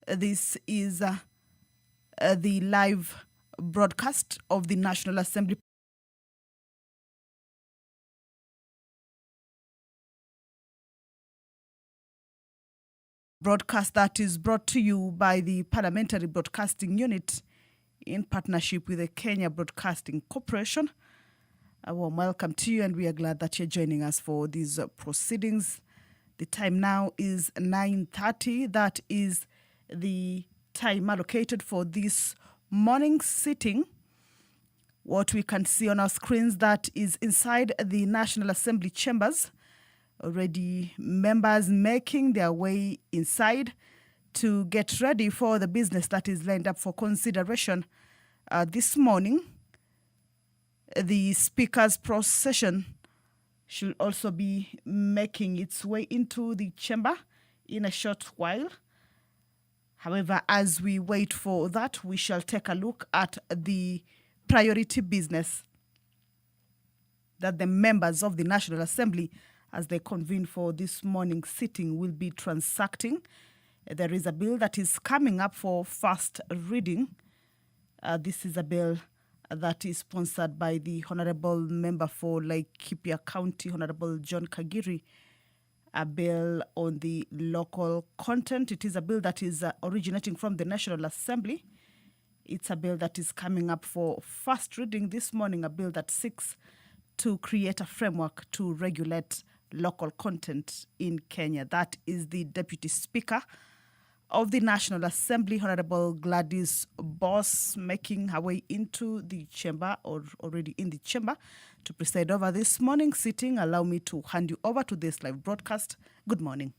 This is the live broadcast of the National Assembly broadcast that is brought to you by the Parliamentary Broadcasting Unit in partnership with the Kenya Broadcasting Corporation. A warm welcome to you, and we are glad that you're joining us for these proceedings. The time now is 9:30. That is the time allocated for this morning sitting. What we can see on our screens, that is inside the National Assembly chambers. Already members making their way inside to get ready for the business that is lined up for consideration this morning. The Speaker's procession should also be making its way into the chamber in a short while. However, as we wait for that, we shall take a look at the priority business that the members of the National Assembly, as they convene for this morning's sitting, will be transacting. There is a bill that is coming up for first reading. This is a bill that is sponsored by the Honorable Member for Laikipia County, Honorable John Kagiri, a bill on the local content. It is a bill that is originating from the National Assembly. It's a bill that is coming up for first reading this morning, a bill that seeks to create a framework to regulate local content in Kenya. That is the Deputy Speaker of the National Assembly, Honorable Gladys Boss, making her way into the chamber, or already in the chamber, to preside over this morning's sitting. Allow me to hand you over to this live broadcast. Good morning.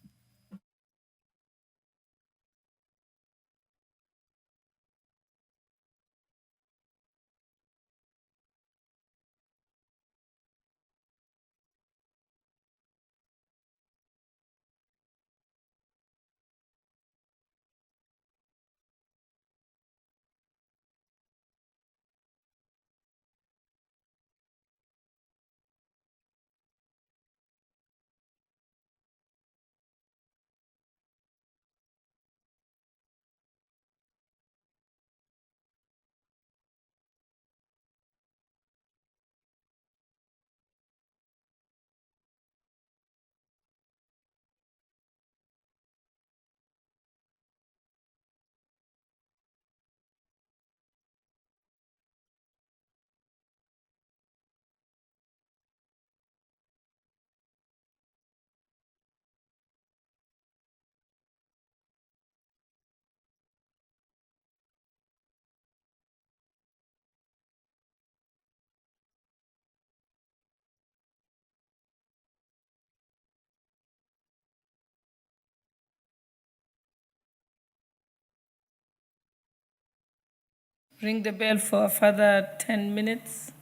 Ring the bell for a further 10 minutes.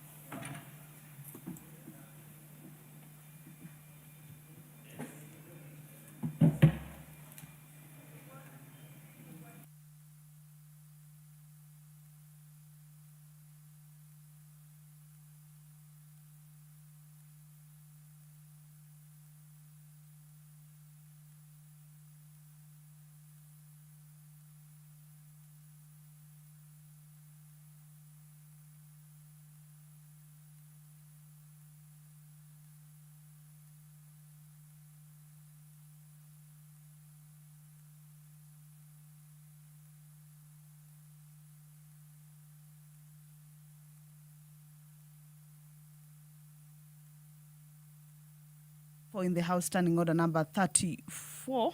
In the House Standing Order number 34,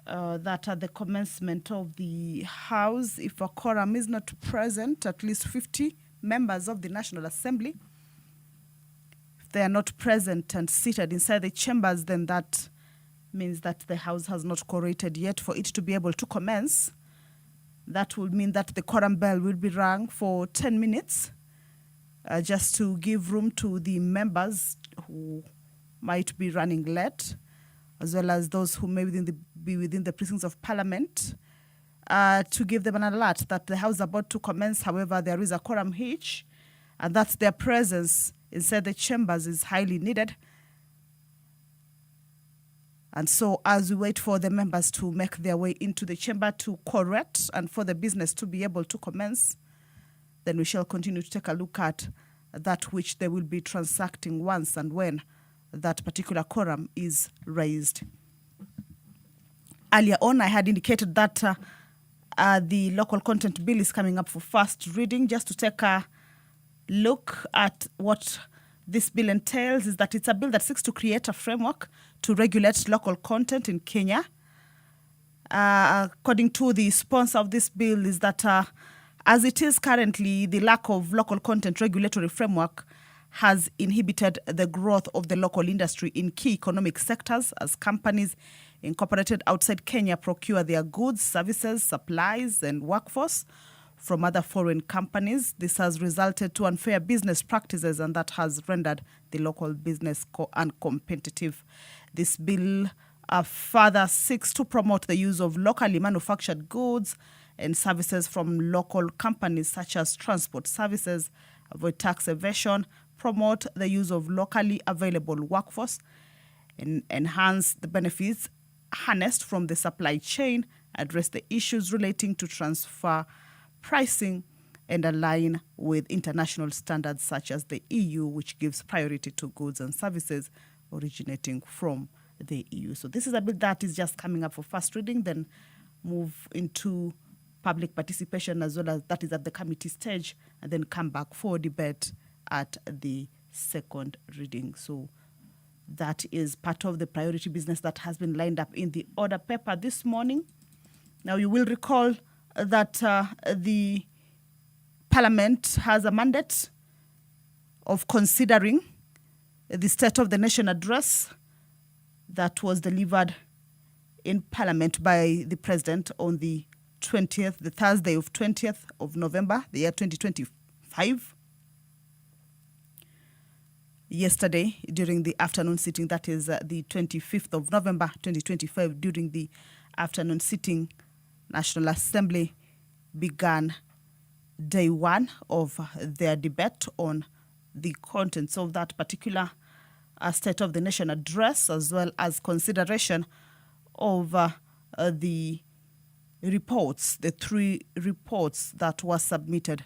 that at the commencement of the House, if a quorum is not present, at least 50 members of the National Assembly, if they are not present and seated inside the chambers, then that means that the House has not quorated yet for it to be able to commence. That would mean that the quorum bell will be rung for 10 minutes, just to give room to the members who might be running late, as well as those who may be within the precincts of Parliament, to give them an alert that the House is about to commence. However, there is a quorum hitch, and that their presence inside the chambers is highly needed. And so as we wait for the members to make their way into the chamber to correct and for the business to be able to commence, then we shall continue to take a look at that which they will be transacting once and when that particular quorum is raised. Earlier on, I had indicated that the local content bill is coming up for first reading. Just to take a look at what this bill entails is that it's a bill that seeks to create a framework to regulate local content in Kenya. According to the sponsor of this bill, is that as it is currently, the lack of local content regulatory framework has inhibited the growth of the local industry in key economic sectors as companies incorporated outside Kenya procure their goods, services, supplies, and workforce from other foreign companies. This has resulted to unfair business practices, and that has rendered the local business uncompetitive. This bill further seeks to promote the use of locally manufactured goods and services from local companies such as transport services, avoid tax evasion, promote the use of locally available workforce, and enhance the benefits harnessed from the supply chain, address the issues relating to transfer pricing, and align with international standards such as the EU, which gives priority to goods and services originating from the EU. So this is a bill that is just coming up for first reading, then move into public participation as well as that is at the committee stage, and then come back for debate at the second reading. So that is part of the priority business that has been lined up in the order paper this morning. Now, you will recall that the Parliament has a mandate of considering the State of the Nation address that was delivered in Parliament by the President on the 20th, the Thursday of 20th of November, the year 2025. Yesterday, during the afternoon sitting, that is the 25th of November, 2025, during the afternoon sitting, National Assembly began day one of their debate on the contents of that particular State of the Nation address, as well as consideration of the reports, the three reports that were submitted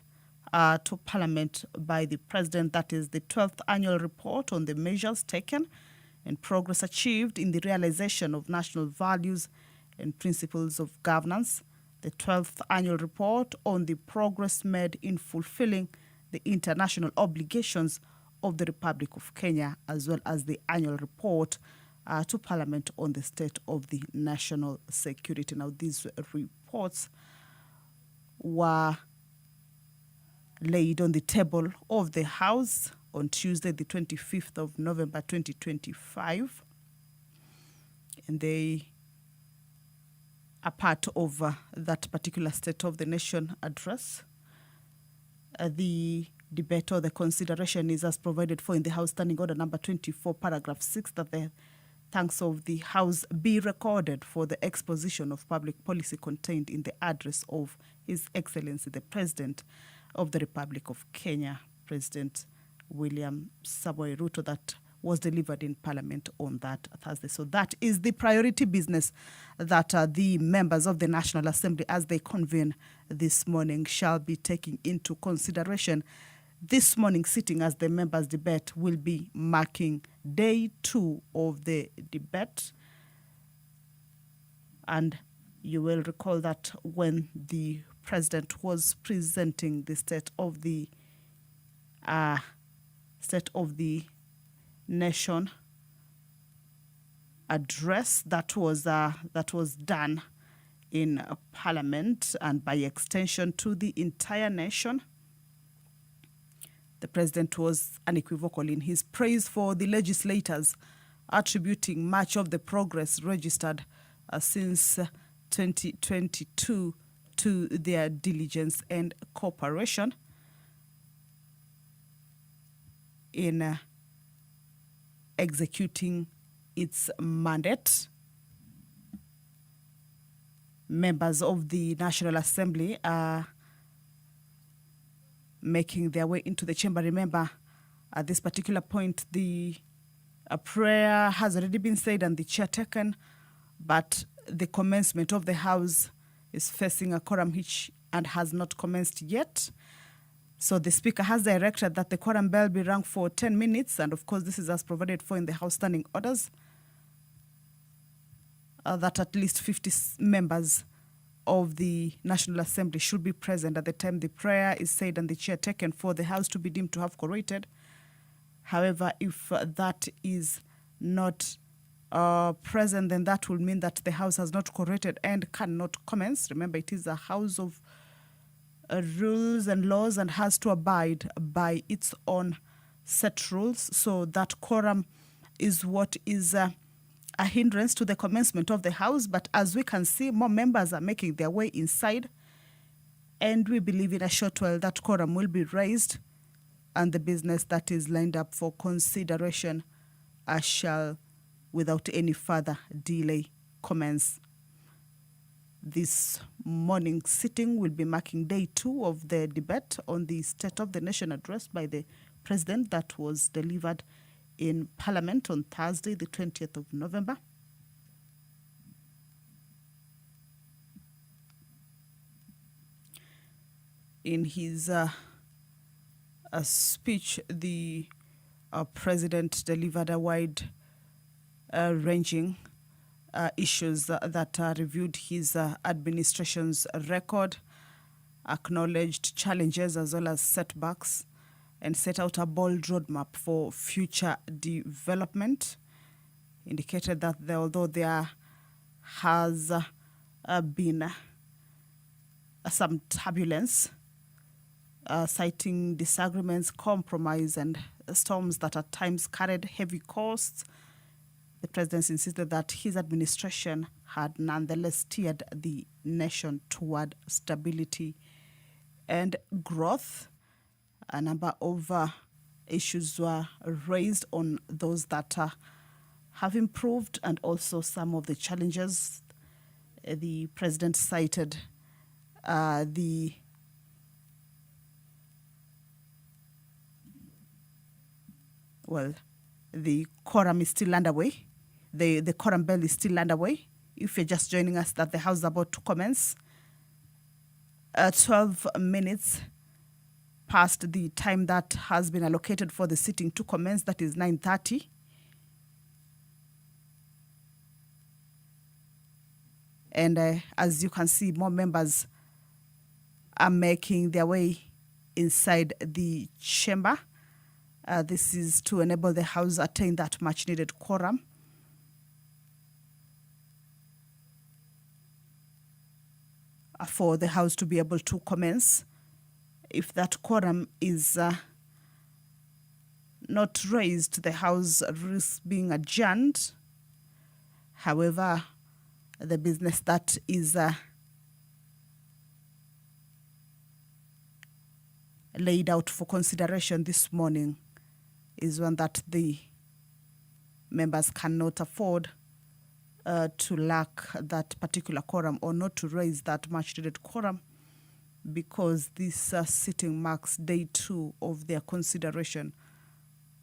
to Parliament by the President. That is the 12th annual report on the measures taken and progress achieved in the realization of national values and principles of governance, the 12th annual report on the progress made in fulfilling the international obligations of the Republic of Kenya, as well as the annual report to Parliament on the state of the national security. Now, these reports were laid on the table of the House on Tuesday, the 25th of November, 2025. And they are part of that particular State of the Nation address. The debate or the consideration is as provided for in the House Standing Order number 24, paragraph 6, that the thanks of the House be recorded for the exposition of public policy contained in the address of His Excellency the President of the Republic of Kenya, President William Samoei Ruto, that was delivered in Parliament on that Thursday. So that is the priority business that the members of the National Assembly, as they convene this morning, shall be taking into consideration. This morning sitting, as the members' debate, will be marking day 2 of the debate. And you will recall that when the President was presenting the State of the Nation address that was done in Parliament and by extension to the entire nation, the President was unequivocal in his praise for the legislators, attributing much of the progress registered since 2022 to their diligence and cooperation in executing its mandate. Members of the National Assembly are making their way into the chamber. Remember, at this particular point, the A prayer has already been said and the chair taken, but the commencement of the House is facing a quorum hitch and has not commenced yet. So the Speaker has directed that the quorum bell be rung for 10 minutes, and of course this is as provided for in the House Standing Orders, that at least 50 members of the National Assembly should be present at the time the prayer is said and the chair taken for the House to be deemed to have quorated. However, if that is not present, then that will mean that the House has not quorated and cannot commence. Remember, it is a House of rules and laws and has to abide by its own set rules. So that quorum is what is a hindrance to the commencement of the House. But as we can see, more members are making their way inside, and we believe in a short while that quorum will be raised, and the business that is lined up for consideration shall, without any further delay, commence. This morning sitting will be marking day 2 of the debate on the State of the Nation address by the President that was delivered in Parliament on Thursday, the 20th of November. In his a speech, the President delivered a wide ranging issues that reviewed his administration's record, acknowledged challenges as well as setbacks, and set out a bold roadmap for future development. Indicated that although there has been some turbulence, citing disagreements, compromise, and storms that at times carried heavy costs, the President insisted that his administration had nonetheless steered the nation toward stability and growth. A number of issues were raised on those that have improved, and also some of the challenges. The President cited the quorum is still underway. The quorum bell is still underway. If you're just joining us, that the House is about to commence. 12 minutes past the time that has been allocated for the sitting to commence, that is 9:30. And as you can see, more members are making their way inside the chamber. This is to enable the House attain that much-needed quorum. For the House to be able to commence. If that quorum is not raised, the House risks being adjourned. However, the business that is laid out for consideration this morning is one that the members cannot afford to lack that particular quorum or not to raise that much-needed quorum, because this sitting marks day 2 of their consideration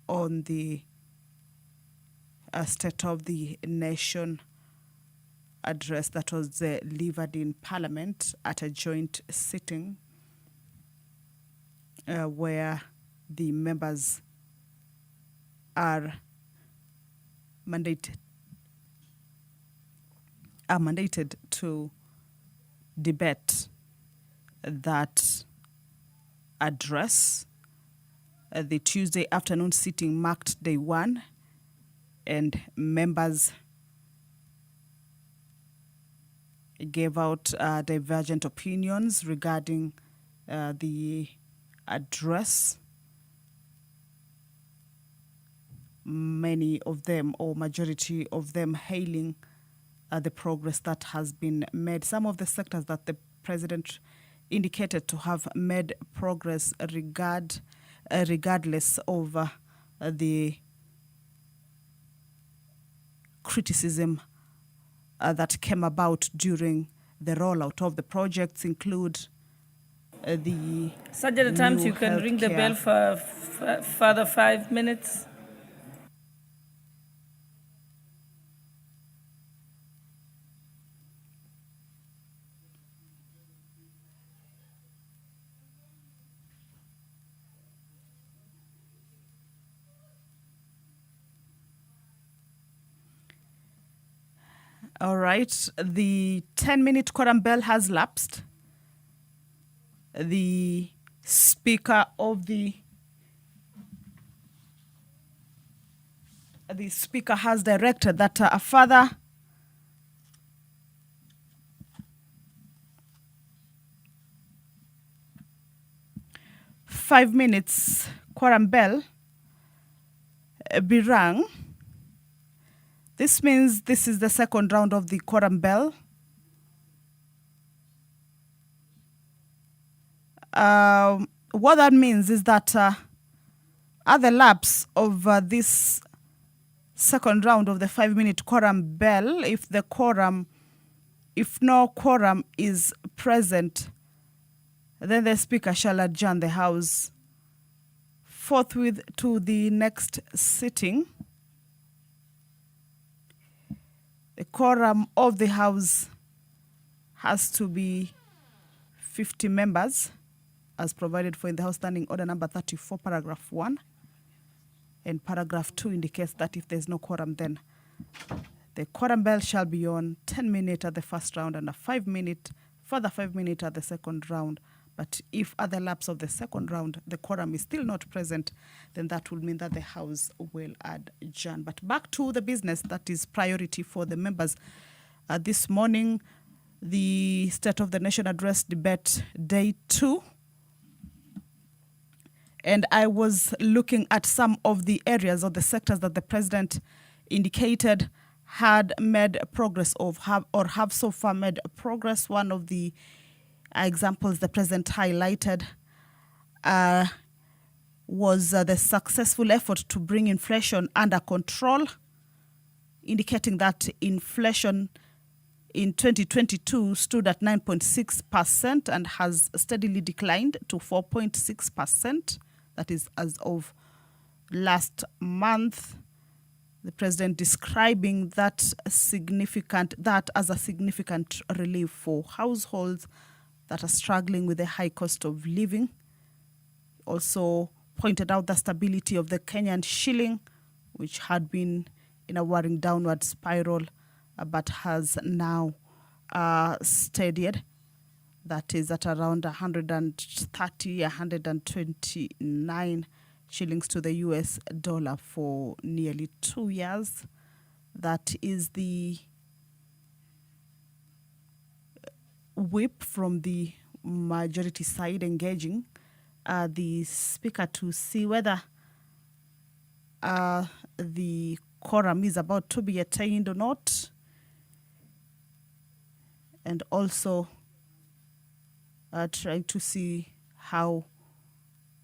on the State of the Nation address that was delivered in Parliament at a joint sitting where the members are mandated to debate that address. The Tuesday afternoon sitting marked day 1, and members gave out divergent opinions regarding the address. Many of them, or majority of them, hailing the progress that has been made. Some of the sectors that the President indicated to have made progress regardless of the criticism that came about during the rollout of the projects include the Such at times you can ring the bell for further 5 minutes. All right. The 10-minute quorum bell has lapsed. The speaker has directed that a further five minutes quorum bell be rung. This means this is the second round of the quorum bell. What that means is that at the lapse of this second round of the 5-minute quorum bell, if no quorum is present, then the speaker shall adjourn the House forthwith to the next sitting. The quorum of the House has to be 50 members, as provided for in the House Standing Order number 34, paragraph 1. And paragraph 2 indicates that if there is no quorum, then the quorum bell shall be on 10 minutes at the first round and further 5 minutes at the second round. But if at the lapse of the second round, the quorum is still not present, then that will mean that the House will adjourn. But back to the business that is priority for the members. This morning, the State of the Nation Address debate, day 2. And I was looking at some of the areas or the sectors that the President indicated had made progress have so far made progress. One of the examples the President highlighted was the successful effort to bring inflation under control, indicating that inflation in 2022 stood at 9.6% and has steadily declined to 4.6%. That is as of last month. The President describing that as a significant relief for households that are struggling with the high cost of living. Also pointed out the stability of the Kenyan shilling, which had been in a worrying downward spiral, but has now steadied. That is at around 130, 129 shillings to the US dollar for nearly 2 years. That is the whip from the majority side engaging the speaker to see whether the quorum is about to be attained or not, and also trying to see how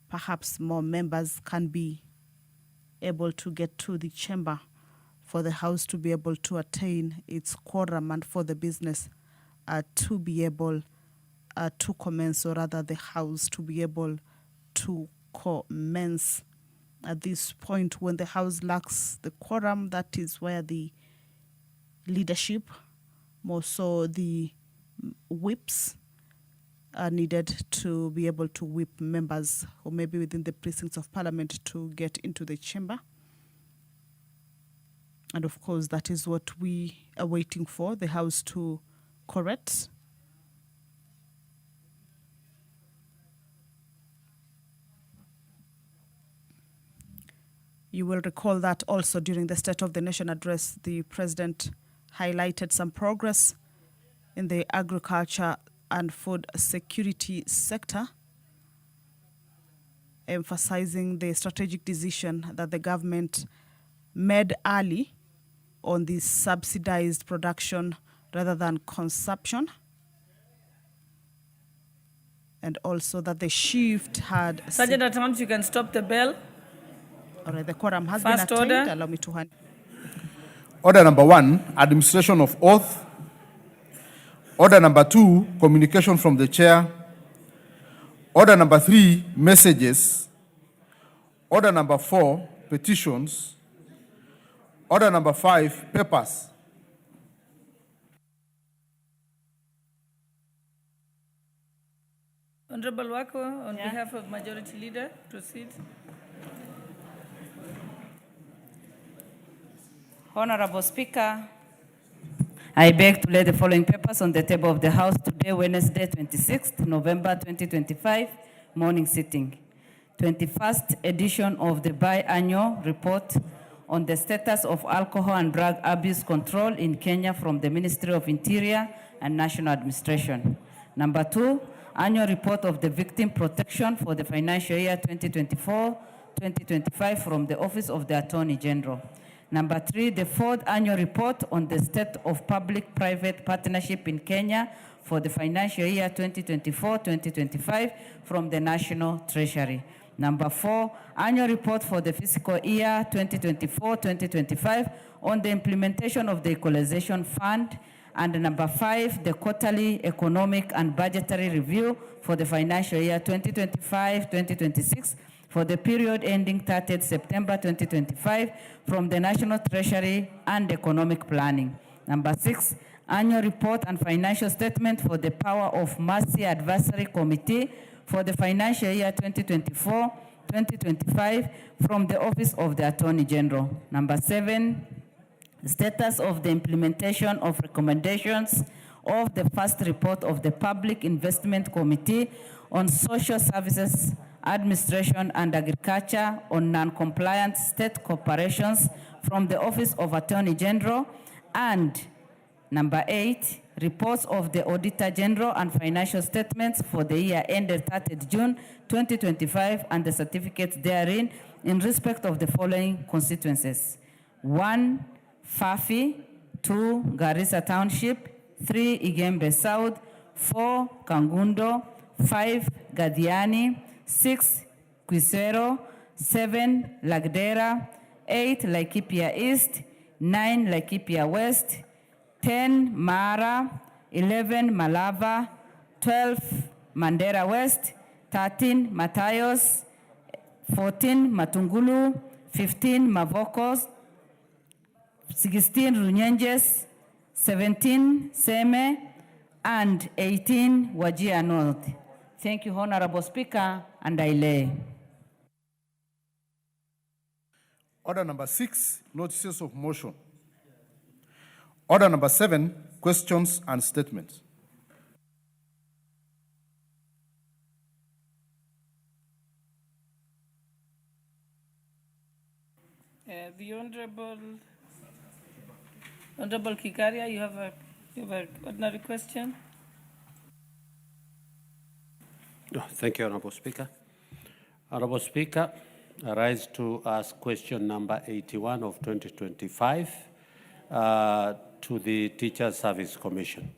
perhaps more members can be able to get to the chamber for the House to be able to attain its quorum and for the business to be able to commence, or rather the House to be able to commence. At this point, when the House lacks the quorum, that is where the leadership, more so the whips, are needed to be able to whip members who may be within the precincts of Parliament to get into the chamber. And of course, that is what we are waiting for, the House to correct. You will recall that also during the State of the Nation address, the President highlighted some progress in the agriculture and food security sector, emphasizing the strategic decision that the government made early on the subsidized production rather than consumption, and also that the shift had... Sergeant at Arms, you can stop the bell. All right, the quorum has First been attained. order. Allow me to hand. Order number 1, administration of oath. Order number 2, communication from the chair. Order number 3, messages. Order number 4, petitions. Order number 5, papers. Honorable Wako, on behalf of Majority Leader, proceed. Honorable Speaker, I beg to lay the following papers on the table of the House today, Wednesday, 26th November 2025, morning sitting. 21st edition of the biannual report on the status of alcohol and drug abuse control in Kenya from the Ministry of Interior and National Administration. Number 2, annual report of the victim protection for the financial year 2024-2025 from the Office of the Attorney General. Number 3, the 4th annual report on the state of public-private partnership in Kenya for the financial year 2024-2025 from the National Treasury. Number 4, annual report for the fiscal year 2024-2025 on the implementation of the Equalization Fund. And number 5, the quarterly economic and budgetary review for the financial year 2025-2026 for the period ending 30th September 2025 from the National Treasury and Economic Planning. Number 6, annual report and financial statement for the Power of Mercy Advisory Committee for the financial year 2024-2025 from the Office of the Attorney General. Number 7, status of the implementation of recommendations of the first report of the Public Investment Committee on Social Services, Administration and Agriculture on non-compliant state corporations from the Office of Attorney General. And number 8, reports of the Auditor General and financial statements for the year ended 30th June 2025 and the certificates therein in respect of the following constituencies. 1, Fafi, 2, Garissa Township, 3, Igembe South, 4, Kangundo, 5, Gadiani, 6, Quisero, 7, Lagdera, 8, Laikipia East, 9, Laikipia West, 10, Mara, 11, Malava, 12, Mandera West, 13, Matayos, 14, Matungulu, 15, Mavokos, 16, Runyenjes, 17, Seme, and 18, Wajir North. Thank you, Honorable Speaker, and I lay. Order number 6, notices of motion. Order number 7, questions and statements. The Honorable Kikaria, you have an ordinary question. Thank you, Honorable Speaker. Honorable Speaker, I rise to ask question number 81 of 2025 to the Teachers Service Commission.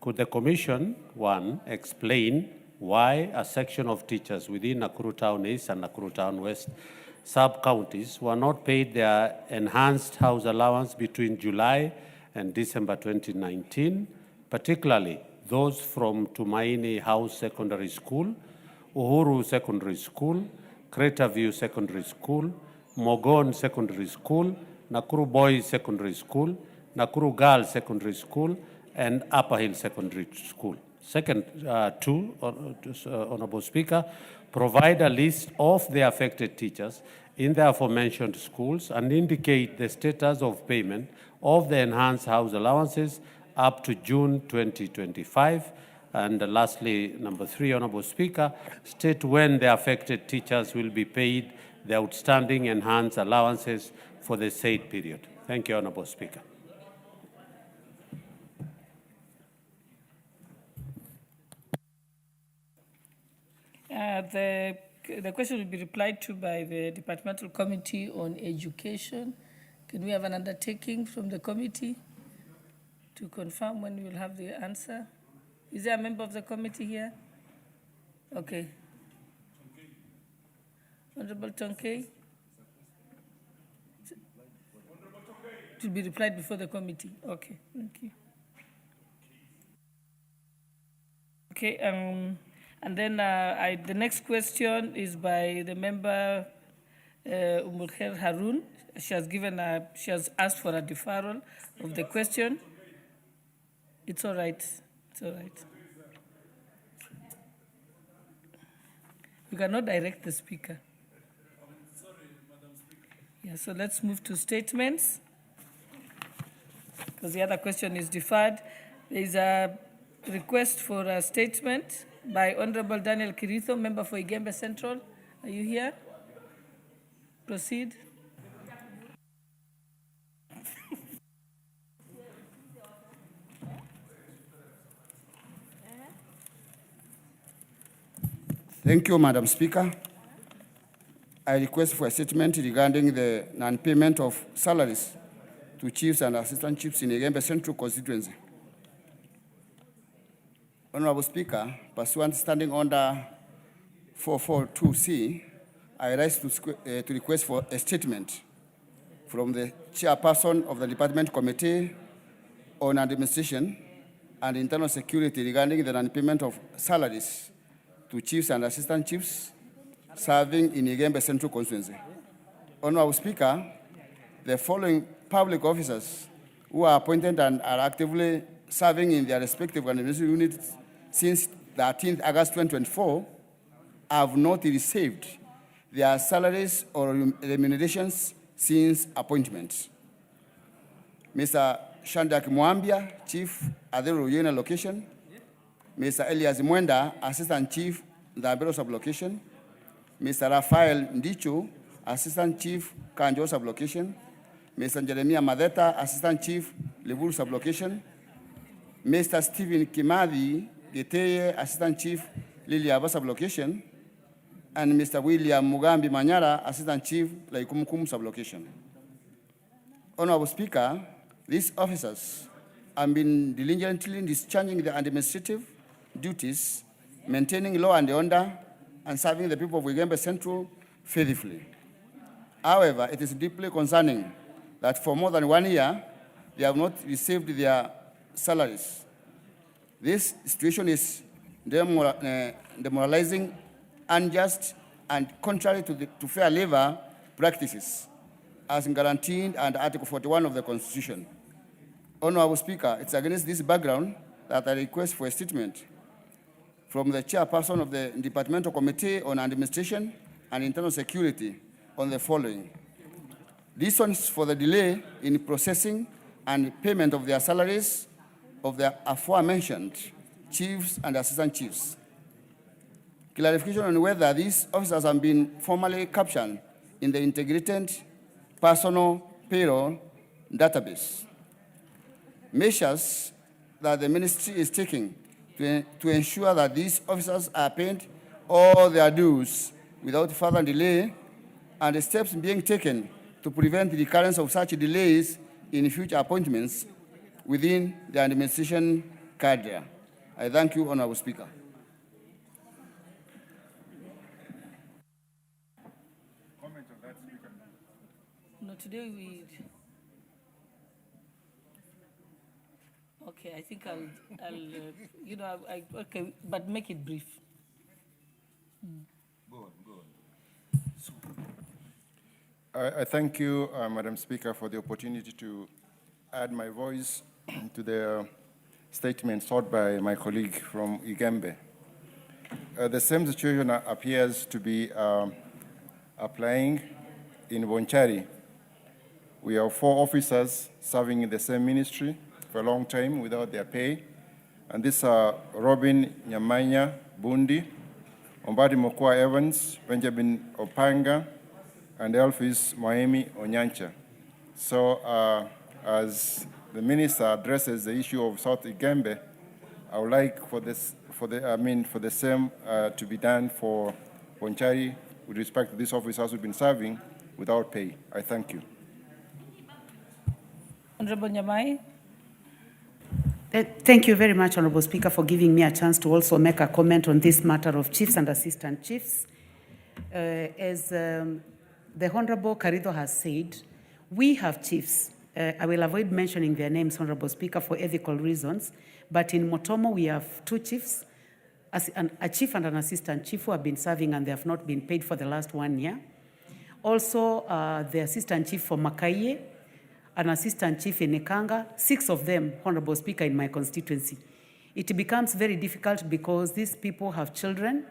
Could the Commission, 1, explain why a section of teachers within Nakuru Town East and Nakuru Town West sub-counties were not paid their enhanced house allowance between July and December 2019, particularly those from Tumaini House Secondary School, Uhuru Secondary School, Crater View Secondary School, Mogon Secondary School, Nakuru Boys Secondary School, Nakuru Girls Secondary School, and Upper Hill Secondary School. Second, 2, Honorable Speaker, provide a list of the affected teachers in the aforementioned schools and indicate the status of payment of the enhanced house allowances up to June 2025. And lastly, number 3, Honorable Speaker, state when the affected teachers will be paid the outstanding enhanced allowances for the said period. Thank you, Honorable Speaker. The question will be replied to by the Departmental Committee on Education. Can we have an undertaking from the committee to confirm when we will have the answer? Is there a member of the committee here? Okay. Honorable Tonkei? To be replied before the committee. Okay, thank you. Okay, and then the next question is by the member Umulkhair Harun. She has asked for a deferral of the question. It's all right. It's all right. You cannot direct the speaker. Sorry, Madam Speaker. Yeah, so let's move to statements. because the other question is deferred. There is a request for a statement by Honorable Daniel Kiritho, member for Igembe Central. Are you here? Proceed. Thank you, Madam Speaker. I request for a statement regarding the non-payment of salaries to chiefs and assistant chiefs in Igembe Central constituency. Honorable Speaker, pursuant Standing Order 442C, I rise to request for a statement from the chairperson of the Department Committee on Administration and Internal Security regarding the non-payment of salaries to chiefs and assistant chiefs serving in Igembe Central constituency. Honorable Speaker, the following public officers who are appointed and are actively serving in their respective administrative units since 13th August 2024 have not received their salaries or remunerations since appointment. Mr. Shandak Mwambia, Chief, Adero Uyena location. Mr. Elias Mwenda, Assistant Chief, Dabero sublocation. Mr. Rafael Ndicho, Assistant Chief, Kanjo sublocation. Mr. Jeremiah Madeta, Assistant Chief, Liburu sublocation. Mr. Stephen Kimadi Geteye, Assistant Chief, Liliaba sublocation. And Mr. William Mugambi Manyara, Assistant Chief, Laikumukum sublocation. Honorable Speaker, these officers have been diligently discharging their administrative duties, maintaining law and order, and serving the people of Igembe Central faithfully. However, it is deeply concerning that for more than 1 year, they have not received their salaries. This situation is demoralizing, unjust, and contrary to fair labor practices, as guaranteed under Article 41 of the Constitution. Honorable Speaker, it's against this background that I request for a statement from the chairperson of the Departmental Committee on Administration and Internal Security on the following. Reasons for the delay in processing and payment of their salaries of the aforementioned chiefs and assistant chiefs. Clarification on whether these officers have been formally captured in the integrated personal payroll database. Measures that the ministry is taking to ensure that these officers are paid all their dues without further delay, and the steps being taken to prevent the recurrence of such delays in future appointments within the administration cadre. I thank you, Honorable Speaker. Comment on that, Speaker. No, today we. Okay, I think I'll okay, but make it brief. Go on. I thank you, Madam Speaker, for the opportunity to add my voice to the statement sought by my colleague from Igembe. The same situation appears to be applying in Bonchari. We have 4 officers serving in the same ministry for a long time without their pay. And these are Robin Nyamanya Bundi, Ombadi Mokwa Evans, Benjamin Opanga, and Elphys Moemi Onyancha. So as the minister addresses the issue of South Igembe, I would like for the same to be done for Bonchari with respect to these officers who've been serving without pay. I thank you. Honorable Nyamai. Thank you very much, Honorable Speaker, for giving me a chance to also make a comment on this matter of chiefs and assistant chiefs. As the Honorable Kiritho has said, we have chiefs. I will avoid mentioning their names, Honorable Speaker, for ethical reasons, but in Motomo we have 2 chiefs, a chief and an assistant chief who have been serving and they have not been paid for the last 1 year. Also, the assistant chief for Makaye, an assistant chief in Nekanga, 6 of them, Honorable Speaker, in my constituency. It becomes very difficult because these people have children.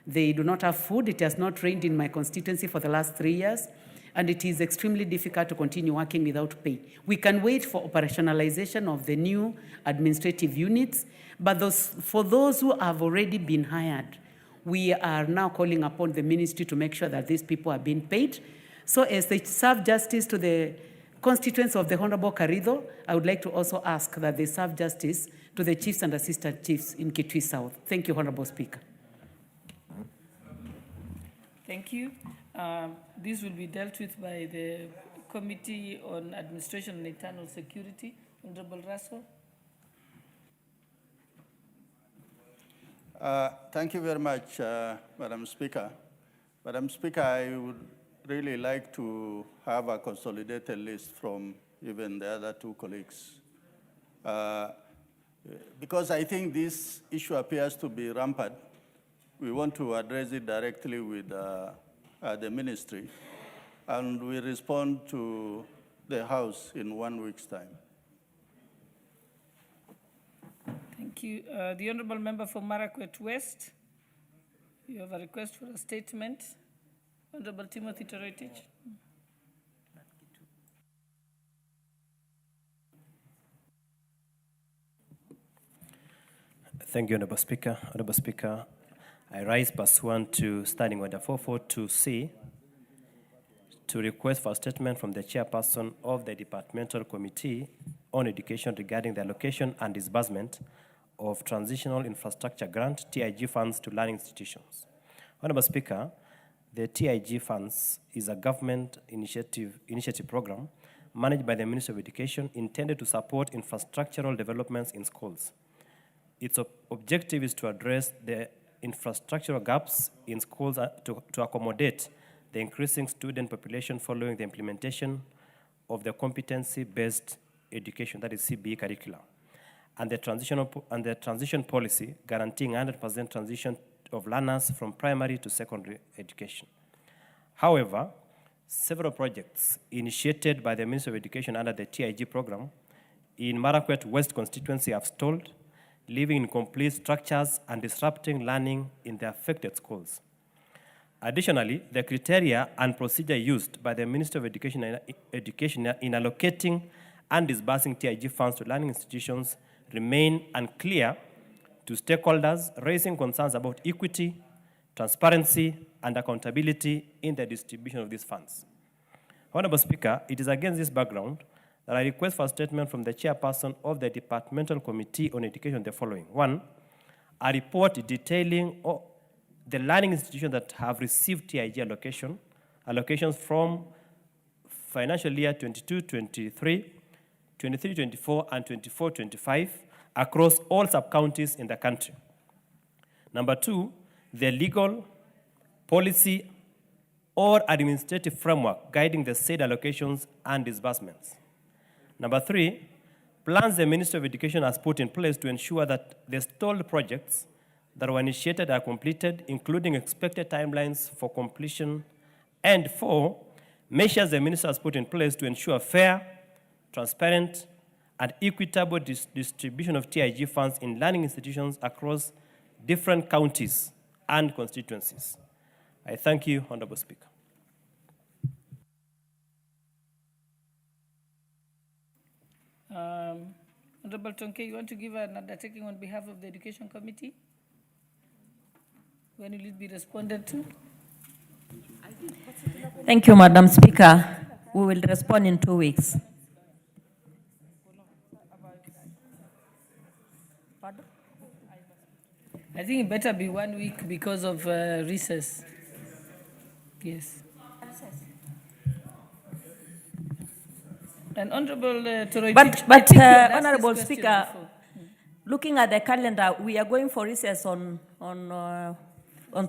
They do not have food. It has not rained in my constituency for the last 3 years. and it is extremely difficult to continue working without pay. We can wait for operationalization of the new administrative units, but for those who have already been hired, we are now calling upon the ministry to make sure that these people are being paid. So as they serve justice to the constituents of the Honorable Karido, I would like to also ask that they serve justice to the chiefs and assistant chiefs in Kitui South. Thank you, Honorable Speaker. Thank you. This will be dealt with by the Committee on Administration and Internal Security. Honorable Russell. Thank you very much, Madam Speaker. Madam Speaker, I would really like to have a consolidated list from even the other two colleagues. Because I think this issue appears to be rampant, we want to address it directly with the ministry, and we respond to the House in 1 week's time. Thank you. The Honourable Member for Marakwet West, you have a request for a statement. Honourable Timothy Toroitich. Thank you, Honourable Speaker. Honourable Speaker, I rise pursuant to Standing Order 442C to request for a statement from the Chairperson of the Departmental Committee on Education regarding the allocation and disbursement of Transitional Infrastructure Grant, TIG funds to learning institutions. Honourable Speaker, the TIG funds is a government initiative program managed by the Ministry of Education intended to support infrastructural developments in schools. Its objective is to address the infrastructural gaps in schools to accommodate the increasing student population following the implementation of the competency-based education, that is CBE curriculum, and the transition policy guaranteeing 100% transition of learners from primary to secondary education. However, several projects initiated by the Ministry of Education under the TIG program in Marakwet West constituency have stalled, leaving incomplete structures and disrupting learning in the affected schools. Additionally, the criteria and procedure used by the Ministry of Education in allocating and disbursing TIG funds to learning institutions remain unclear to stakeholders, raising concerns about equity, transparency, and accountability in the distribution of these funds. Honourable Speaker, it is against this background that I request for a statement from the Chairperson of the Departmental Committee on Education the following. 1, a report detailing the learning institutions that have received TIG allocations from financial year 22-23, 23-24, and 24-25 across all sub-counties in the country. Number 2, the legal, policy, or administrative framework guiding the said allocations and disbursements. Number 3, plans the Ministry of Education has put in place to ensure that the stalled projects that were initiated are completed, including expected timelines for completion. And 4, measures the Ministry has put in place to ensure fair, transparent, and equitable distribution of TIG funds in learning institutions across different counties and constituencies. I thank you, Honourable Speaker. Honourable Tonke, you want to give an undertaking on behalf of the Education Committee? When will it be responded to? Thank you, Madam Speaker. We will respond in 2 weeks. I think it better be 1 week because of recess. Yes. And Honourable Toroitich, But Honourable Speaker, looking at the calendar, we are going for recess on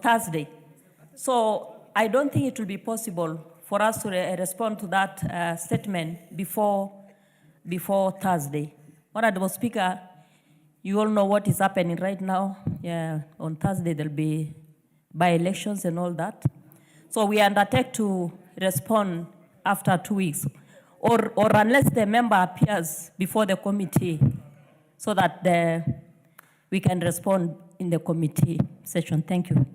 Thursday. So I don't think it will be possible for us to respond to that statement before Thursday. Honourable Speaker, you all know what is happening right now. Yeah, on Thursday there'll be by-elections and all that. So we undertake to respond after 2 weeks, or unless the member appears before the committee, so that we can respond in the committee session. Thank you.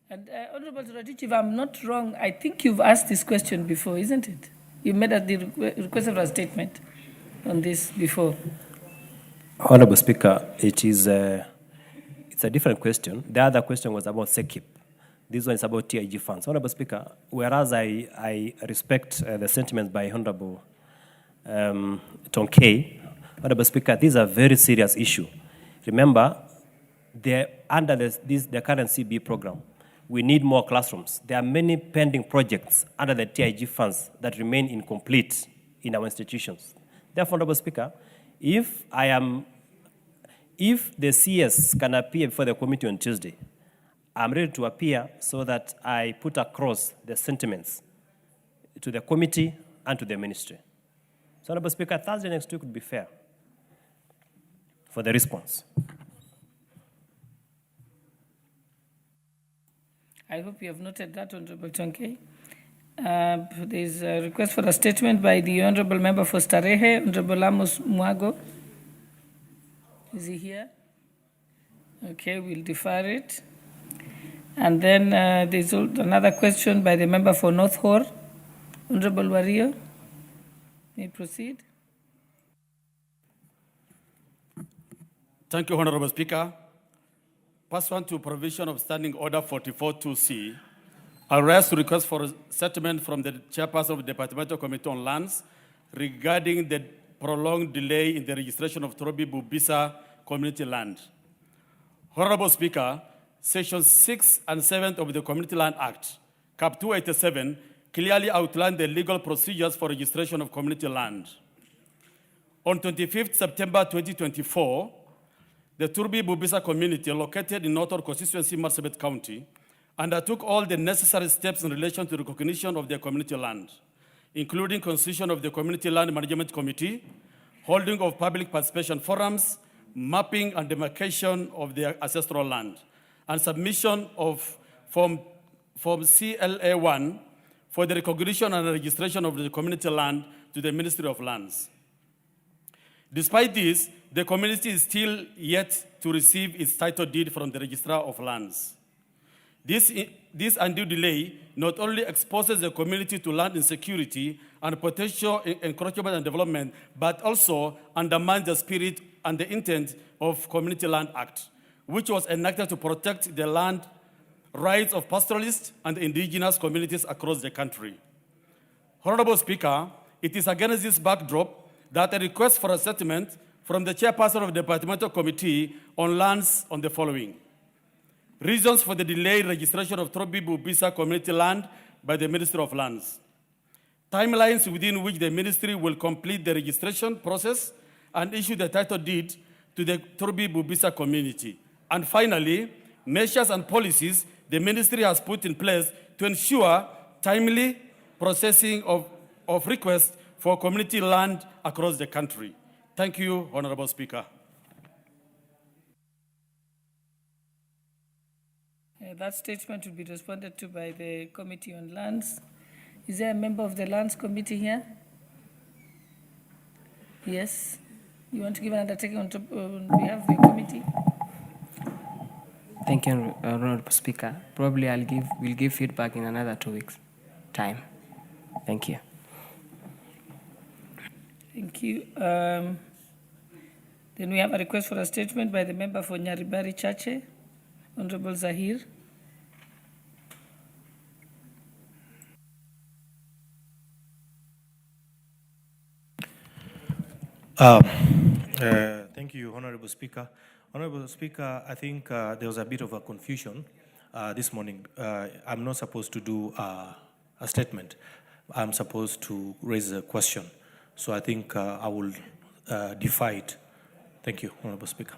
And Honorable Ratich, if I'm not wrong, I think you've asked this question before, isn't it? You made the request for a statement on this before. Honorable Speaker, it's a different question. The other question was about SECIP. This one is about TIG funds. Honorable Speaker, whereas I respect the sentiment by Honorable Tonkei, Honorable Speaker, this is a very serious issue. Remember, under the current CB program, we need more classrooms. There are many pending projects under the TIG funds that remain incomplete in our institutions. Therefore, Honorable Speaker, if the CS can appear before the committee on Tuesday, I'm ready to appear so that I put across the sentiments to the committee and to the ministry. So, Honorable Speaker, Thursday next week would be fair for the response. I hope you have noted that, Honorable Tonkei. There's a request for a statement by the Honorable Member for Starehe, Honorable Amos Mwago. Is he here? Okay, we'll defer it. And then there's another question by the member for North Hor, Honorable Wario. May proceed. Thank you, Honorable Speaker. Pursuant to provision of Standing Order 44-2C, I rise to request for a settlement from the chairperson of the Departmental Committee on Lands regarding the prolonged delay in the registration of Trobi Bubisa community land. Honorable Speaker, Section 6 and 7 of the Community Land Act, Cap 287, clearly outline the legal procedures for registration of community land. On 25th September 2024, the Turbi Bubisa community, located in Northern Constituency, Marsabit County, undertook all the necessary steps in relation to recognition of their community land, including constitution of the Community Land Management Committee, holding of public participation forums, mapping and demarcation of their ancestral land, and submission of Form CLA1 for the recognition and registration of the community land to the Ministry of Lands. Despite this, the community is still yet to receive its title deed from the Registrar of Lands. This undue delay not only exposes the community to land insecurity and potential encroachment and development, but also undermines the spirit and the intent of Community Land Act, which was enacted to protect the land rights of pastoralists and indigenous communities across the country. Honorable Speaker, it is against this backdrop that a request for a settlement from the chairperson of the Departmental Committee on Lands on the following. Reasons for the delayed registration of Trobi Bubisa community land by the Ministry of Lands. Timelines within which the ministry will complete the registration process and issue the title deed to the Trobi Bubisa community. And finally, measures and policies the ministry has put in place to ensure timely processing of requests for community land across the country. Thank you, Honorable Speaker. That statement will be responded to by the Committee on Lands. Is there a member of the Lands Committee here? Yes. You want to give an undertaking on behalf of the committee? Thank you, Honorable Speaker. Probably we'll give feedback in another 2 weeks' time. Thank you. Thank you. Then we have a request for a statement by the member for Nyaribari Chache, Honorable Zahir. Thank you, Honorable Speaker. Honorable Speaker, I think there was a bit of a confusion this morning. I'm not supposed to do a statement. I'm supposed to raise a question. So I think I will defy it. Thank you, Honorable Speaker.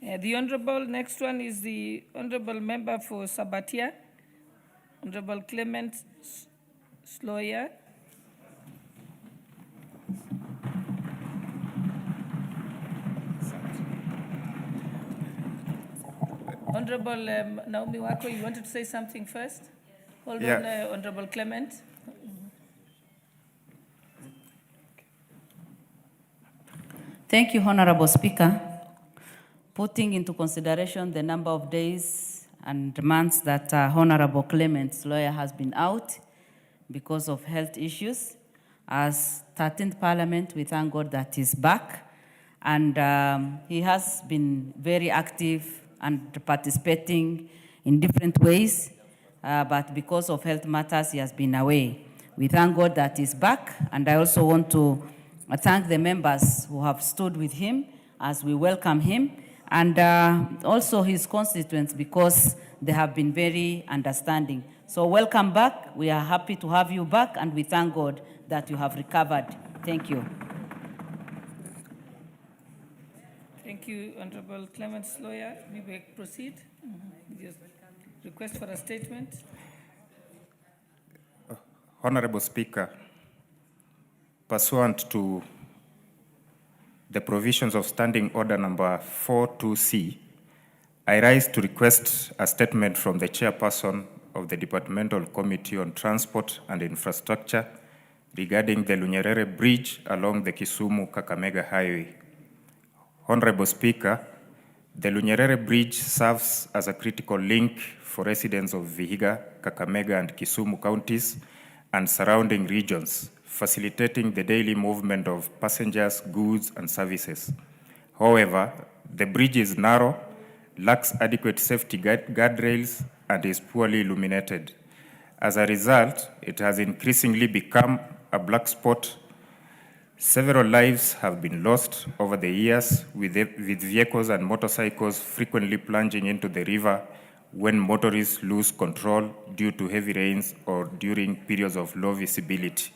The Honorable, next one is the Honorable Member for Sabatia, Honorable Clement Sloya. Honorable Naomi Wako, you wanted to say something first? Hold on, Honorable Clement. Thank you, Honorable Speaker. putting into consideration the number of days and months that Honorable Clement's lawyer has been out because of health issues. As 13th Parliament, we thank God that he's back. And he has been very active and participating in different ways. But because of health matters, he has been away. We thank God that he's back. And I also want to thank the members who have stood with him as we welcome him. And also his constituents, because they have been very understanding. So welcome back. We are happy to have you back, and we thank God that you have recovered. Thank you. Thank you, Honorable Clement's lawyer. May we proceed? Yes. Request for a statement. Honorable Speaker, pursuant to the provisions of Standing Order number 42C, I rise to request a statement from the chairperson of the Departmental Committee on Transport and Infrastructure regarding the Lunyerere Bridge along the Kisumu-Kakamega Highway. Honorable Speaker, the Lunyerere Bridge serves as a critical link for residents of Vihiga, Kakamega, and Kisumu counties and surrounding regions, facilitating the daily movement of passengers, goods, and services. However, the bridge is narrow, lacks adequate safety guardrails, and is poorly illuminated. As a result, it has increasingly become a black spot. Several lives have been lost over the years, with vehicles and motorcycles frequently plunging into the river when motorists lose control due to heavy rains or during periods of low visibility.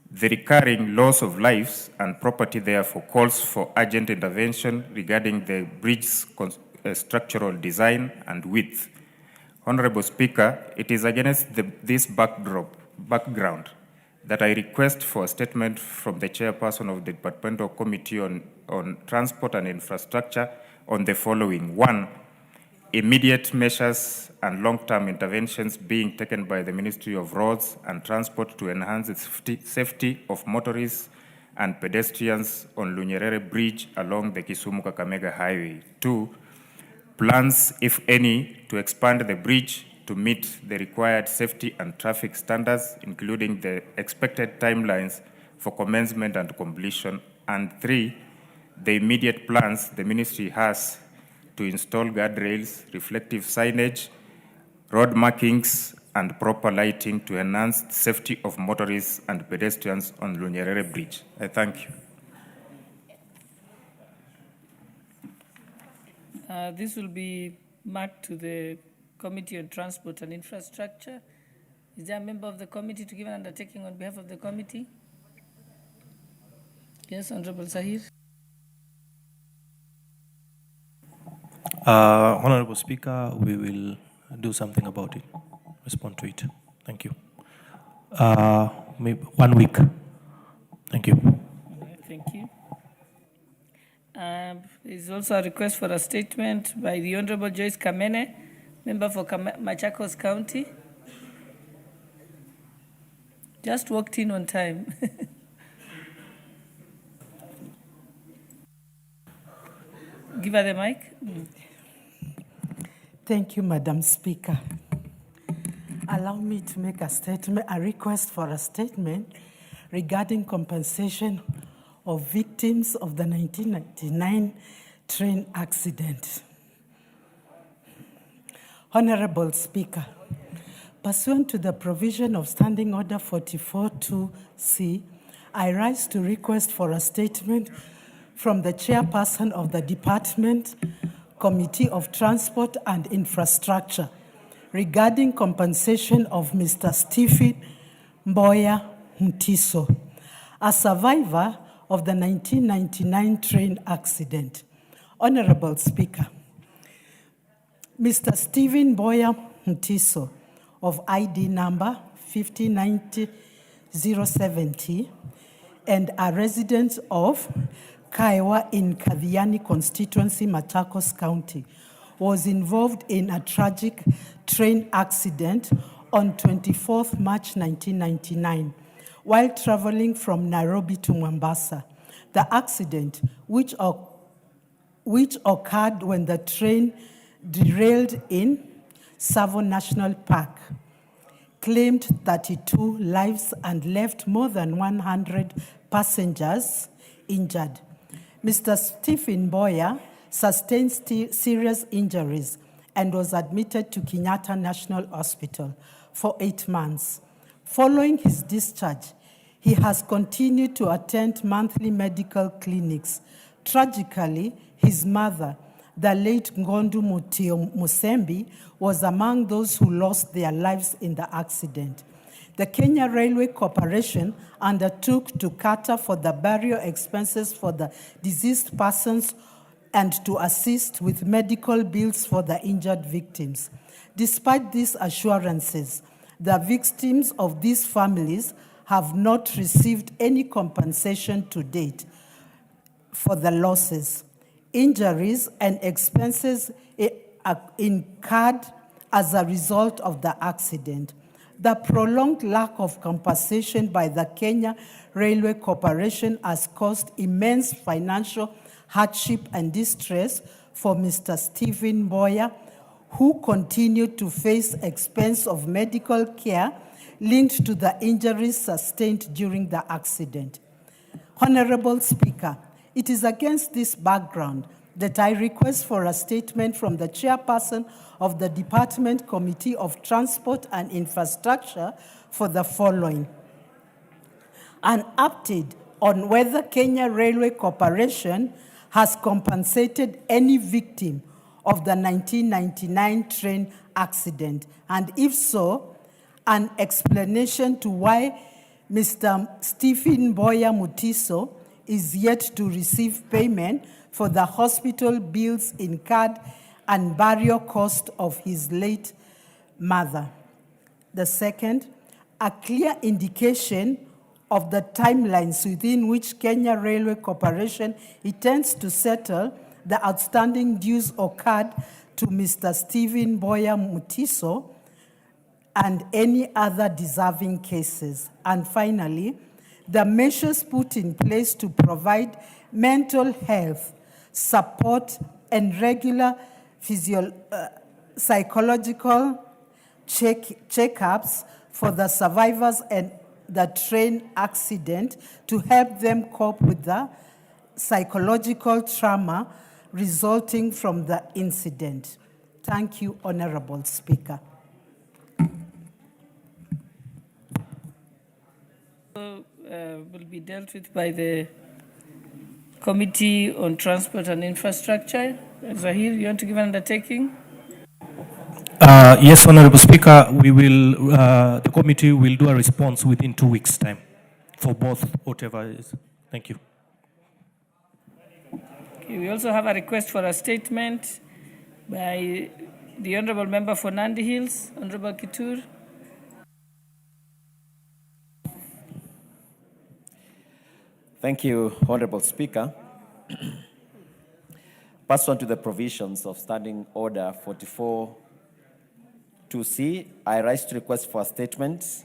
The recurring loss of lives and property therefore calls for urgent intervention regarding the bridge's structural design and width. Honorable Speaker, it is against this background that I request for a statement from the chairperson of the Departmental Committee on Transport and Infrastructure on the following. 1, immediate measures and long-term interventions being taken by the Ministry of Roads and Transport to enhance the safety of motorists and pedestrians on Lunyerere Bridge along the Kisumu-Kakamega Highway. 2, plans, if any, to expand the bridge to meet the required safety and traffic standards, including the expected timelines for commencement and completion. And 3, the immediate plans the ministry has to install guardrails, reflective signage, road markings, and proper lighting to enhance safety of motorists and pedestrians on Lunyerere Bridge. I thank you. This will be marked to the Committee on Transport and Infrastructure. Is there a member of the committee to give an undertaking on behalf of the committee? Yes, Honorable Sahir. Honorable Speaker, we will do something about it, respond to it. Thank you. Maybe 1 week. Thank you. Thank you. There is also a request for a statement by the Honorable Joyce Kamene, member for Machakos County. Just walked in on time. Give her the mic. Thank you, Madam Speaker. Allow me to make a request for a statement regarding compensation of victims of the 1999 train accident. Honorable Speaker, pursuant to the provision of Standing Order 44.2c, I rise to request for a statement from the chairperson of the Department Committee of Transport and Infrastructure regarding compensation of Mr. Stephen Mboya Mutiso, a survivor of the 1999 train accident. Honorable Speaker, Mr. Stephen Mboya Mutiso of ID number 5090070 and a resident of Kaiwa in Kadhiani constituency, Machakos County, was involved in a tragic train accident on 24th March 1999 while traveling from Nairobi to Mombasa. The accident, which which occurred when the train derailed in Tsavo National Park, claimed 32 lives and left more than 100 passengers injured. Mr. Stephen Boya sustained serious injuries and was admitted to Kenyatta National Hospital for 8 months. Following his discharge, he has continued to attend monthly medical clinics. Tragically, his mother, the late Ngondu Mutio Musembi, was among those who lost their lives in the accident. The Kenya Railway Corporation undertook to cater for the burial expenses for the deceased persons and to assist with medical bills for the injured victims. Despite these assurances, the victims of these families have not received any compensation to date for the losses, injuries, and expenses incurred as a result of the accident. The prolonged lack of compensation by the Kenya Railway Corporation has caused immense financial hardship and distress for Mr. Stephen Boya, who continued to face expense of medical care linked to the injuries sustained during the accident. Honorable Speaker, it is against this background that I request for a statement from the chairperson of the Department Committee of Transport and Infrastructure for the following. An update on whether Kenya Railway Corporation has compensated any victim of the 1999 train accident, and if so, an explanation to why Mr. Stephen Boya Mutiso is yet to receive payment for the hospital bills incurred and burial cost of his late mother. The second, a clear indication of the timelines within which Kenya Railway Corporation intends to settle the outstanding dues occurred to Mr. Stephen Boya Mutiso and any other deserving cases. And finally, the measures put in place to provide mental health support and regular psychological checkups for the survivors and the train accident to help them cope with the psychological trauma resulting from the incident. Thank you, Honorable Speaker. Will be dealt with by the Committee on Transport and Infrastructure. Zahir, you want to give an undertaking? Yes, Honorable Speaker, we will, the committee will do a response within 2 weeks' time for both, whatever it is. Thank you. Okay, we also have a request for a statement by the Honorable Member for Nandi Hills, Honorable Kitur. Thank you, Honorable Speaker. Pursuant to the provisions of Standing Order 44-2C, I rise to request for a statement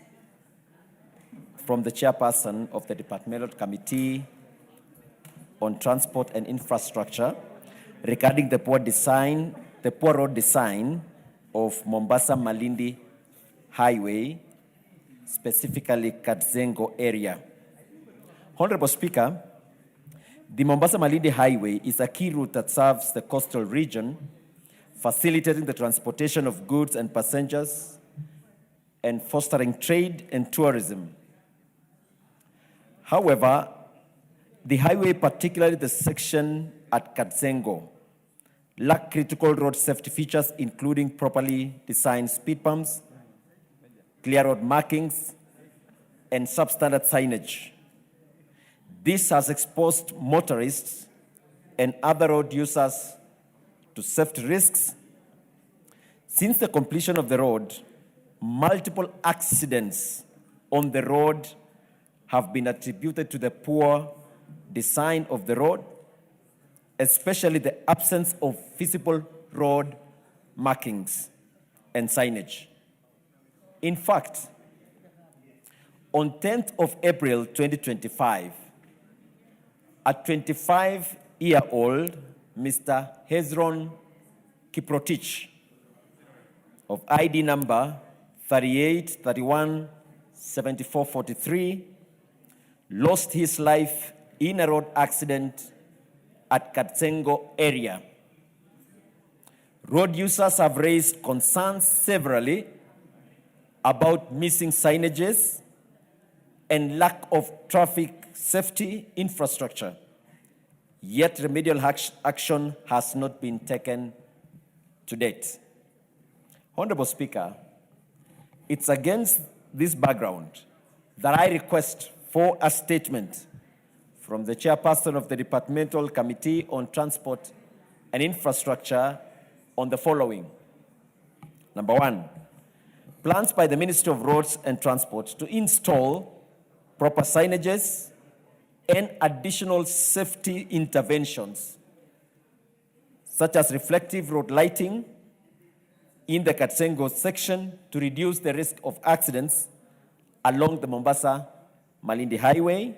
from the chairperson of the Departmental Committee on Transport and Infrastructure regarding the poor road design of Mombasa-Malindi Highway, specifically Katzengo area. Honorable Speaker, the Mombasa-Malindi Highway is a key route that serves the coastal region, facilitating the transportation of goods and passengers and fostering trade and tourism. However, the highway, particularly the section at Katzengo, lack critical road safety features, including properly designed speed bumps, clear road markings, and substandard signage. This has exposed motorists and other road users to safety risks. Since the completion of the road, multiple accidents on the road have been attributed to the poor design of the road, especially the absence of visible road markings and signage. In fact, on 10th of April 2025, a 25-year-old Mr. Hezron Kiprotich of ID number 38317443 lost his life in a road accident at Katsengo area. Road users have raised concerns severally about missing signages and lack of traffic safety infrastructure. Yet remedial action has not been taken to date. Honorable Speaker, it's against this background that I request for a statement from the chairperson of the Departmental Committee on Transport and Infrastructure on the following. Number one, plans by the Ministry of Roads and Transport to install proper signages and additional safety interventions, such as reflective road lighting in the Katsengo section to reduce the risk of accidents along the Mombasa-Malindi Highway.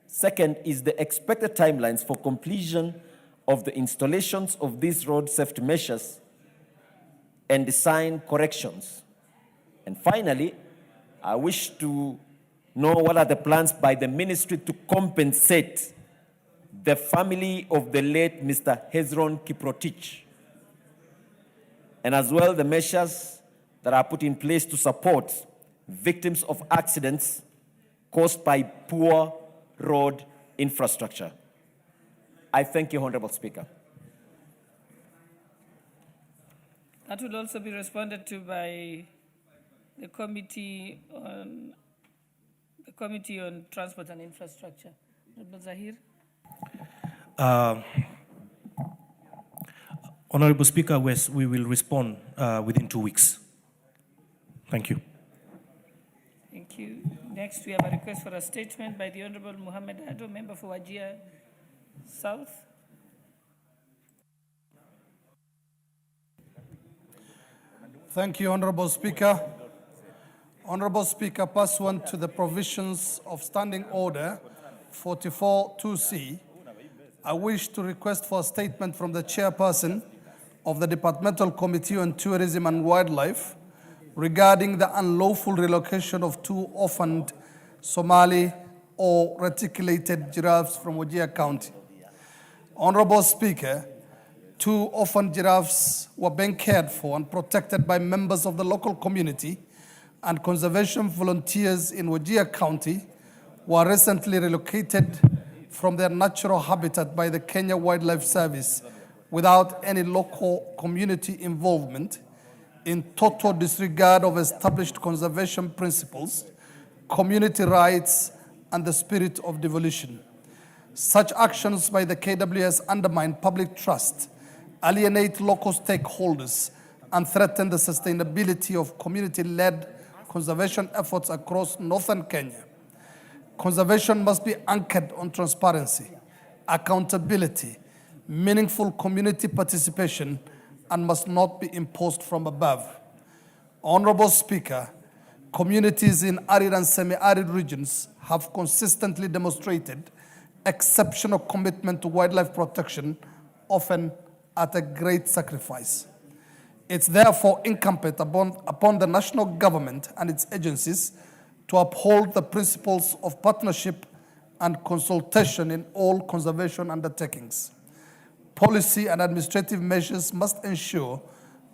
Second is the expected timelines for completion of the installations of these road safety measures and design corrections. And finally, I wish to know what are the plans by the ministry to compensate the family of the late Mr. Hezron Kiprotich, and as well the measures that are put in place to support victims of accidents caused by poor road infrastructure. I thank you, Honorable Speaker. That will also be responded to by the Committee on Transport and Infrastructure. Honorable Zahir. Honorable Speaker, we will respond within 2 weeks. Thank you. Thank you. Next, we have a request for a statement by the Honorable Mohammed Ado, member for Wajir South. Thank you, Honorable Speaker. Honorable Speaker, pursuant to the provisions of Standing Order 44-2C, I wish to request for a statement from the chairperson of the Departmental Committee on Tourism and Wildlife regarding the unlawful relocation of 2 orphaned Somali or reticulated giraffes from Wajir County. Honorable Speaker, 2 orphaned giraffes were being cared for and protected by members of the local community and conservation volunteers in Wajir County were recently relocated from their natural habitat by the Kenya Wildlife Service without any local community involvement, in total disregard of established conservation principles, community rights, and the spirit of devolution. Such actions by the KWS undermine public trust, alienate local stakeholders, and threaten the sustainability of community-led conservation efforts across northern Kenya. Conservation must be anchored on transparency, accountability, meaningful community participation, and must not be imposed from above. Honorable Speaker, communities in arid and semi-arid regions have consistently demonstrated exceptional commitment to wildlife protection, often at a great sacrifice. It's therefore incumbent upon the national government and its agencies to uphold the principles of partnership and consultation in all conservation undertakings. Policy and administrative measures must ensure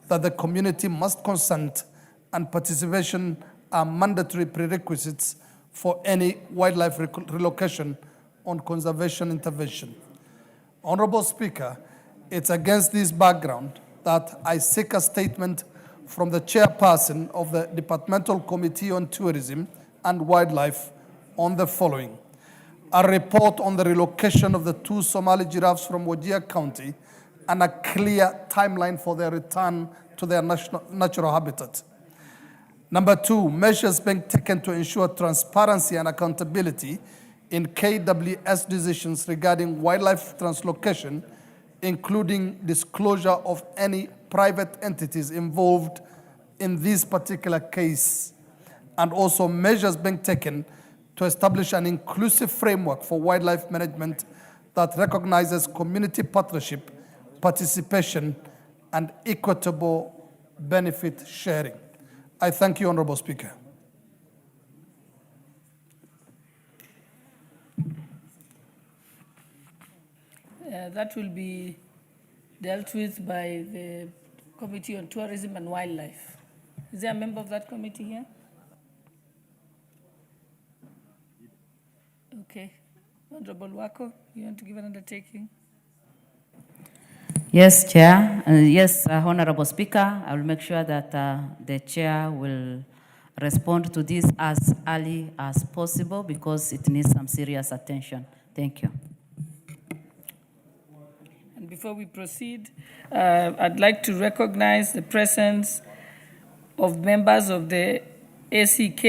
that the community must consent and participation are mandatory prerequisites for any wildlife relocation on conservation intervention. Honorable Speaker, it's against this background that I seek a statement from the chairperson of the Departmental Committee on Tourism and Wildlife on the following. A report on the relocation of the 2 Somali giraffes from Wajir County and a clear timeline for their return to their natural habitat. Number 2, measures being taken to ensure transparency and accountability in KWS decisions regarding wildlife translocation, including disclosure of any private entities involved in this particular case, and also measures being taken to establish an inclusive framework for wildlife management that recognizes community partnership, participation, and equitable benefit sharing. I thank you, Honorable Speaker. That will be dealt with by the Committee on Tourism and Wildlife. Is there a member of that committee here? Okay. Honorable Wako, you want to give an undertaking? Yes, Chair. Yes, Honorable Speaker, I will make sure that the Chair will respond to this as early as possible because it needs some serious attention. Thank you. And before we proceed, I'd like to recognize the presence of members of the ACK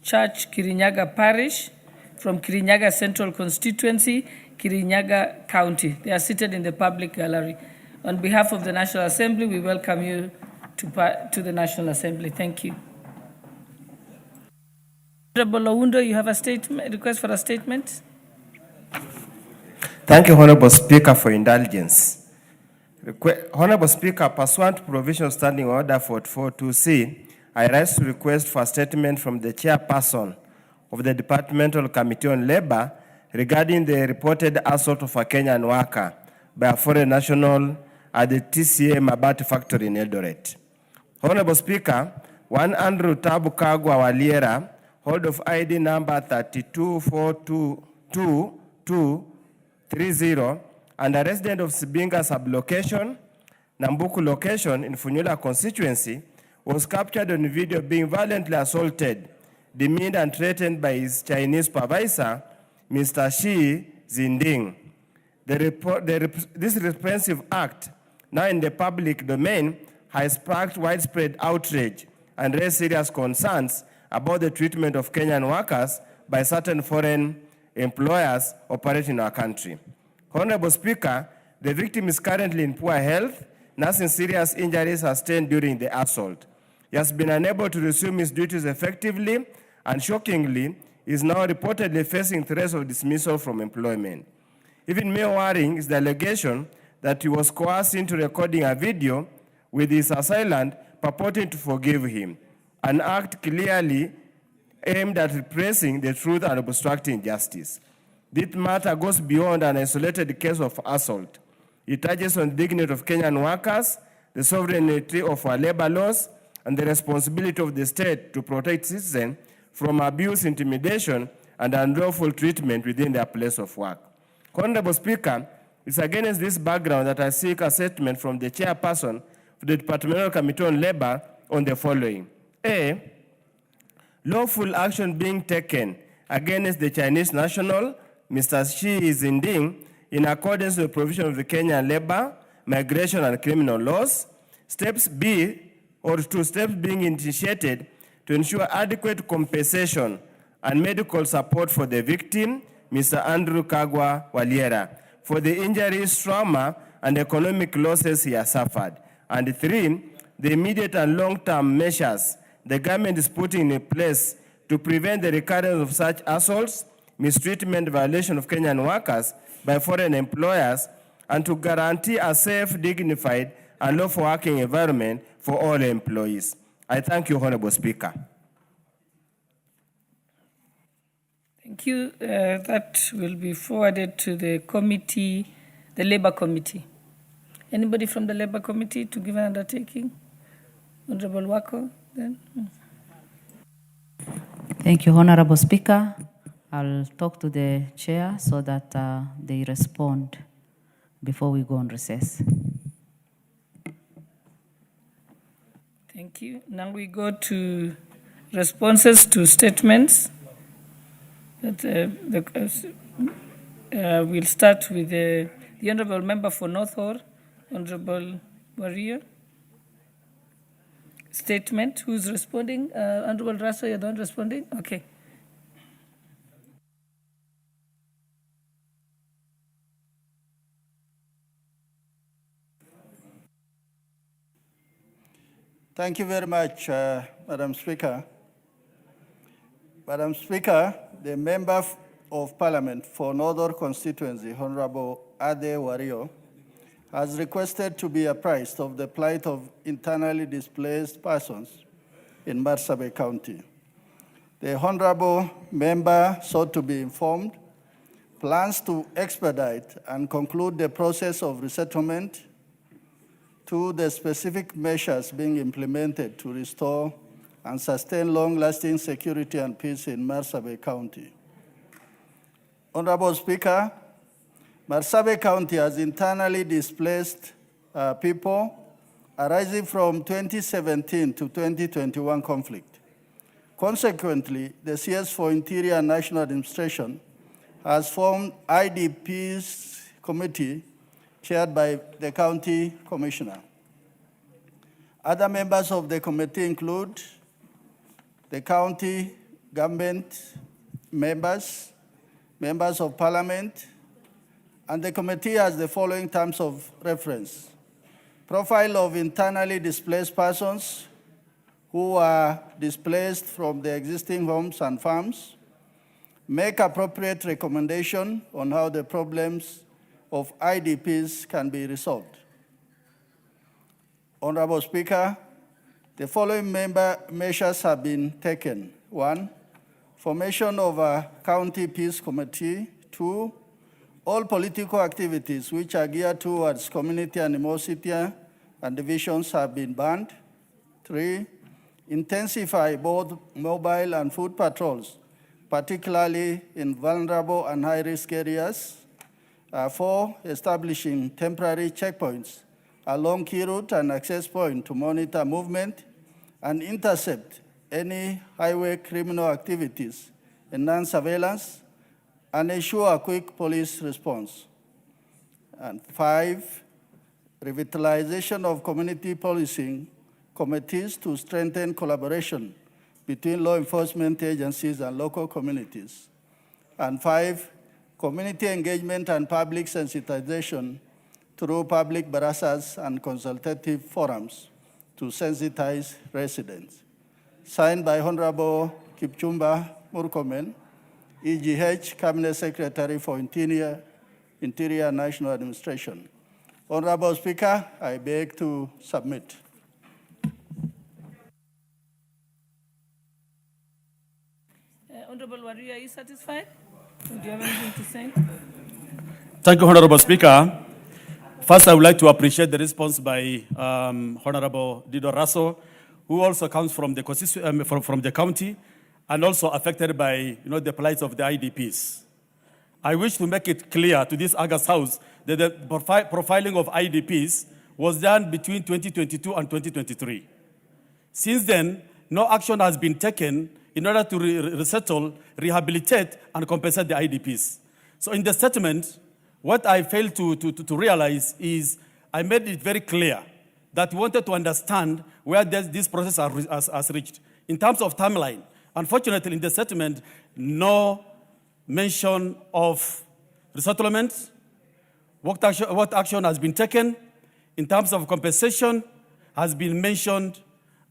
Church Kirinyaga Parish from Kirinyaga Central Constituency, Kirinyaga County. They are seated in the public gallery. On behalf of the National Assembly, we welcome you to the National Assembly. Thank you. Honorable Oundo, you have a statement, request for a statement? Thank you, Honorable Speaker, for indulgence. Honorable Speaker, pursuant to provision of Standing Order 44.2c, I rise to request for a statement from the chairperson of the Departmental Committee on Labor regarding the reported assault of a Kenyan worker by a foreign national at the TCA Mabati factory in Eldoret. Honorable Speaker, one Andrew Tabu Kagwa Waliera, hold of ID number 32422230, and a resident of Sibinga sublocation, Nambuku location in Funyula constituency, was captured on video being violently assaulted, demeaned and threatened by his Chinese supervisor, Mr. Shi Zinding. This repressive act, now in the public domain, has sparked widespread outrage and raised serious concerns about the treatment of Kenyan workers by certain foreign employers operating in our country. Honorable Speaker, the victim is currently in poor health, nursing serious injuries sustained during the assault. He has been unable to resume his duties effectively and shockingly is now reportedly facing threats of dismissal from employment. Even more worrying is the allegation that he was coerced into recording a video with his assailant purporting to forgive him, an act clearly aimed at repressing the truth and obstructing justice. This matter goes beyond an isolated case of assault. It touches on the dignity of Kenyan workers, the sovereignty of our labor laws, and the responsibility of the state to protect citizens from abuse, intimidation, and unlawful treatment within their place of work. Honorable Speaker, it's against this background that I seek a statement from the chairperson of the Departmental Committee on Labor on the following. A, lawful action being taken against the Chinese national, Mr. Shi Zinding, in accordance with the provision of the Kenyan labor, migration, and criminal laws. Steps B, or 2 steps being initiated to ensure adequate compensation and medical support for the victim, Mr. Andrew Kagwa Waliera, for the injuries, trauma, and economic losses he has suffered. And 3, the immediate and long-term measures the government is putting in place to prevent the recurrence of such assaults, mistreatment, violation of Kenyan workers by foreign employers, and to guarantee a safe, dignified, and lawful working environment for all employees. I thank you, Honorable Speaker. Thank you. That will be forwarded to the committee, the Labor Committee. Anybody from the Labor Committee to give an undertaking? Honorable Wako, then. Thank you, Honorable Speaker. I'll talk to the chair so that they respond before we go on recess. Thank you. Now we go to responses to statements. We'll start with the Honourable Member for North Hor, Honourable Warrior. Statement. Who's responding? Honourable Rasa, you're the one responding? Okay. Thank you very much, Madam Speaker. Madam Speaker, the member of Parliament for Northern Constituency, Honorable Ade Wario, has requested to be apprised of the plight of internally displaced persons in Marsabit County. The Honorable Member sought to be informed, plans to expedite and conclude the process of resettlement to the specific measures being implemented to restore and sustain long-lasting security and peace in Marsabit County. Honorable Speaker, Marsabit County has internally displaced people arising from 2017 to 2021 conflict. Consequently, the CS for Interior and National Administration has formed IDPs committee chaired by the county commissioner. Other members of the committee include the county government members, members of parliament, and the committee has the following terms of reference. Profile of internally displaced persons who are displaced from their existing homes and farms. Make appropriate recommendation on how the problems of IDPs can be resolved. Honorable Speaker, the following measures have been taken. 1, formation of a county peace committee. 2, all political activities which are geared towards community animosity and divisions have been banned. 3, intensify both mobile and foot patrols, particularly in vulnerable and high-risk areas. 4, establishing temporary checkpoints along key route and access point to monitor movement and intercept any highway criminal activities, enhance surveillance, and ensure a quick police response. And 5, revitalization of community policing committees to strengthen collaboration between law enforcement agencies and local communities. And 5, community engagement and public sensitization through public barasas and consultative forums to sensitize residents. Signed by Honorable Kipchumba Murkomen, EGH, Cabinet Secretary for Interior and National Administration. Honorable Speaker, I beg to submit. Honorable Wario, are you satisfied? Do you have anything to say? Thank you, Honorable Speaker. First, I would like to appreciate the response by Honorable Dido Raso, who also comes from the from the county and also affected by the plight of the IDPs. I wish to make it clear to this August House that the profiling of IDPs was done between 2022 and 2023. Since then, no action has been taken in order to resettle, rehabilitate, and compensate the IDPs. So in the statement, what I failed to realize is I made it very clear that we wanted to understand where this process has reached. In terms of timeline, unfortunately, in the settlement, no mention of resettlement, what action has been taken in terms of compensation has been mentioned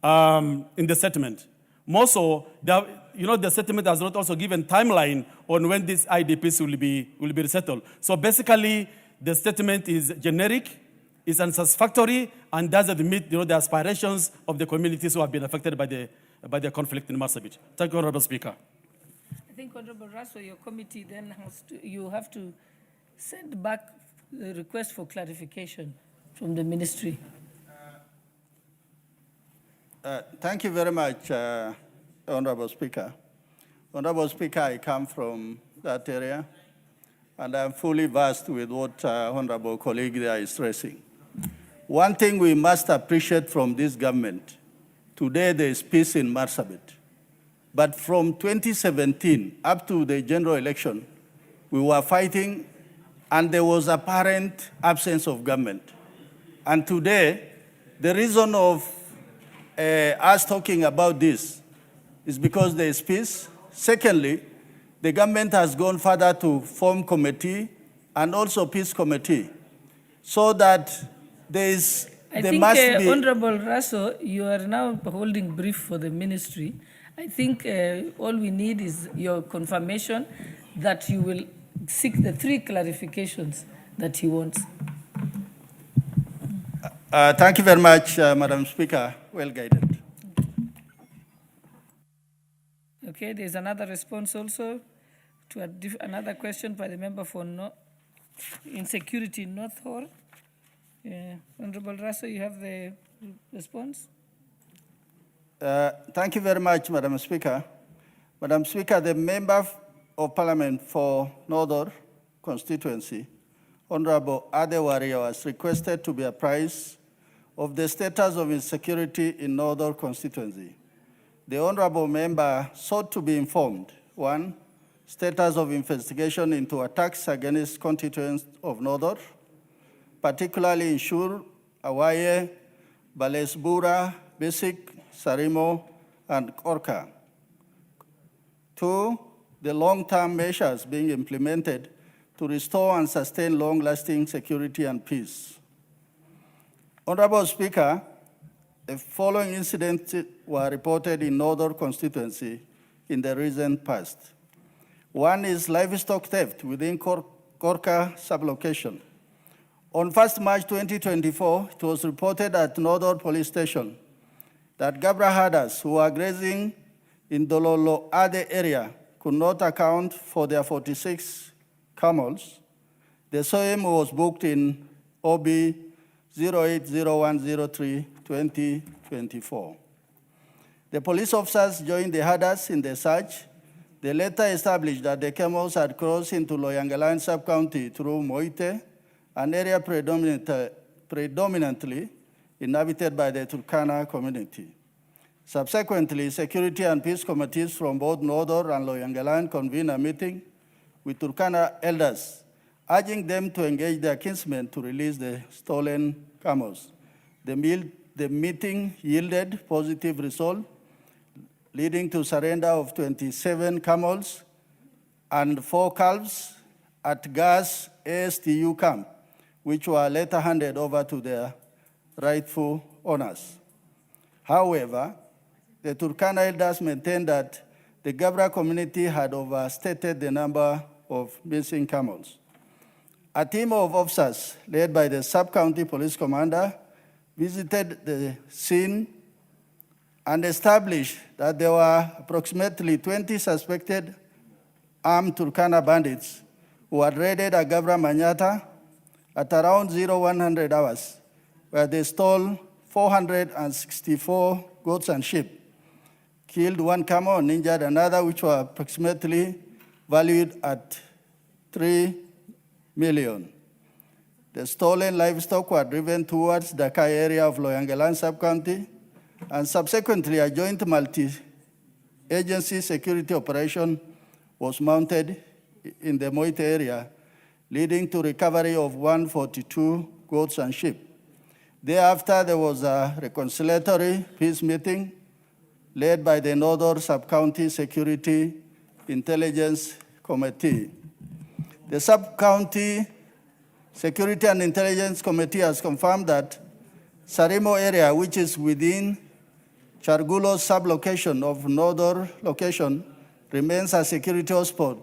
in the settlement. More so, the settlement has not also given timeline on when these IDPs will be resettled. So basically, the statement is generic, is unsatisfactory, and doesn't meet the aspirations of the communities who have been affected by the conflict in Marsabit. Thank you, Honorable Speaker. I think, Honorable Raso, your committee then you have to send back the request for clarification from the ministry. Thank you very much, Honorable Speaker. Honorable Speaker, I come from that area, and I'm fully versed with what Honorable colleague there is stressing. One thing we must appreciate from this government, today there is peace in Marsabit. But from 2017 up to the general election, we were fighting, and there was apparent absence of government. And today, the reason of us talking about this is because there is peace. Secondly, the government has gone further to form committee and also peace committee, so that I think, Honorable Raso, you are now holding brief for the ministry, I think all we need is your confirmation that you will seek the 3 clarifications that he wants. Thank you very much, Madam Speaker. Well guided. Okay, there's another response also to another question by the member for insecurity in North Hall. Honorable Russell, you have the response? Thank you very much, Madam Speaker. Madam Speaker, the Member of Parliament for Northern Constituency, Honorable Adewaria, was requested to be apprised of the status of insecurity in Northern Constituency. The Honorable Member sought to be informed, 1, status of investigation into attacks against constituents of Northern, particularly in Shur, Awaye, Balesbura, Basic, Sarimo, and Korka. 2, the long-term measures being implemented to restore and sustain long-lasting security and peace. Honorable Speaker, the following incidents were reported in Northern Constituency in the recent past. 1 is livestock theft within Korka sublocation. On 1st March 2024, it was reported at Northern Police Station that Gabra herders who are grazing in Dololo Ade area could not account for their 46 camels. The SOM was booked in OB 080103-2024. The police officers joined the herders in the search. They later established that the camels had crossed into Loyangalan sub-county through Moite, an area predominantly inhabited by the Turkana community. Subsequently, security and peace committees from both Northern and Loyangalan convened a meeting with Turkana elders, urging them to engage their kinsmen to release the stolen camels. The meeting yielded positive result, leading to surrender of 27 camels and 4 calves at Gas ASTU camp, which were later handed over to their rightful owners. However, the Turkana elders maintained that the Gabra community had overstated the number of missing camels. A team of officers led by the sub-county police commander visited the scene and established that there were approximately 20 suspected armed Turkana bandits who had raided a Gabra Manyata at around 0100 hours, where they stole 464 goats and sheep, killed 1 camel and injured another, which were approximately valued at 3 million. The stolen livestock were driven towards the Kai area of Loyangalan sub-county, and subsequently a joint multi-agency security operation was mounted in the Moite area, leading to recovery of 142 goats and sheep. Thereafter, there was a reconciliatory peace meeting led by the Northern Sub-County Security Intelligence Committee. The Sub-County Security and Intelligence Committee has confirmed that Sarimo area, which is within Chargulo's sub-location of Northern location, remains a security hotspot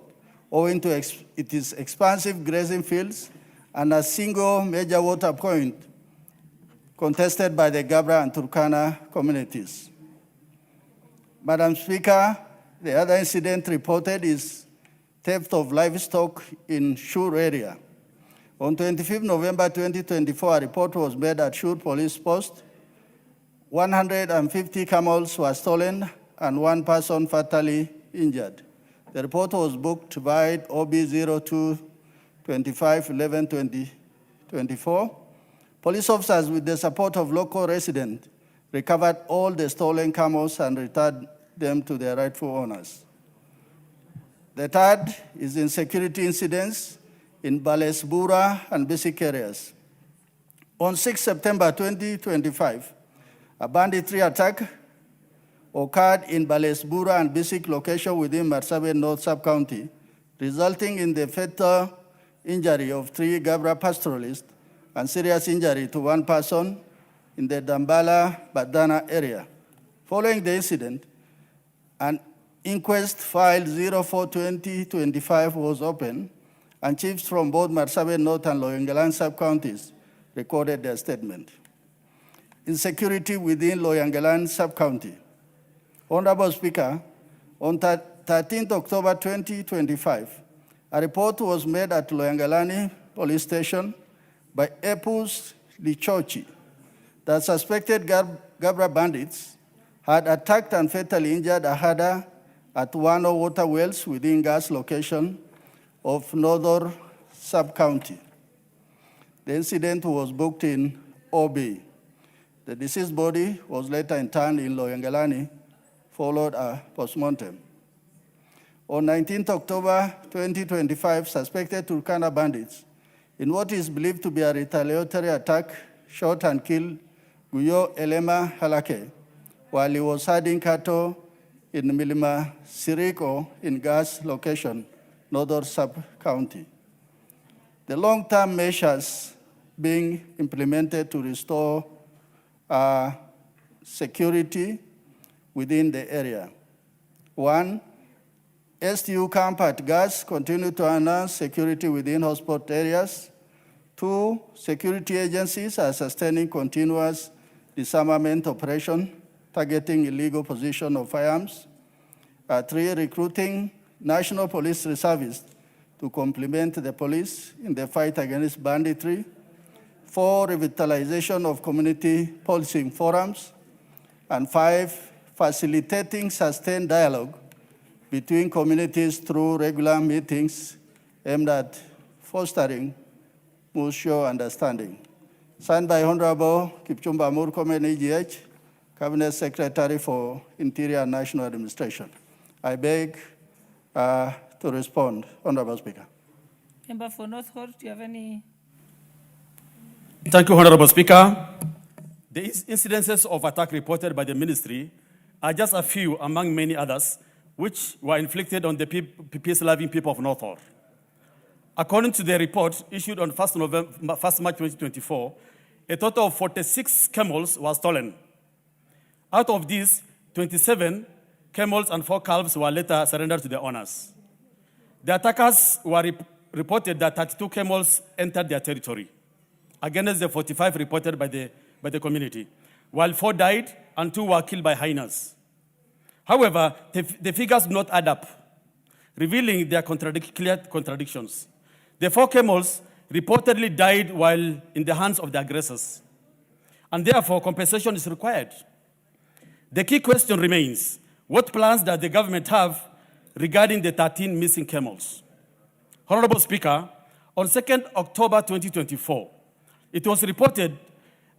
owing to its expansive grazing fields and a single major water point contested by the Gabra and Turkana communities. Madam Speaker, the other incident reported is theft of livestock in Shur area. On 25 November 2024, a report was made at Shur Police Post. 150 camels were stolen and 1 person fatally injured. The report was booked by OB 02-25-11-2024. Police officers, with the support of local residents, recovered all the stolen camels and returned them to their rightful owners. The third is insecurity incidents in Balesbura and Basic areas. On 6 September 2025, a banditry attack occurred in Balesbura and Basic location within Marsabit North Sub-County, resulting in the fatal injury of 3 Gabra pastoralists and serious injury to 1 person in the Dambala Badana area. Following the incident, An inquest file 04-2025 was opened, and chiefs from both Marsabit North and Loyangalan sub-counties recorded their statement. Insecurity within Loyangalan sub-county. Honorable Speaker, on 13th October 2025, a report was made at Loyangalani Police Station by Epus Lichochi that suspected Gabra bandits had attacked and fatally injured a herder at one of water wells within gas location of Northern Sub-County. The incident was booked in OB. The deceased body was later interned in Loyangalani, followed a postmortem. On 19th October 2025, suspected Turkana bandits, in what is believed to be a retaliatory attack, shot and killed Guyo Elema Halake while he was herding cattle in Milima Siriko in gas location, Northern Sub-County. The long-term measures being implemented to restore security within the area. 1, STU camp at gas continue to enhance security within hotspot areas. 2, security agencies are sustaining continuous disarmament operation targeting illegal possession of firearms. 3, recruiting National Police Reservists to complement the police in the fight against banditry. 4, revitalization of community policing forums. And 5, facilitating sustained dialogue between communities through regular meetings aimed at fostering mutual understanding. Signed by Honorable Kipchumba Murkomen, EGH, Cabinet Secretary for Interior and National Administration. I beg to respond, Honorable Speaker. Member for North Hall, do you have any? Thank you, Honorable Speaker. The incidences of attack reported by the ministry are just a few among many others which were inflicted on the peace-loving people of North Hall. According to the report issued on 1st March 2024, a total of 46 camels were stolen. Out of these, 27 camels and 4 calves were later surrendered to the owners. The attackers were reported that 32 camels entered their territory, against the 45 reported by the community, while 4 died and 2 were killed by hyenas. However, the figures do not add up, revealing their clear contradictions. The 4 camels reportedly died while in the hands of the aggressors, and therefore compensation is required. The key question remains, what plans does the government have regarding the 13 missing camels? Honorable Speaker, on 2nd October 2024, it was reported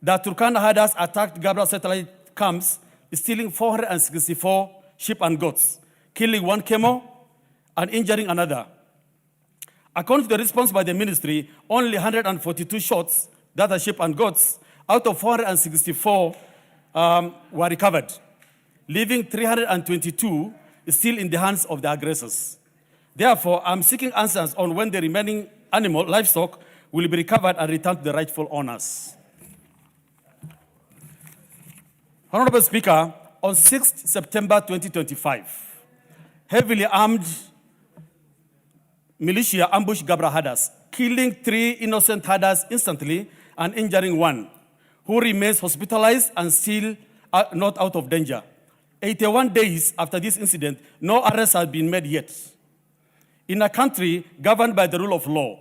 that Turkana herders attacked Gabra satellite camps, stealing 464 sheep and goats, killing 1 camel and injuring another. According to the response by the ministry, only 142 shots, that are sheep and goats, out of 464 were recovered, leaving 322 still in the hands of the aggressors. Therefore, I'm seeking answers on when the remaining livestock will be recovered and returned to the rightful owners. Honorable Speaker, on 6th September 2025, heavily armed militia ambushed Gabra herders, killing 3 innocent herders instantly and injuring 1, who remains hospitalized and still not out of danger. 81 days after this incident, no arrests have been made yet. In a country governed by the rule of law,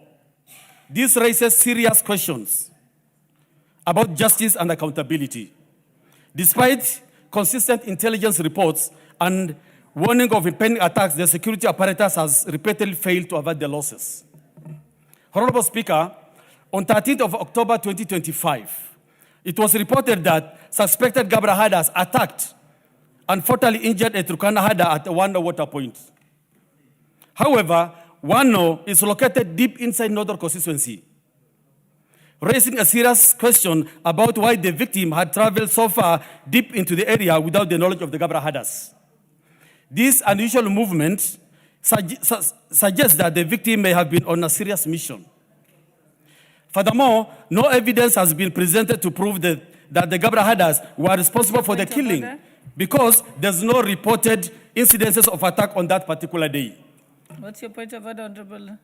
this raises serious questions about justice and accountability. Despite consistent intelligence reports and warning of impending attacks, the security apparatus has repeatedly failed to avert the losses. Honorable Speaker, on 13th of October 2025, it was reported that suspected Gabra herders attacked and fatally injured a Turkana herder at Wano water point. However, Wano is located deep inside Northern constituency, raising a serious question about why the victim had traveled so far deep into the area without the knowledge of the Gabra herders. This unusual movement suggests that the victim may have been on a serious mission. Furthermore, no evidence has been presented to prove that the Gabra herders were responsible for the killing, because there's no reported incidences of attack on that particular day. What's your point of order, Honorable?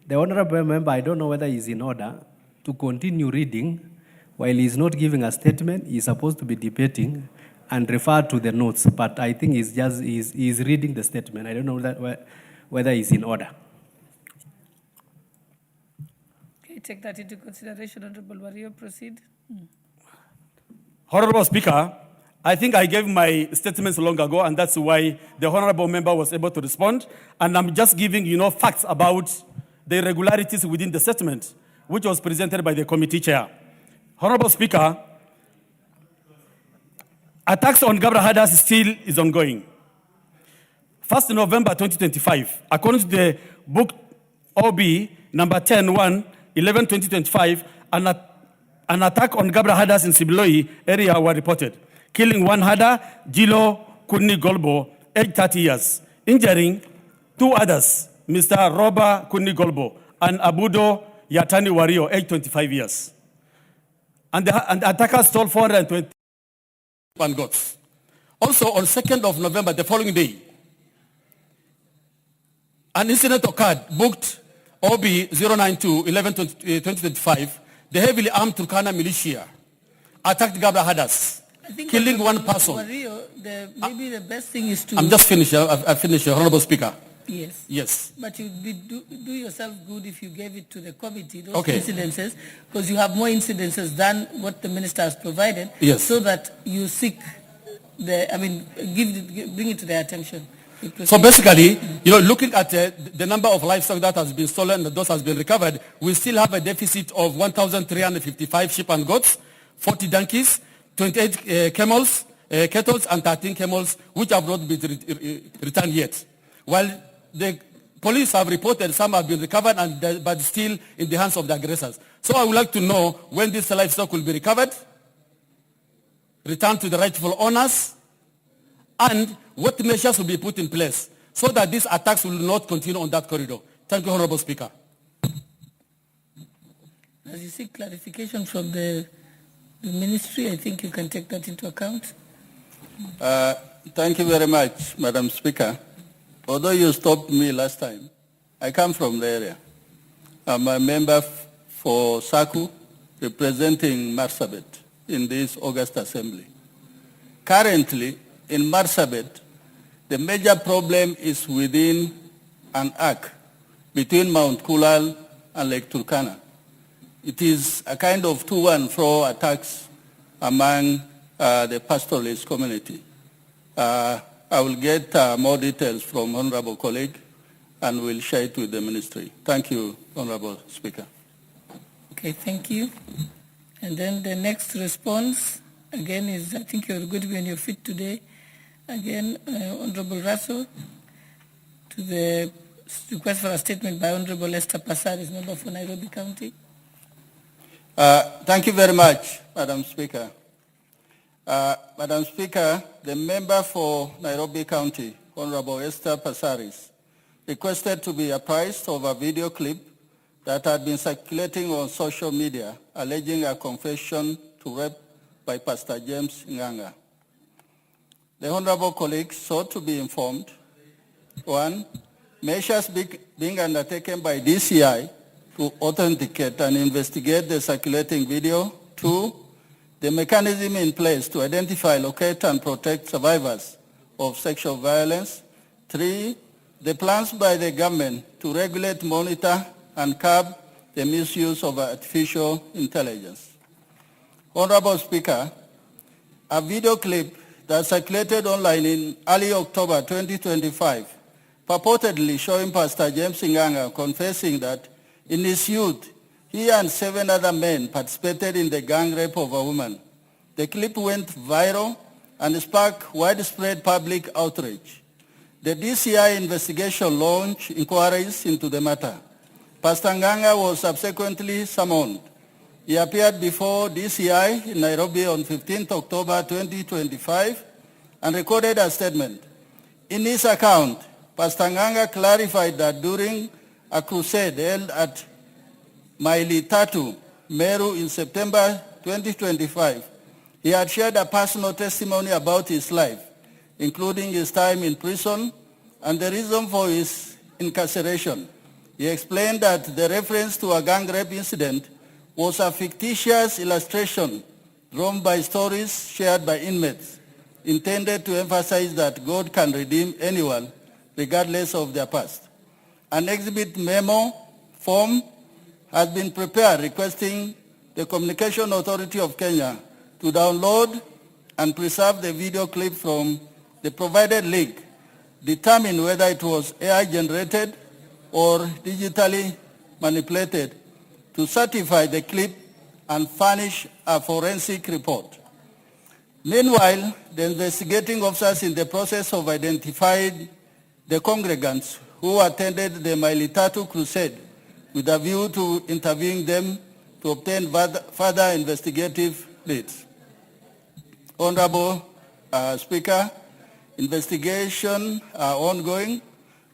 The honorable member, I don't know whether he's in order to continue reading while he's not giving a statement. He's supposed to be debating and refer to the notes, but I think he's reading the statement. I don't know whether he's in order. Okay, take that into consideration, Honorable Wario. Proceed. Honorable Speaker, I think I gave my statements long ago, and that's why the honorable member was able to respond. And I'm just giving, facts about the irregularities within the statement, which was presented by the committee chair. Honorable Speaker, attacks on Gabra Hadas still is ongoing. 1st November 2025, according to the book OB number 10-1, 11-2025, an attack on Gabra Hadas in Sibiloi area were reported, killing one Hada, Jilo Kuni Golbo, aged 30 years, injuring two others, Mr. Roba Kuni Golbo and Abudo Yatani Wario, aged 25 years. And the attackers stole 420 goats. Also, on 2nd of November, the following day, an incident occurred, booked OB 092-11-2025. The heavily armed Turkana militia attacked Gabra Hadas, killing one person. Wario, maybe the best thing is to... I'm just finished. I finished, Honorable Speaker. Yes. Yes. But you'd do yourself good if you gave it to the committee, those Okay. incidences, because you have more incidences than what the minister has provided. Yes. So that you seek bring it to their attention. So basically, looking at the number of livestock that has been stolen and those has been recovered, we still have a deficit of 1,355 sheep and goats, 40 donkeys, 28 camels, cattle, and 13 camels, which have not been returned yet. While the police have reported some have been recovered, but still in the hands of the aggressors. So I would like to know when this livestock will be recovered, returned to the rightful owners, and what measures will be put in place so that these attacks will not continue on that corridor. Thank you, Honorable Speaker. As you seek clarification from the ministry, I think you can take that into account. Thank you very much, Madam Speaker. Although you stopped me last time, I come from the area. I'm a member for SACU, representing Marsabit in this August Assembly. Currently, in Marsabit, the major problem is within an arc between Mount Kulal and Lake Turkana. It is a kind of to and fro attacks among the pastoralist community. I will get more details from Honorable colleague and will share it with the ministry. Thank you, Honorable Speaker. Okay, thank you. And then the next response, again, is I think you're going to be on your feet today. Again, Honorable Russell, to the request for a statement by Honorable Esther Passaris, member for Nairobi County. Thank you very much, Madam Speaker. Madam Speaker, the member for Nairobi County, Honorable Esther Passaris, requested to be apprised of a video clip that had been circulating on social media alleging a confession to rape by Pastor James Nganga. The honorable colleagues sought to be informed, 1, measures being undertaken by DCI to authenticate and investigate the circulating video. 2, the mechanism in place to identify, locate, and protect survivors of sexual violence. 3, the plans by the government to regulate, monitor, and curb the misuse of artificial intelligence. Honorable Speaker, a video clip that circulated online in early October 2025, purportedly showing Pastor James Nganga confessing that in his youth, he and 7 other men participated in the gang rape of a woman. The clip went viral and sparked widespread public outrage. The DCI investigation launched inquiries into the matter. Pastor Nganga was subsequently summoned. He appeared before DCI in Nairobi on 15th October 2025 and recorded a statement. In his account, Pastor Nganga clarified that during a crusade held at Maili Tatu, Meru in September 2025, he had shared a personal testimony about his life, including his time in prison and the reason for his incarceration. He explained that the reference to a gang rape incident was a fictitious illustration drawn by stories shared by inmates, intended to emphasize that God can redeem anyone, regardless of their past. An exhibit memo form has been prepared requesting the Communication Authority of Kenya to download and preserve the video clip from the provided link, determine whether it was AI generated or digitally manipulated, to certify the clip and furnish a forensic report. Meanwhile, the investigating officers in the process of identifying the congregants who attended the Mailitatu crusade with a view to interviewing them to obtain further investigative leads. Honorable Speaker, investigations are ongoing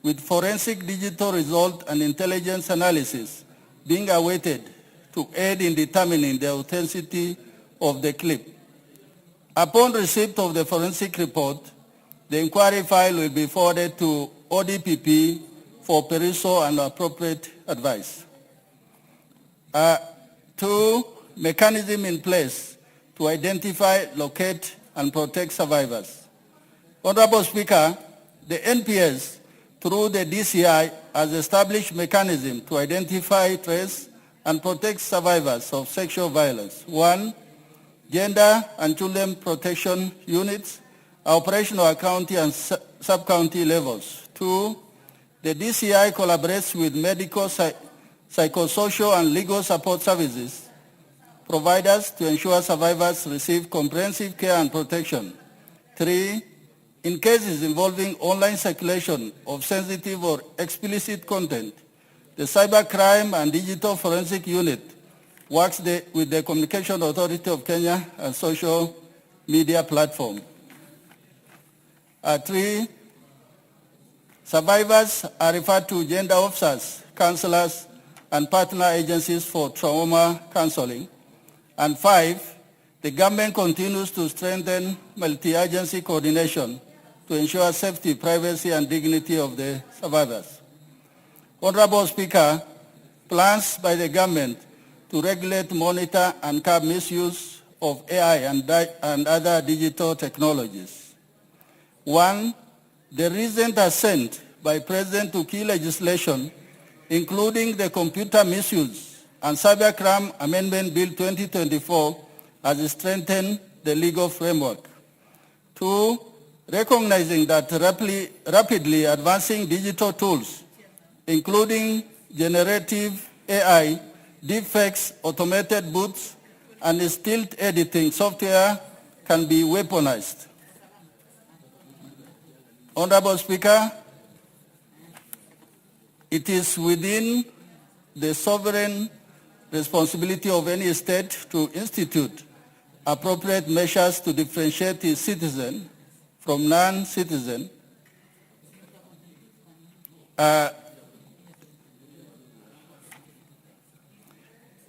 with forensic digital result and intelligence analysis being awaited to aid in determining the authenticity of the clip. Upon receipt of the forensic report, the inquiry file will be forwarded to ODPP for perusal and appropriate advice. 2, mechanism in place to identify, locate, and protect survivors. Honorable Speaker, the NPS, through the DCI, has established mechanism to identify, trace, and protect survivors of sexual violence. 1, gender and children protection units are operational at county and sub-county levels. 2, the DCI collaborates with medical, psychosocial, and legal support services providers to ensure survivors receive comprehensive care and protection. 3, in cases involving online circulation of sensitive or explicit content, the Cybercrime and Digital Forensic Unit works with the Communication Authority of Kenya and social media platform. 3, survivors are referred to gender officers, counselors, and partner agencies for trauma counseling. And 5, the government continues to strengthen multi-agency coordination to ensure safety, privacy, and dignity of the survivors. Honorable Speaker, plans by the government to regulate, monitor, and curb misuse of AI and other digital technologies. 1, the recent assent by President to key legislation, including the Computer Misuse and Cybercrime Amendment Bill 2024, has strengthened the legal framework. 2, recognizing that rapidly advancing digital tools, including generative AI, deepfakes, automated boots, and still editing software can be weaponized. Honorable Speaker, it is within the sovereign responsibility of any state to institute appropriate measures to differentiate its citizen from non-citizen.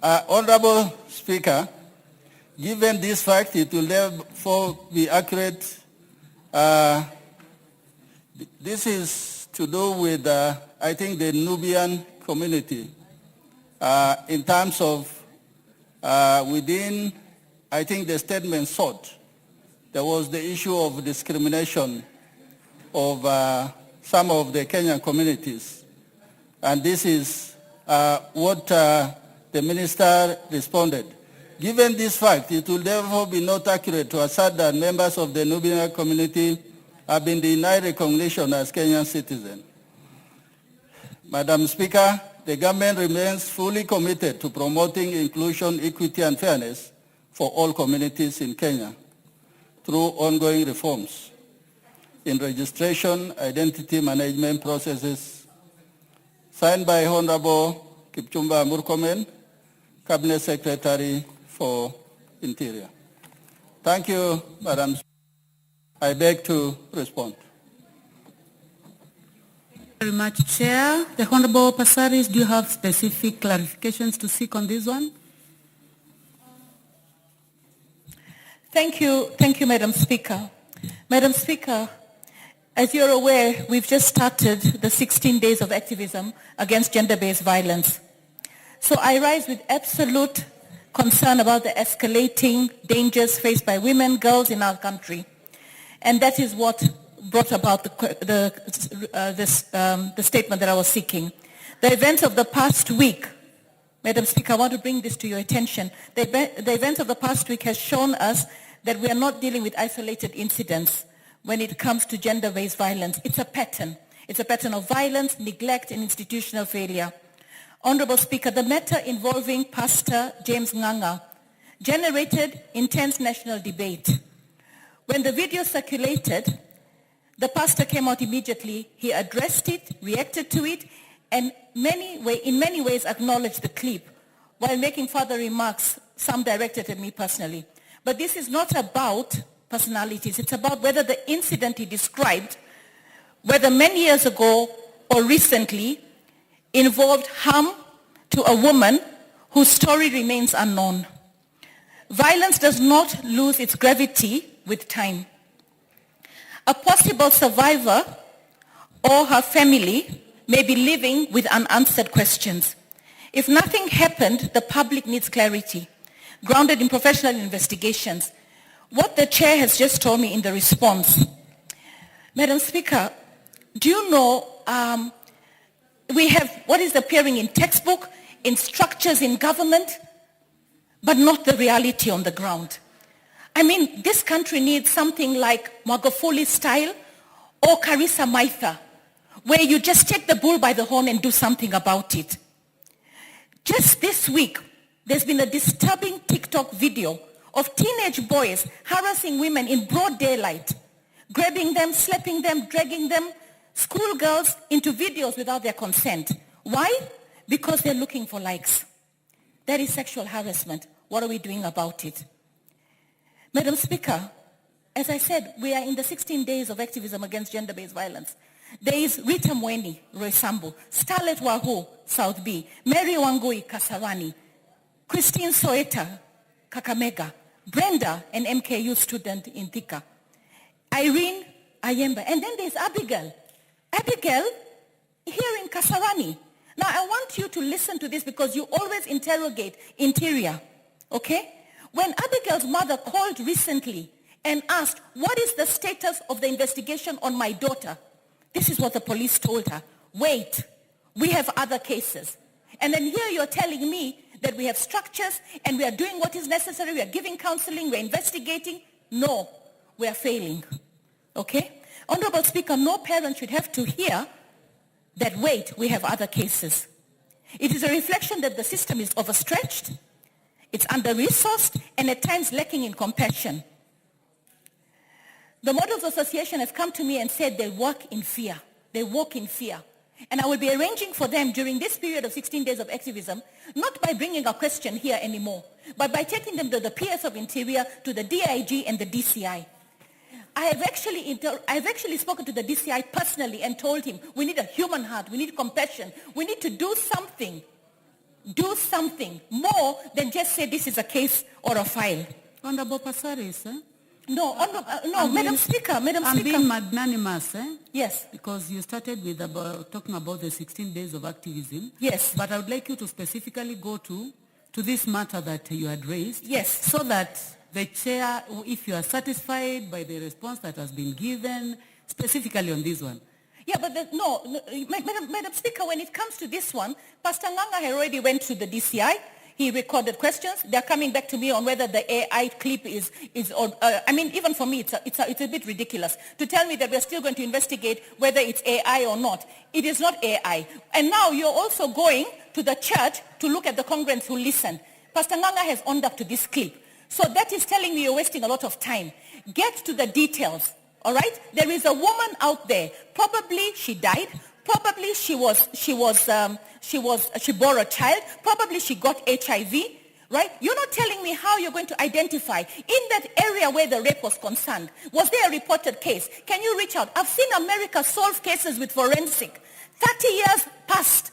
Honorable Speaker, given this fact, it will therefore be accurate. This is to do with, I think, the Nubian community in terms of within, I think, the statement sought. There was the issue of discrimination of some of the Kenyan communities. And this is what the minister responded. Given this fact, it will therefore be not accurate to assert that members of the Nubian community have been denied recognition as Kenyan citizens. Madam Speaker, the government remains fully committed to promoting inclusion, equity, and fairness for all communities in Kenya through ongoing reforms in registration, identity management processes, signed by Honorable Kipchumba Murkomen, Cabinet Secretary for Interior. Thank you, Madam Speaker. I beg to respond. Thank you very much, Chair. The Honorable Passaris, do you have specific clarifications to seek on this one? Thank you, Madam Speaker. Madam Speaker, As you're aware, we've just started the 16 days of activism against gender-based violence. So I rise with absolute concern about the escalating dangers faced by women, girls in our country. And that is what brought about the statement that I was seeking. The events of the past week, Madam Speaker, I want to bring this to your attention. The events of the past week has shown us that we are not dealing with isolated incidents when it comes to gender-based violence. It's a pattern. It's a pattern of violence, neglect, and institutional failure. Honorable Speaker, the matter involving Pastor James Nganga generated intense national debate. When the video circulated, the pastor came out immediately. He addressed it, reacted to it, and in many ways acknowledged the clip, while making further remarks, some directed at me personally. But this is not about personalities. It's about whether the incident he described, whether many years ago or recently, involved harm to a woman whose story remains unknown. Violence does not lose its gravity with time. A possible survivor or her family may be living with unanswered questions. If nothing happened, the public needs clarity, grounded in professional investigations. What the chair has just told me in the response. Madam Speaker, do you know we have what is appearing in textbook, in structures in government, but not the reality on the ground. I mean, this country needs something like Magufuli style or Carissa Maitha, where you just take the bull by the horn and do something about it. Just this week, there's been a disturbing TikTok video of teenage boys harassing women in broad daylight, grabbing them, slapping them, dragging them, schoolgirls into videos without their consent. Why? Because they're looking for likes. That is sexual harassment. What are we doing about it? Madam Speaker, as I said, we are in the 16 days of activism against gender-based violence. There is Rita Mweni, Roysambu, Starlet Wahu, South B, Mary Wangui, Kasarani, Christine Soeta, Kakamega, Brenda, an MKU student in Thika, Irene Ayemba, and then there's Abigail. Abigail, here in Kasarani. Now, I want you to listen to this because you always interrogate Interior, okay? When Abigail's mother called recently and asked, what is the status of the investigation on my daughter? This is what the police told her. Wait, we have other cases. And then here you're telling me that we have structures and we are doing what is necessary, we are giving counseling, we're investigating. No, we are failing, okay? Honorable Speaker, no parent should have to hear that, wait, we have other cases. It is a reflection that the system is overstretched, it's under-resourced, and at times lacking in compassion. The Models Association have come to me and said they work in fear. They walk in fear. And I will be arranging for them during this period of 16 days of activism, not by bringing a question here anymore, but by taking them to the PS of Interior, to the DIG and the DCI. I've actually spoken to the DCI personally and told him, we need a human heart, we need compassion, we need to do something more than just say this is a case or a file. Honorable Passaris, eh? No, Madam Speaker. I'm being magnanimous, eh? Yes. Because you started with talking about the 16 days of activism. Yes. But I would like you to specifically go to this matter that you had raised. Yes. So that the chair, if you are satisfied by the response that has been given, specifically on this one. Yeah, but Madam Speaker, when it comes to this one, Pastor Nganga had already went to the DCI. He recorded questions. They're coming back to me on whether the AI clip is I mean, even for me, it's a bit ridiculous to tell me that we're still going to investigate whether it's AI or not. It is not AI. And now you're also going to the church to look at the congregants who listen. Pastor Nganga has owned up to this clip. So that is telling me you're wasting a lot of time. Get to the details, all right? There is a woman out there. Probably she died. Probably she bore a child. Probably she got HIV, right? You're not telling me how you're going to identify in that area where the rape was concerned. Was there a reported case? Can you reach out? I've seen America solve cases with forensic. 30 years passed.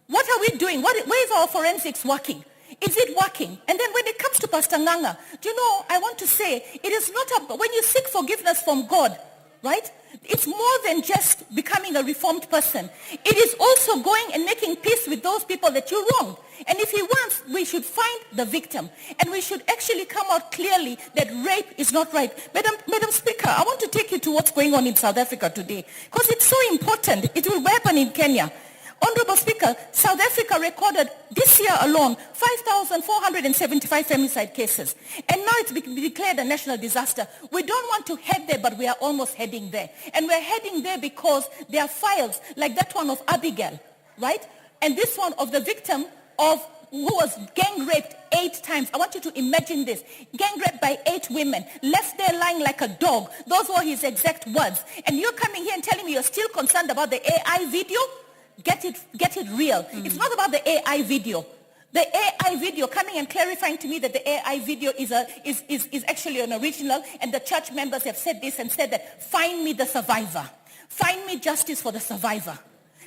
What are we doing? Where is our forensics working? Is it working? And then when it comes to Pastor Nganga, do you know, I want to say, it is not when you seek forgiveness from God, right? It's more than just becoming a reformed person. It is also going and making peace with those people that you wronged. And if he wants, we should find the victim. And we should actually come out clearly that rape is not right. Madam Speaker, I want to take you to what's going on in South Africa today, because it's so important. It will happen in Kenya. Honorable Speaker, South Africa recorded this year alone 5,475 femicide cases. And now it's been declared a national disaster. We don't want to head there, but we are almost heading there. And we're heading there because there are files like that one of Abigail, right? And this one of the victim of who was gang raped 8 times. I want you to imagine this. Gang raped by 8 women, left there lying like a dog. Those were his exact words. And you're coming here and telling me you're still concerned about the AI video? Get it real. It's not about the AI video. The AI video coming and clarifying to me that the AI video is actually an original, and the church members have said this and said that, find me the survivor. Find me justice for the survivor.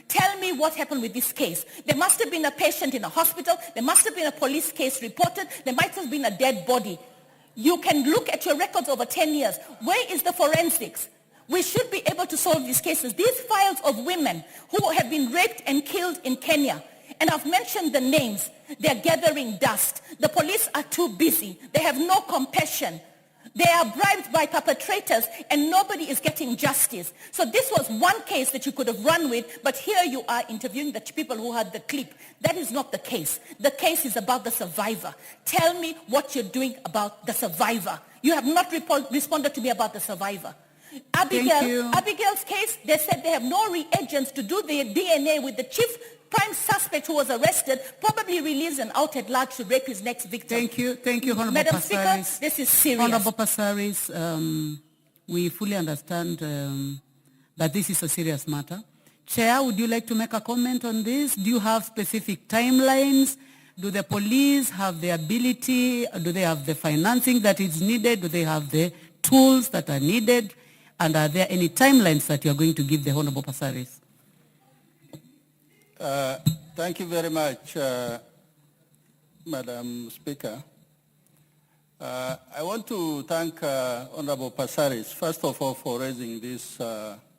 Tell me what happened with this case. There must have been a patient in a hospital. There must have been a police case reported. There might have been a dead body. You can look at your records over 10 years. Where is the forensics? We should be able to solve these cases. These files of women who have been raped and killed in Kenya, and I've mentioned the names, they're gathering dust. The police are too busy. They have no compassion. They are bribed by perpetrators, and nobody is getting justice. So this was one case that you could have run with, but here you are interviewing the people who had the clip. That is not the case. The case is about the survivor. Tell me what you're doing about the survivor. You have not responded to me about the survivor. Abigail's case, they said they have no reagents to do the DNA with the chief prime suspect who was arrested, probably released and out at large to rape his next victim. Thank you, Honorable Madam Passaris. Speaker, this is serious. Honorable Passaris, we fully understand that this is a serious matter. Chair, would you like to make a comment on this? Do you have specific timelines? Do the police have the ability? Do they have the financing that is needed? Do they have the tools that are needed? And are there any timelines that you are going to give the Honorable Passaris? Thank you very much, Madam Speaker. I want to thank Honorable Passaris, first of all, for raising this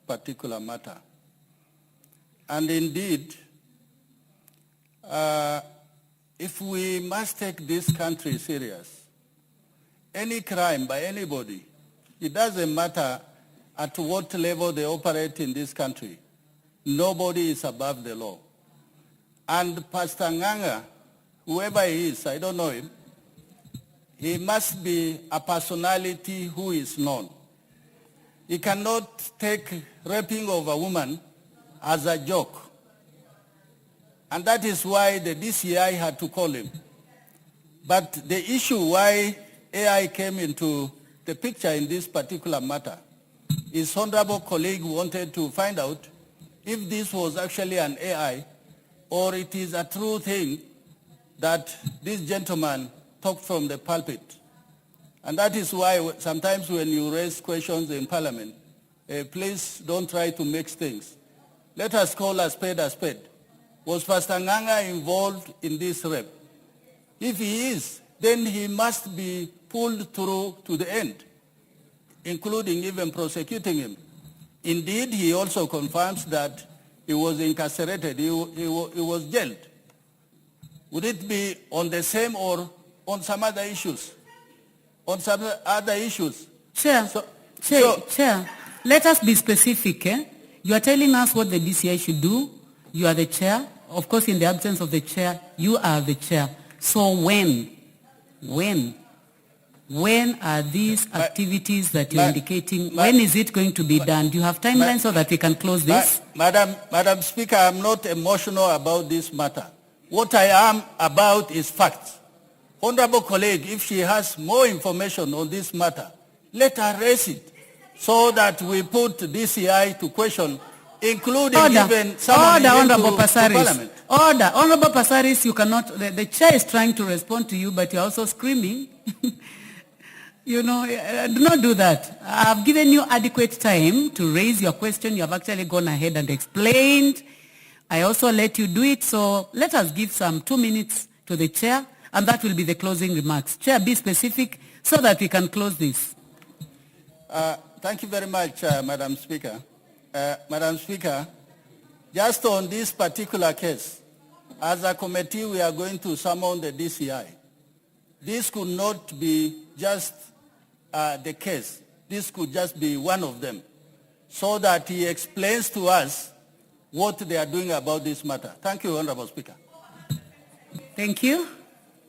particular matter. And indeed, if we must take this country serious, any crime by anybody, it doesn't matter at what level they operate in this country, nobody is above the law. And Pastor Nganga, whoever he is, I don't know him, he must be a personality who is known. He cannot take raping of a woman as a joke. And that is why the DCI had to call him. But the issue why AI came into the picture in this particular matter is honorable colleague wanted to find out if this was actually an AI or it is a true thing that this gentleman talked from the pulpit. And that is why sometimes when you raise questions in Parliament, please don't try to mix things. Let us call a spade a spade. Was Pastor Nganga involved in this rape? If he is, then he must be pulled through to the end, including even prosecuting him. Indeed, he also confirms that he was incarcerated, he was jailed. Would it be on the same or on some other issues? On some other issues? Chair, Chair, let us be specific. You are telling us what the DCI should do. You are the chair. Of course, in the absence of the chair, you are the chair. So when are these activities that you're indicating, when is it going to be done? Do you have timelines so that we can close this? Madam Speaker, I'm not emotional about this matter. What I am about is facts. Honorable colleague, if she has more information on this matter, let her raise it so that we put DCI to question, including even someone Honorable to Passaris. Order. Honorable Passaris, you cannot, the chair is trying to respond to you, but you're also screaming. You know, do not do that. I've given you adequate time to raise your question. You have actually gone ahead and explained. I also let you do it, so let us give some 2 minutes to the chair, and that will be the closing remarks. Chair, be specific so that we can close this. Thank you very much, Madam Speaker. Madam Speaker, just on this particular case, as a committee, we are going to summon the DCI. This could not be just the case. This could just be one of them, so that he explains to us what they are doing about this matter. Thank you, Honorable Speaker. Thank you.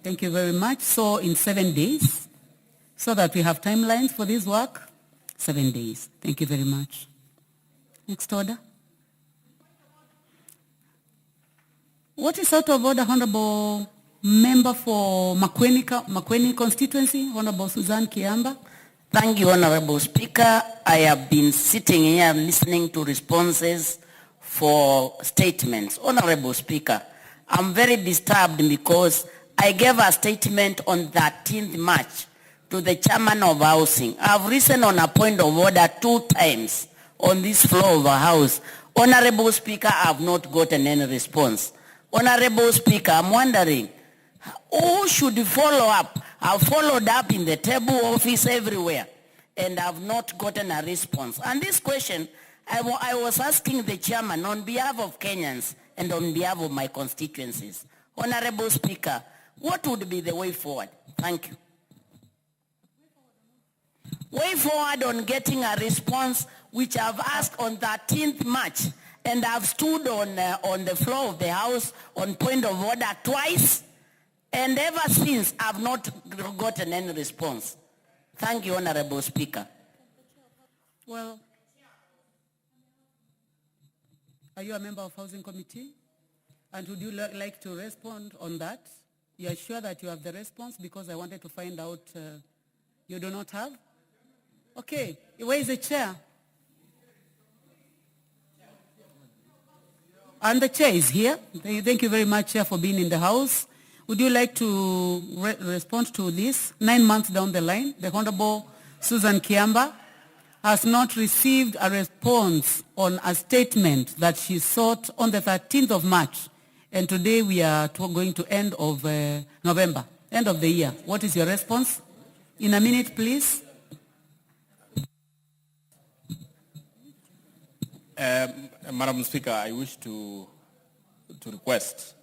Thank you very much. So in 7 days, so that we have timelines for this work, 7 days. Thank you very much. Next order. What is out of order, Honorable Member for Makueni constituency, Honorable Suzanne Kiamba? Thank you, Honorable Speaker. I have been sitting here listening to responses for statements. Honorable Speaker, I'm very disturbed because I gave a statement on 13th March to the chairman of housing. I've risen on a point of order 2 times on this floor of a house. Honorable Speaker, I have not gotten any response. Honorable Speaker, I'm wondering, who should follow up? I've followed up in the table office everywhere, and I've not gotten a response. And this question, I was asking the chairman on behalf of Kenyans and on behalf of my constituencies. Honorable Speaker, what would be the way forward? Thank you. Way forward on getting a response, which I've asked on 13th March, and I've stood on the floor of the House on point of order twice, and ever since I've not gotten any response. Thank you, Honorable Speaker. Well, are you a member of Housing Committee? And would you like to respond on that? You are sure that you have the response? Because I wanted to find out you do not have? Okay, where is the chair? And the chair is here. Thank you very much, Chair, for being in the House. Would you like to respond to this? 9 months down the line, the Honorable Susan Kiamba has not received a response on a statement that she sought on the 13th of March. And today we are going to end of November, end of the year. What is your response? In a minute, please. Madam Speaker, I wish to request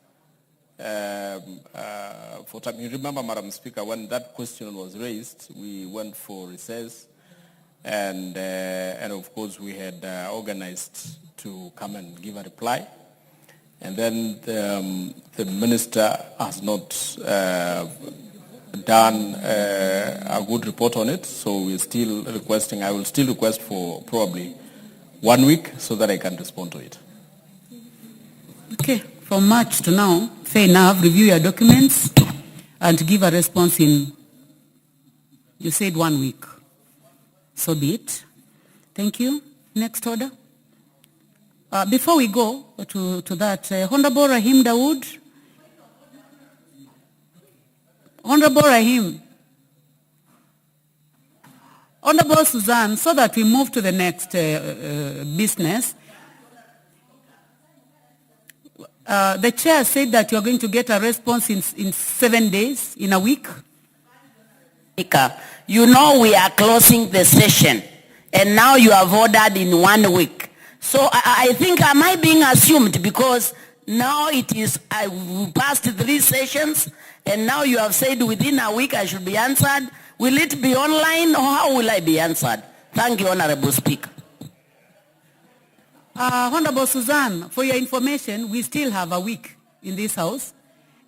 for time. You remember, Madam Speaker, when that question was raised, we went for recess, and of course we had organized to come and give a reply, and then the minister has not done a good report on it, so we're still requesting. I will still request for probably 1 week so that I can respond to it. Okay, from March to now, fair enough, review your documents and give a response in, you said 1 week. So be it. Thank you. Next order. Before we go to that, Honorable Rahim Dawood. Honorable Rahim. Honorable Suzanne, so that we move to the next business, the chair said that you're going to get a response in 7 days, in a week. You know we are closing the session, and now you have ordered in 1 week. So I think, am I being assumed? Because now it is, we passed 3 sessions, and now you have said within a week I should be answered. Will it be online, or how will I be answered? Thank you, Honorable Speaker. Honorable Suzanne, for your information, we still have a week in this House,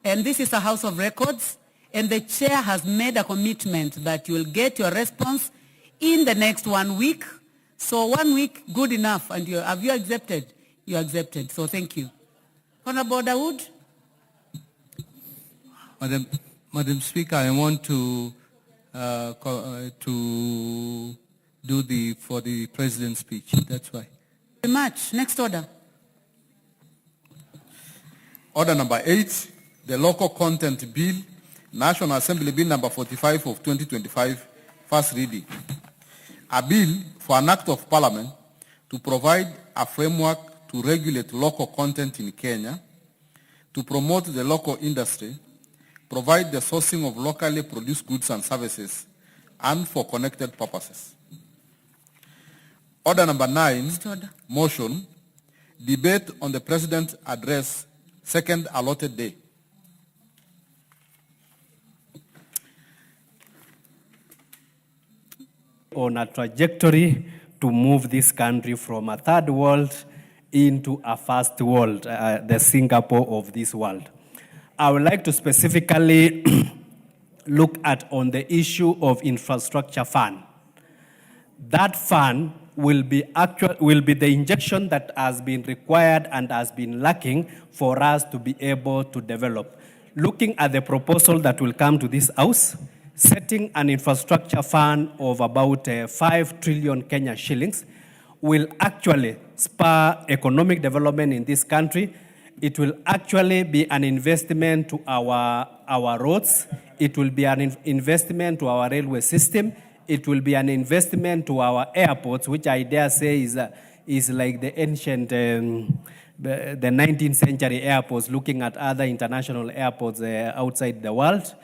and this is a House of Records, and the chair has made a commitment that you will get your response in the next 1 week. So 1 week, good enough, and have you accepted? You accepted, so thank you. Honorable Dawood? Madam Speaker, I want to do for the President's speech. That's why. Very much. Next order. Order number 8, the Local Content Bill, National Assembly Bill number 45 of 2025, first reading. A bill for an act of Parliament to provide a framework to regulate local content in Kenya, to promote the local industry, provide the sourcing of locally produced goods and services, and for connected purposes. Order number 9, motion, debate on the President's address, second allotted day. On a trajectory to move this country from a third world into a first world, the Singapore of this world. I would like to specifically look at on the issue of infrastructure fund. That fund will be the injection that has been required and has been lacking for us to be able to develop. Looking at the proposal that will come to this House, setting an infrastructure fund of about 5 trillion Kenya shillings will actually spur economic development in this country. It will actually be an investment to our roads. It will be an investment to our railway system. It will be an investment to our airports, which I dare say is like the ancient, the 19th century airports, looking at other international airports outside the world.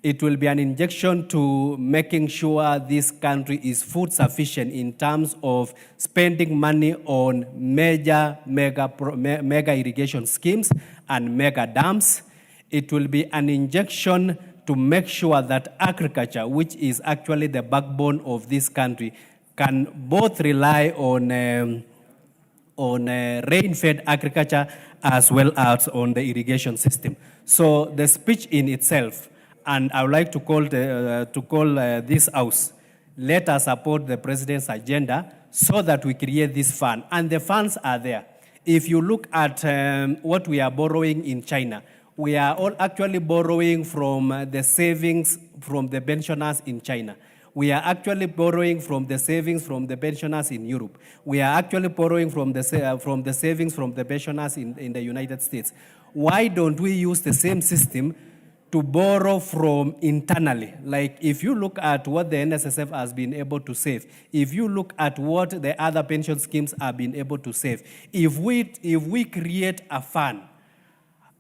It will be an injection to making sure this country is food sufficient in terms of spending money on mega irrigation schemes and mega dams. It will be an injection to make sure that agriculture, which is actually the backbone of this country, can both rely on rain-fed agriculture as well as on the irrigation system. So the speech in itself, and I would like to call this House, let us support the President's agenda so that we create this fund. And the funds are there. If you look at what we are borrowing in China, we are all actually borrowing from the savings from the pensioners in China. We are actually borrowing from the savings from the pensioners in Europe. We are actually borrowing from the savings from the pensioners in the United States. Why don't we use the same system to borrow from internally? Like if you look at what the NSSF has been able to save, if you look at what the other pension schemes have been able to save, if we create a fund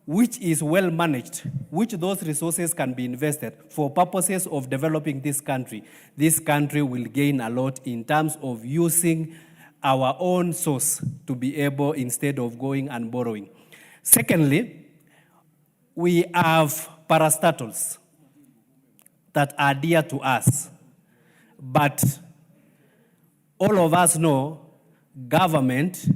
which is well managed, which those resources can be invested for purposes of developing this country will gain a lot in terms of using our own source to be able, instead of going and borrowing. Secondly, we have parastatals that are dear to us, but all of us know government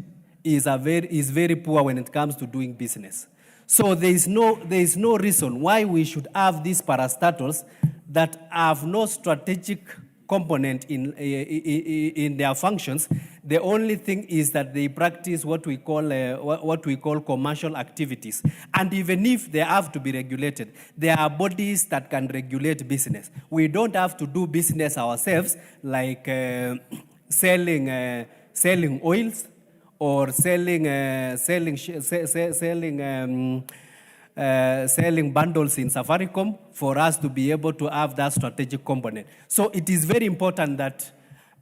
is very poor when it comes to doing business. So there is no reason why we should have these parastatals that have no strategic component in their functions. The only thing is that they practice what we call commercial activities. And even if they have to be regulated, there are bodies that can regulate business. We don't have to do business ourselves, like selling oils or selling bundles in Safaricom for us to be able to have that strategic component. So it is very important that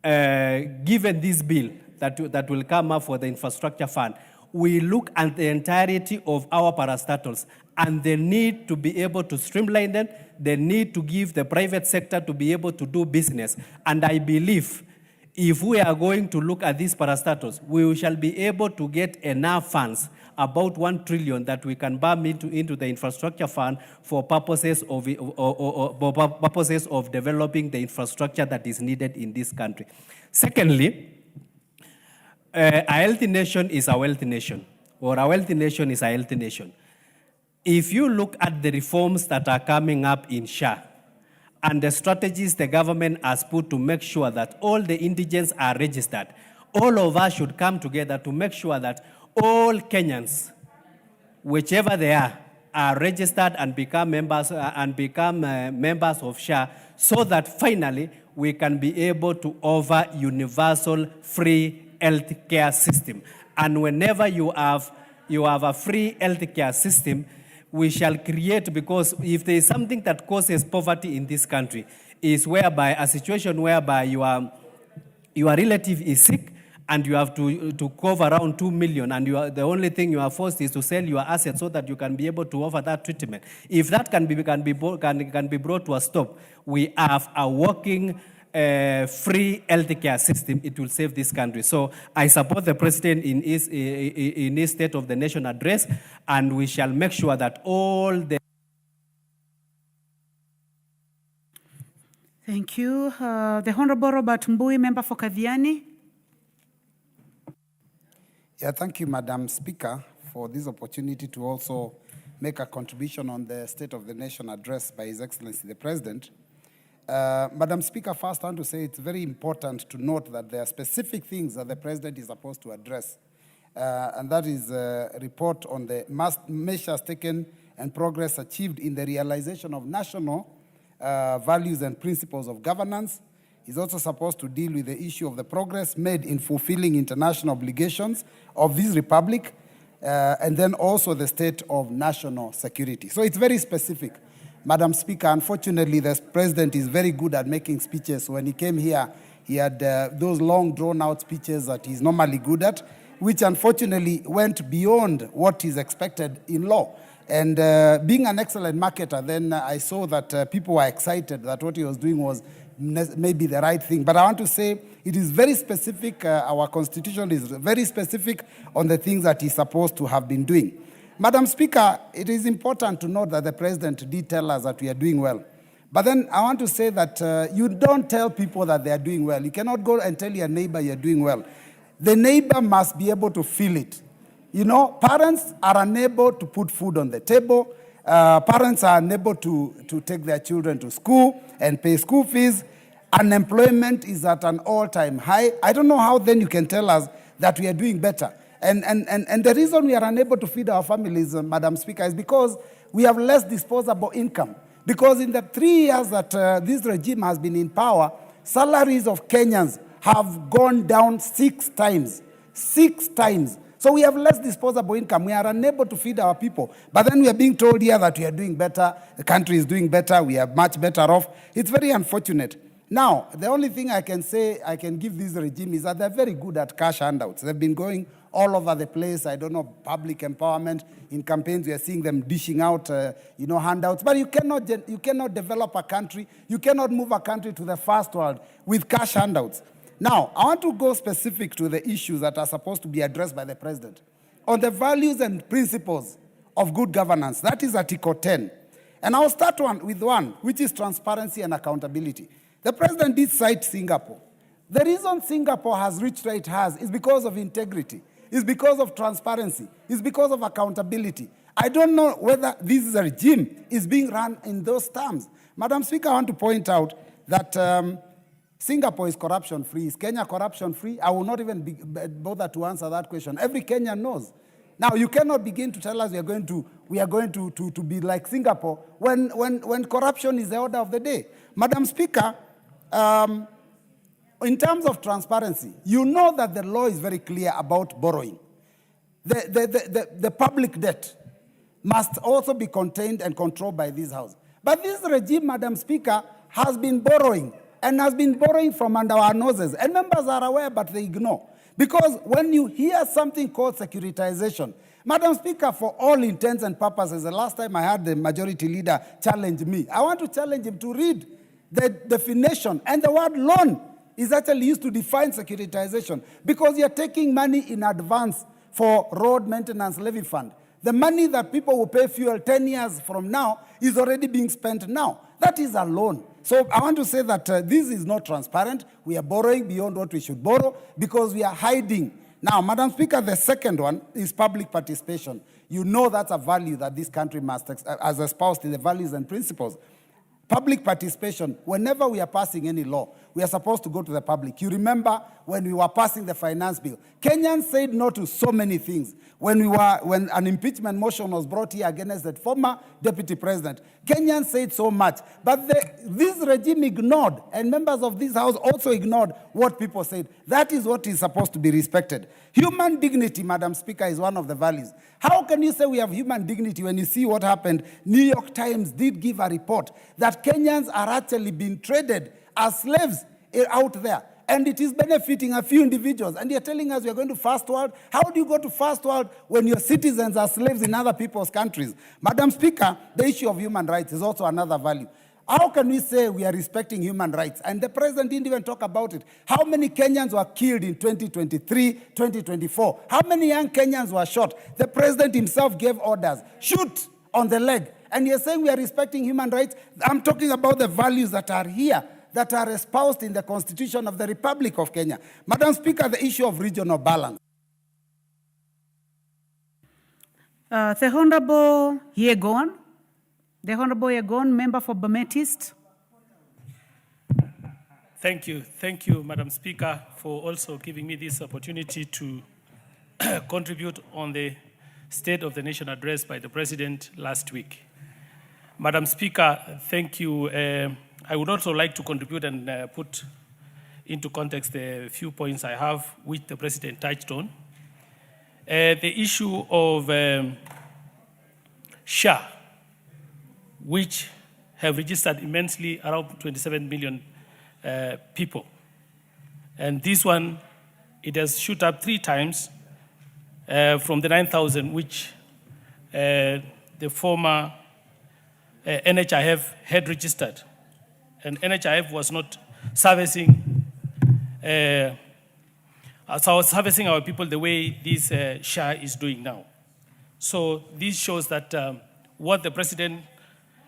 given this bill that will come up for the infrastructure fund, we look at the entirety of our parastatals and the need to be able to streamline them, the need to give the private sector to be able to do business. And I believe if we are going to look at these parastatals, we shall be able to get enough funds, about 1 trillion, that we can bump into the infrastructure fund for purposes of developing the infrastructure that is needed in this country. Secondly, a healthy nation is a wealthy nation, or a wealthy nation is a healthy nation. If you look at the reforms that are coming up in SHA, and the strategies the government has put to make sure that all the indigents are registered, all of us should come together to make sure that all Kenyans, whichever they are registered and become members of SHA, so that finally we can be able to offer universal free health care system. And whenever you have a free health care system, we shall create, because if there is something that causes poverty in this country, is whereby a situation whereby your relative is sick and you have to cover around 2 million, and the only thing you are forced is to sell your assets so that you can be able to offer that treatment. If that can be brought to a stop, we have a working free healthcare system, it will save this country. So I support the president in his State of the Nation address, and we shall make sure that all the Thank you. The Honorable Robert Mbui, member for Kadhiani. Yeah, thank you, Madam Speaker, for this opportunity to also make a contribution on the State of the Nation address by His Excellency the President. Madam Speaker, first I want to say it's very important to note that there are specific things that the President is supposed to address, and that is a report on the measures taken and progress achieved in the realization of national values and principles of governance. He's also supposed to deal with the issue of the progress made in fulfilling international obligations of this republic, and then also the state of national security. So it's very specific. Madam Speaker, unfortunately, the President is very good at making speeches. When he came here, he had those long, drawn-out speeches that he's normally good at, which unfortunately went beyond what is expected in law. And being an excellent marketer, then I saw that people were excited that what he was doing was maybe the right thing. But I want to say it is very specific. Our constitution is very specific on the things that he's supposed to have been doing. Madam Speaker, it is important to note that the President did tell us that we are doing well. But then I want to say that you don't tell people that they are doing well. You cannot go and tell your neighbor you're doing well. The neighbor must be able to feel it. You know, parents are unable to put food on the table. Parents are unable to take their children to school and pay school fees. Unemployment is at an all-time high. I don't know how then you can tell us that we are doing better. And the reason we are unable to feed our families, Madam Speaker, is because we have less disposable income. Because in the 3 years that this regime has been in power, salaries of Kenyans have gone down 6 times. 6 times. So we have less disposable income. We are unable to feed our people. But then we are being told here that we are doing better. The country is doing better. We are much better off. It's very unfortunate. Now, the only thing I can say, I can give this regime is that they're very good at cash handouts. They've been going all over the place. I don't know, public empowerment. In campaigns, we are seeing them dishing out, handouts. But you cannot develop a country. You cannot move a country to the first world with cash handouts. Now, I want to go specific to the issues that are supposed to be addressed by the President. On the values and principles of good governance, that is Article 10. And I'll start with one, which is transparency and accountability. The President did cite Singapore. The reason Singapore has reached where it has is because of integrity, is because of transparency, is because of accountability. I don't know whether this regime is being run in those terms. Madam Speaker, I want to point out that Singapore is corruption-free. Is Kenya corruption-free? I will not even bother to answer that question. Every Kenyan knows. Now, you cannot begin to tell us we are going to be like Singapore when corruption is the order of the day. Madam Speaker, in terms of transparency, you know that the law is very clear about borrowing. The public debt must also be contained and controlled by this House. But this regime, Madam Speaker, has been borrowing and has been borrowing from under our noses. And members are aware, but they ignore. Because when you hear something called securitization, Madam Speaker, for all intents and purposes, the last time I had the majority leader challenge me, I want to challenge him to read the definition. And the word loan is actually used to define securitization because you're taking money in advance for road maintenance levy fund. The money that people will pay fuel 10 years from now is already being spent now. That is a loan. So I want to say that this is not transparent. We are borrowing beyond what we should borrow because we are hiding. Now, Madam Speaker, the second one is public participation. You know that's a value that this country must, as espoused in the values and principles. Public participation, whenever we are passing any law, we are supposed to go to the public. You remember when we were passing the finance bill, Kenyans said no to so many things. When an impeachment motion was brought here against the former deputy president, Kenyans said so much. But this regime ignored, and members of this House also ignored what people said. That is what is supposed to be respected. Human dignity, Madam Speaker, is one of the values. How can you say we have human dignity when you see what happened? New York Times did give a report that Kenyans are actually being traded as slaves out there. And it is benefiting a few individuals. And you're telling us we're going to first world? How do you go to first world when your citizens are slaves in other people's countries? Madam Speaker, the issue of human rights is also another value. How can we say we are respecting human rights? And the president didn't even talk about it. How many Kenyans were killed in 2023, 2024? How many young Kenyans were shot? The president himself gave orders, shoot on the leg. And you're saying we are respecting human rights? I'm talking about the values that are here, that are espoused in the Constitution of the Republic of Kenya. Madam Speaker, the issue of regional balance. The Honorable Yegon. The Honorable Yegon, member for Bomet East. Thank you, Madam Speaker, for also giving me this opportunity to contribute on the State of the Nation address by the President last week. Madam Speaker, thank you. I would also like to contribute and put into context the few points I have, which the President touched on. The issue of SHA, which have registered immensely around 27 million people. And this one, it has shot up 3 times from the 9,000, which the former NHIF had registered. And NHIF was not servicing our people the way this SHA is doing now. So this shows that what the President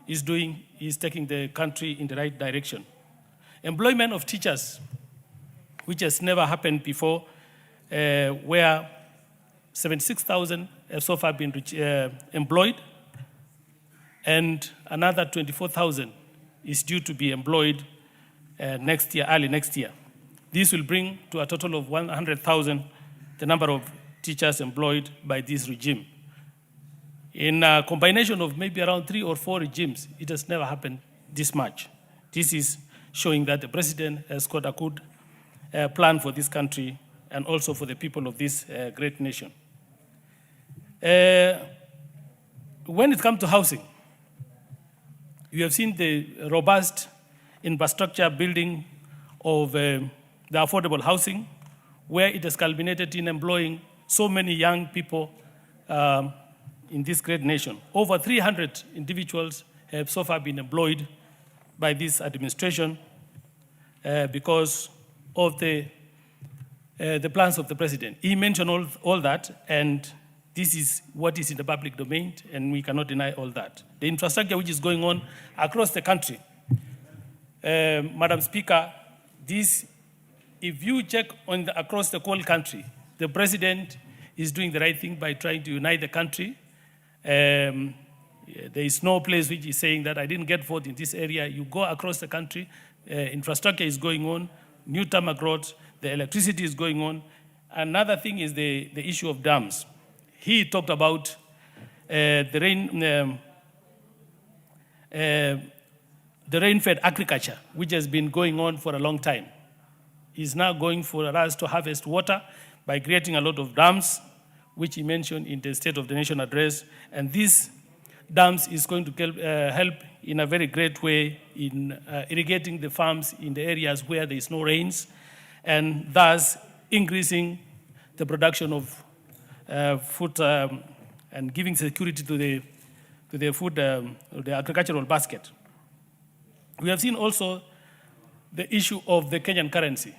is doing is taking the country in the right direction. Employment of teachers, which has never happened before, where 76,000 have so far been employed, and another 24,000 is due to be employed next year, early next year. This will bring to a total of 100,000 the number of teachers employed by this regime. In a combination of maybe around 3 or 4 regimes, it has never happened this much. This is showing that the President has got a good plan for this country and also for the people of this great nation. When it comes to housing, you have seen the robust infrastructure building of the affordable housing, where it has culminated in employing so many young people in this great nation. Over 300 individuals have so far been employed by this administration because of the plans of the President. He mentioned all that, and this is what is in the public domain, and we cannot deny all that. The infrastructure which is going on across the country, Madam Speaker, this, if you check on across the whole country, the President is doing the right thing by trying to unite the country. There is no place which is saying that I didn't get vote in this area. You go across the country, infrastructure is going on, new tarmac roads, the electricity is going on. Another thing is the issue of dams. He talked about the rain-fed agriculture, which has been going on for a long time. He's now going for us to harvest water by creating a lot of dams, which he mentioned in the State of the Nation address. And these dams is going to help in a very great way in irrigating the farms in the areas where there is no rains, and thus increasing the production of food and giving security to the food, the agricultural basket. We have seen also the issue of the Kenyan currency.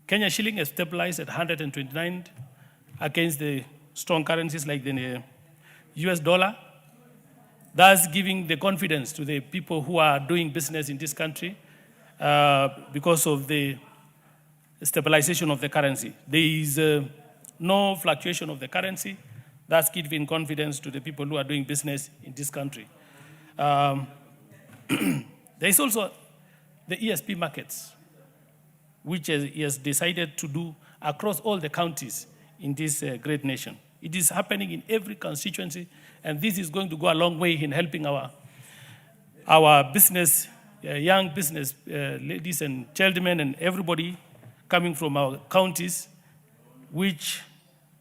Kenya shilling has stabilized at 129 against the strong currencies like the US dollar, thus giving the confidence to the people who are doing business in this country because of the stabilization of the currency. There is no fluctuation of the currency, thus giving confidence to the people who are doing business in this country. There is also the ESP markets, which he has decided to do across all the counties in this great nation. It is happening in every constituency, and this is going to go a long way in helping our business, young business ladies and gentlemen and everybody coming from our counties, which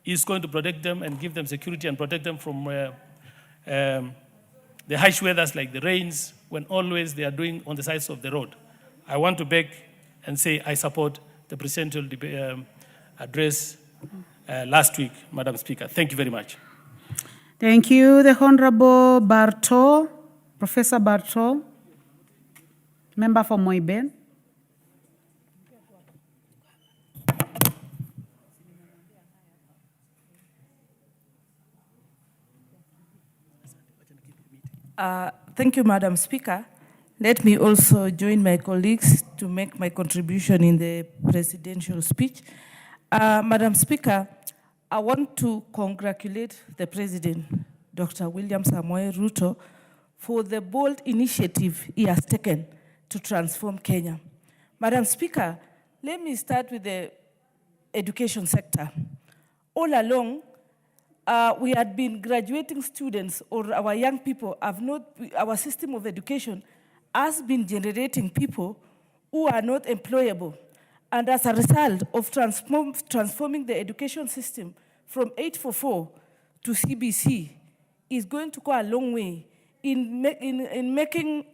is going to protect them and give them security and protect them from the harsh weathers like the rains, when always they are doing on the sides of the road. I want to beg and say I support the presidential address last week, Madam Speaker. Thank you very much. Thank you. The Honorable Barto, Professor Barto. Member for Moiben. Thank you, Madam Speaker. Let me also join my colleagues to make my contribution in the presidential speech. Madam Speaker, I want to congratulate the President, Dr. William Samoei Ruto, for the bold initiative he has taken to transform Kenya. Madam Speaker, let me start with the education sector. All along, we had been graduating students, or our young people have not, our system of education has been generating people who are not employable. And as a result of transforming the education system from 844 to CBC is going to go a long way in making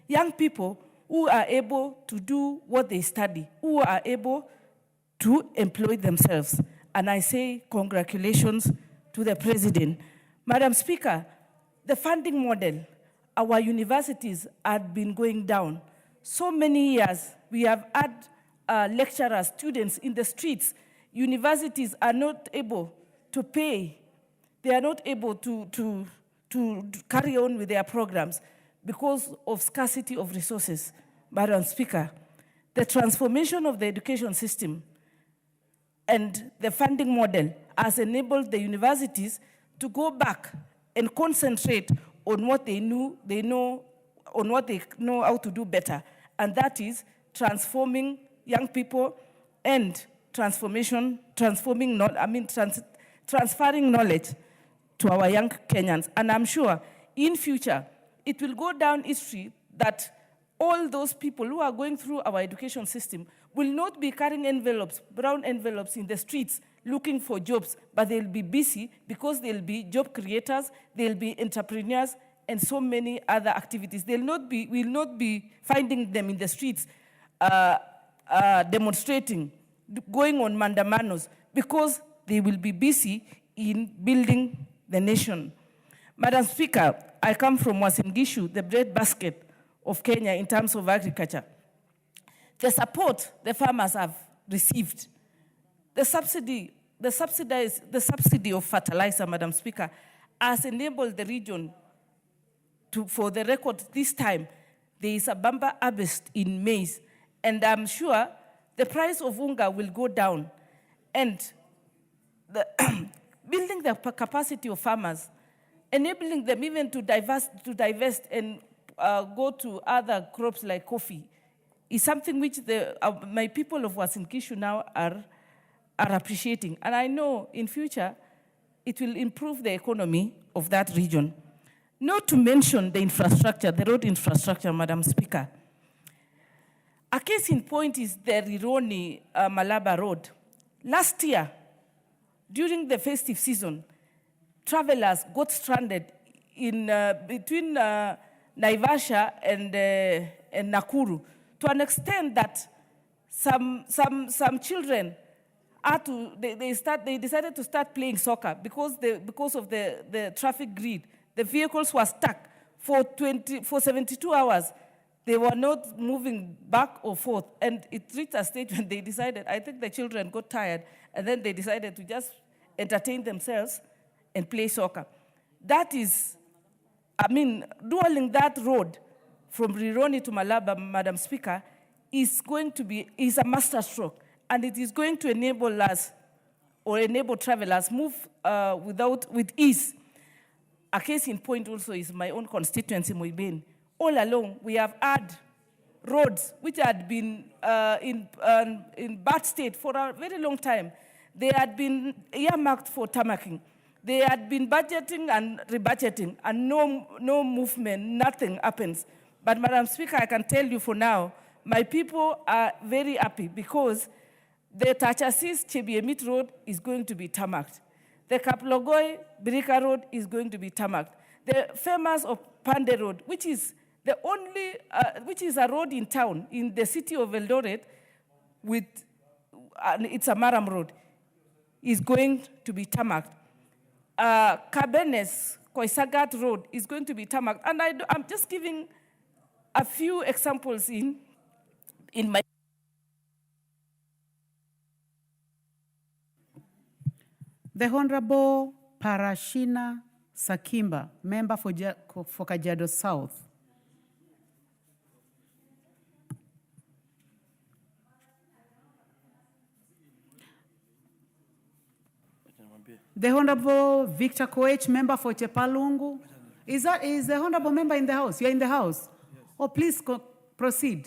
young people who are able to do what they study, who are able to employ themselves. And I say congratulations to the President. Madam Speaker, the funding model, our universities had been going down. So many years we have had lecturers, students in the streets. Universities are not able to pay. They are not able to carry on with their programs because of scarcity of resources. Madam Speaker, the transformation of the education system and the funding model has enabled the universities to go back and concentrate on what they know how to do better, and that is transforming young people and transferring knowledge to our young Kenyans. And I'm sure in future it will go down history that all those people who are going through our education system will not be carrying envelopes, brown envelopes in the streets looking for jobs, but they'll be busy because they'll be job creators, they'll be entrepreneurs, and so many other activities. We'll not be finding them in the streets demonstrating, going on mandamanos, because they will be busy in building the nation. Madam Speaker, I come from Uasin Gishu, the breadbasket of Kenya in terms of agriculture. The support the farmers have received, the subsidy of fertilizer, Madam Speaker, has enabled the region to, for the record this time, there is a bumper harvest in maize, and I'm sure the price of unga will go down. And building the capacity of farmers, enabling them even to divest and go to other crops like coffee, is something which my people of Uasin Gishu now are appreciating. And I know in future, it will improve the economy of that region. Not to mention the infrastructure, the road infrastructure, Madam Speaker. A case in point is the Rironi Malaba Road. Last year, during the festive season, travelers got stranded in between Naivasha and Nakuru, to an extent that some children they decided to start playing soccer because of the traffic grid. The vehicles were stuck for 72 hours. They were not moving back or forth, and it reached a stage when they decided, I think the children got tired, and then they decided to just entertain themselves and play soccer. That is, dueling that road from Rironi to Malaba, Madam Speaker, is a masterstroke, and it is going to enable us, or enable travelers, move with ease. A case in point also is my own constituency, Moiben. All along, we have had roads which had been in bad state for a very long time. They had been earmarked for tarmacking. They had been budgeting and rebudgeting, and no movement, nothing happens. But Madam Speaker, I can tell you for now, my people are very happy because the Tachasis Chebiemit Road is going to be tarmacked. The Kaplogoi Birika Road is going to be tarmacked. The famous of Pande Road, which is the only, which is a road in town, in the city of Eldoret, it's a Maram Road, is going to be tarmacked. Kabenes Koisagat Road is going to be tarmacked. And I'm just giving a few examples in my. The Honorable Parashina Sakimba, member for Kajiado South. The Honorable Victor Koech, member for Chepalungu. Is the Honorable member in the House? You're in the House? Oh, please proceed.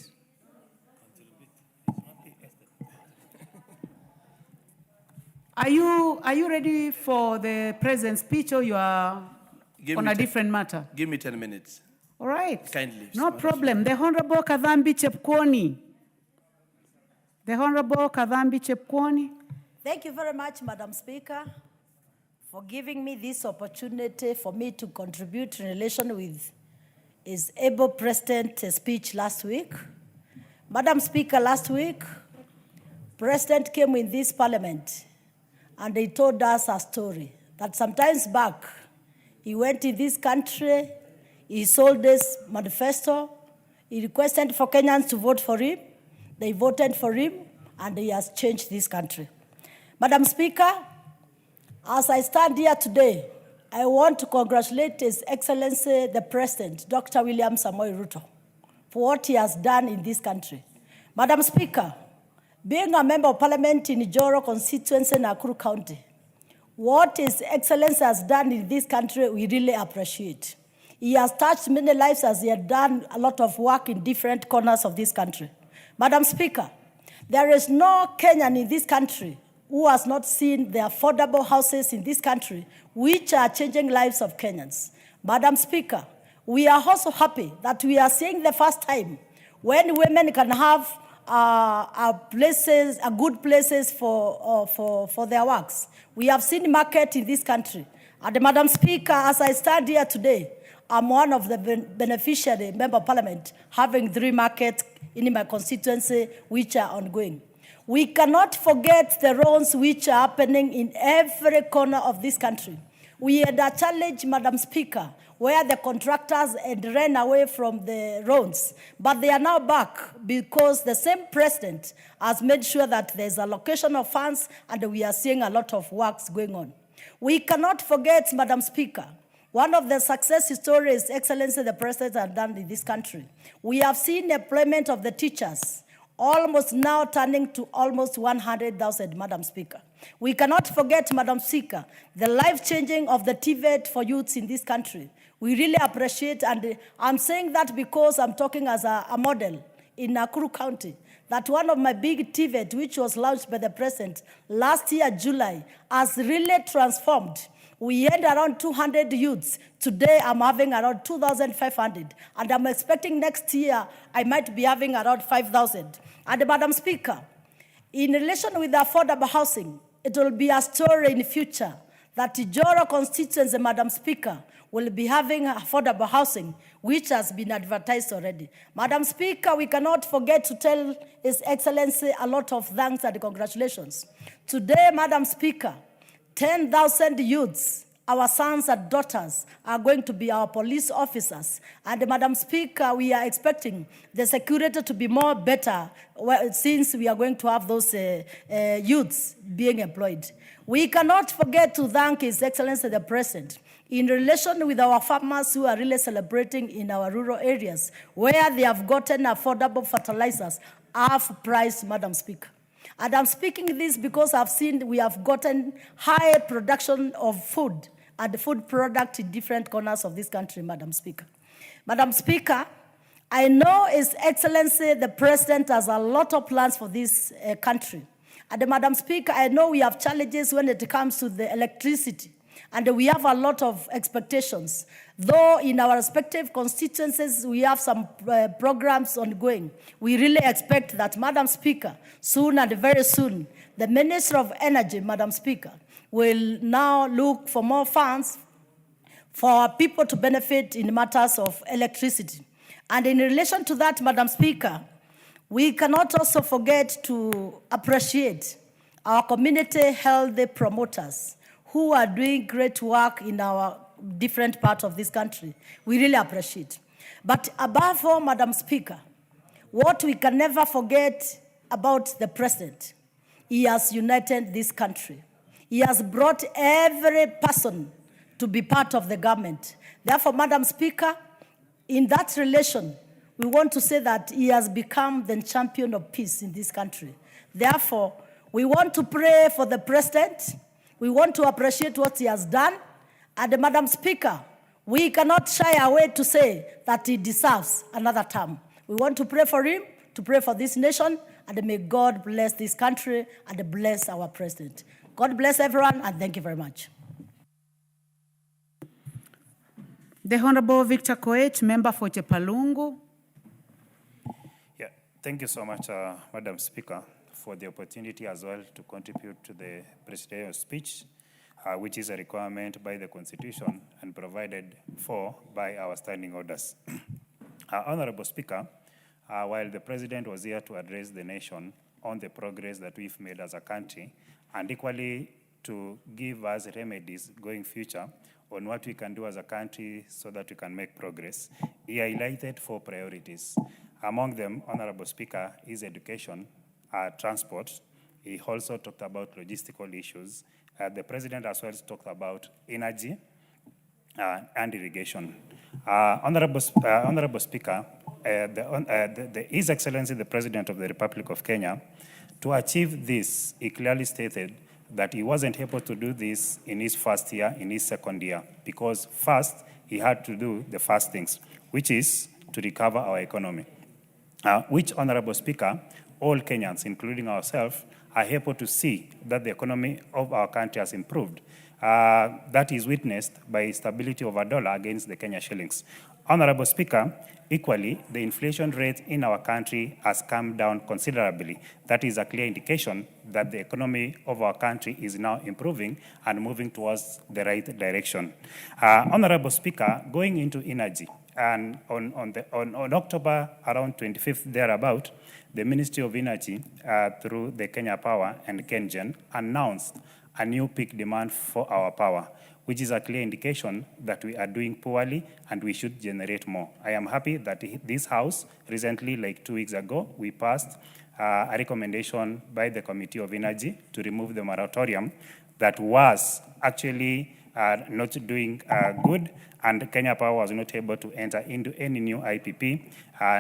Are you ready for the President's speech, or you are on a different matter? Give me 10 minutes. All right. Kindly. No problem. The Honorable Kadhambi Chepkwony. The Honorable Kadhambi Chepkwony. Thank you very much, Madam Speaker, for giving me this opportunity for me to contribute in relation with his able President's speech last week. Madam Speaker, last week, President came in this Parliament and he told us a story that sometimes back, he went in this country, he sold this manifesto, he requested for Kenyans to vote for him, they voted for him, and he has changed this country. Madam Speaker, as I stand here today, I want to congratulate His Excellency the President, Dr. William Samoei Ruto, for what he has done in this country. Madam Speaker, being a member of Parliament in Ijoro constituency in Nakuru County, what His Excellency has done in this country, we really appreciate. He has touched many lives as he has done a lot of work in different corners of this country. Madam Speaker, there is no Kenyan in this country who has not seen the affordable houses in this country, which are changing lives of Kenyans. Madam Speaker, we are also happy that we are seeing the first time when women can have good places for their works. We have seen market in this country. And Madam Speaker, as I stand here today, I'm one of the beneficiary member of Parliament, having 3 markets in my constituency which are ongoing. We cannot forget the wrongs which are happening in every corner of this country. We had a challenge, Madam Speaker, where the contractors had ran away from the roads, but they are now back because the same president has made sure that there's allocation of funds and we are seeing a lot of works going on. We cannot forget, Madam Speaker, one of the success stories Excellency the President has done in this country. We have seen employment of the teachers, almost now turning to almost 100,000, Madam Speaker. We cannot forget, Madam Speaker, the life-changing of the TVET for youths in this country. We really appreciate, and I'm saying that because I'm talking as a model in Nakuru County, that one of my big TVET, which was launched by the President last year, July, has really transformed. We had around 200 youths. Today, I'm having around 2,500. And I'm expecting next year, I might be having around 5,000. And Madam Speaker, in relation with affordable housing, it will be a story in the future that Ijoro constituency, Madam Speaker, will be having affordable housing, which has been advertised already. Madam Speaker, we cannot forget to tell His Excellency a lot of thanks and congratulations. Today, Madam Speaker, 10,000 youths, our sons and daughters, are going to be our police officers. And Madam Speaker, we are expecting the security to be more better since we are going to have those youths being employed. We cannot forget to thank His Excellency the President in relation with our farmers who are really celebrating in our rural areas, where they have gotten affordable fertilizers half price, Madam Speaker. And I'm speaking this because I've seen we have gotten high production of food and food product in different corners of this country, Madam Speaker. Madam Speaker, I know His Excellency the President has a lot of plans for this country. And Madam Speaker, I know we have challenges when it comes to the electricity. And we have a lot of expectations. Though in our respective constituencies, we have some programs ongoing. We really expect that, Madam Speaker, soon and very soon, the Minister of Energy, Madam Speaker, will now look for more funds for people to benefit in matters of electricity. And in relation to that, Madam Speaker, we cannot also forget to appreciate our community health promoters who are doing great work in our different parts of this country. We really appreciate. But above all, Madam Speaker, what we can never forget about the president, he has united this country. He has brought every person to be part of the government. Therefore, Madam Speaker, in that relation, we want to say that he has become the champion of peace in this country. Therefore, we want to pray for the president. We want to appreciate what he has done. And Madam Speaker, we cannot shy away to say that he deserves another term. We want to pray for him, to pray for this nation, and may God bless this country and bless our president. God bless everyone, and thank you very much. The Honorable Victor Koech, member for Chepalungu. Yeah, thank you so much, Madam Speaker, for the opportunity as well to contribute to the presidential speech, which is a requirement by the Constitution and provided for by our standing orders. Honorable Speaker, while the President was here to address the nation on the progress that we've made as a country, and equally to give us remedies going future on what we can do as a country so that we can make progress, he highlighted 4 priorities. Among them, Honorable Speaker, is education, transport. He also talked about logistical issues. The President as well talked about energy and irrigation. Honorable Speaker, His Excellency the President of the Republic of Kenya, to achieve this, he clearly stated that he wasn't able to do this in his first year, in his second year, because first, he had to do the first things, which is to recover our economy. Which, Honorable Speaker, all Kenyans, including ourselves, are able to see that the economy of our country has improved. That is witnessed by stability of our dollar against the Kenya shillings. Honorable Speaker, equally, the inflation rate in our country has come down considerably. That is a clear indication that the economy of our country is now improving and moving towards the right direction. Honorable Speaker, going into energy, and on October around 25th thereabout, the Ministry of Energy, through the Kenya Power and KenGen, announced a new peak demand for our power, which is a clear indication that we are doing poorly and we should generate more. I am happy that this House recently, like 2 weeks ago, we passed a recommendation by the Committee of Energy to remove the moratorium that was actually not doing good, and Kenya Power was not able to enter into any new IPP.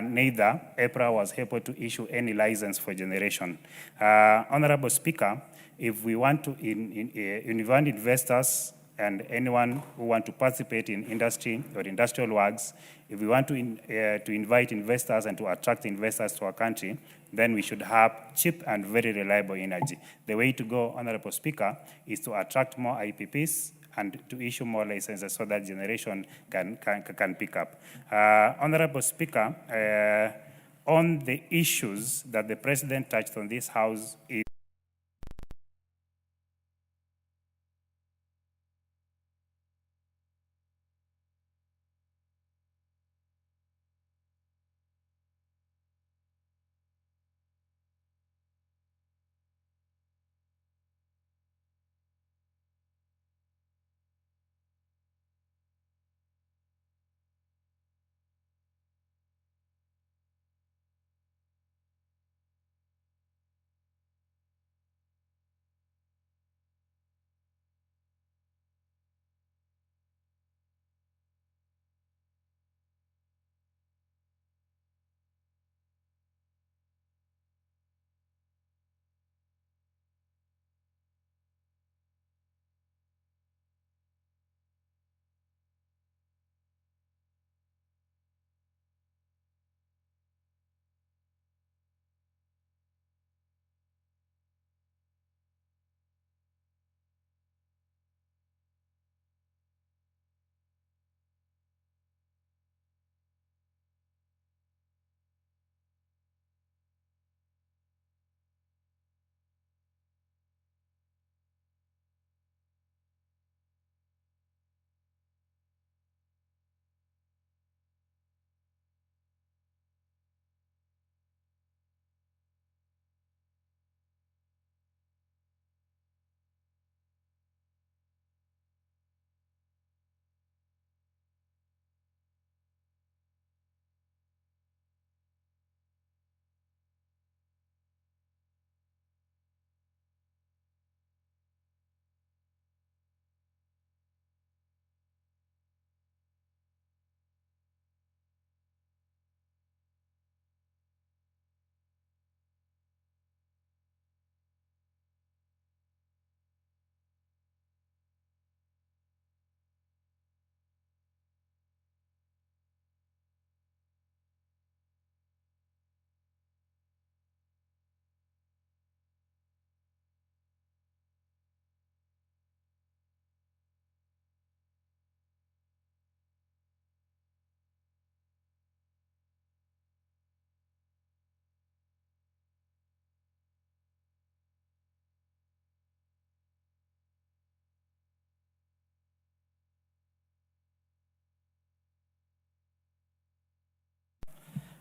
Neither EPRA was able to issue any license for generation. Honorable Speaker, if we want to invite investors and anyone who want to participate in industry or industrial works, if we want to invite investors and to attract investors to our country, then we should have cheap and very reliable energy. The way to go, Honorable Speaker, is to attract more IPPs and to issue more licenses so that generation can pick up. Honorable Speaker, on the issues that the President touched on this House is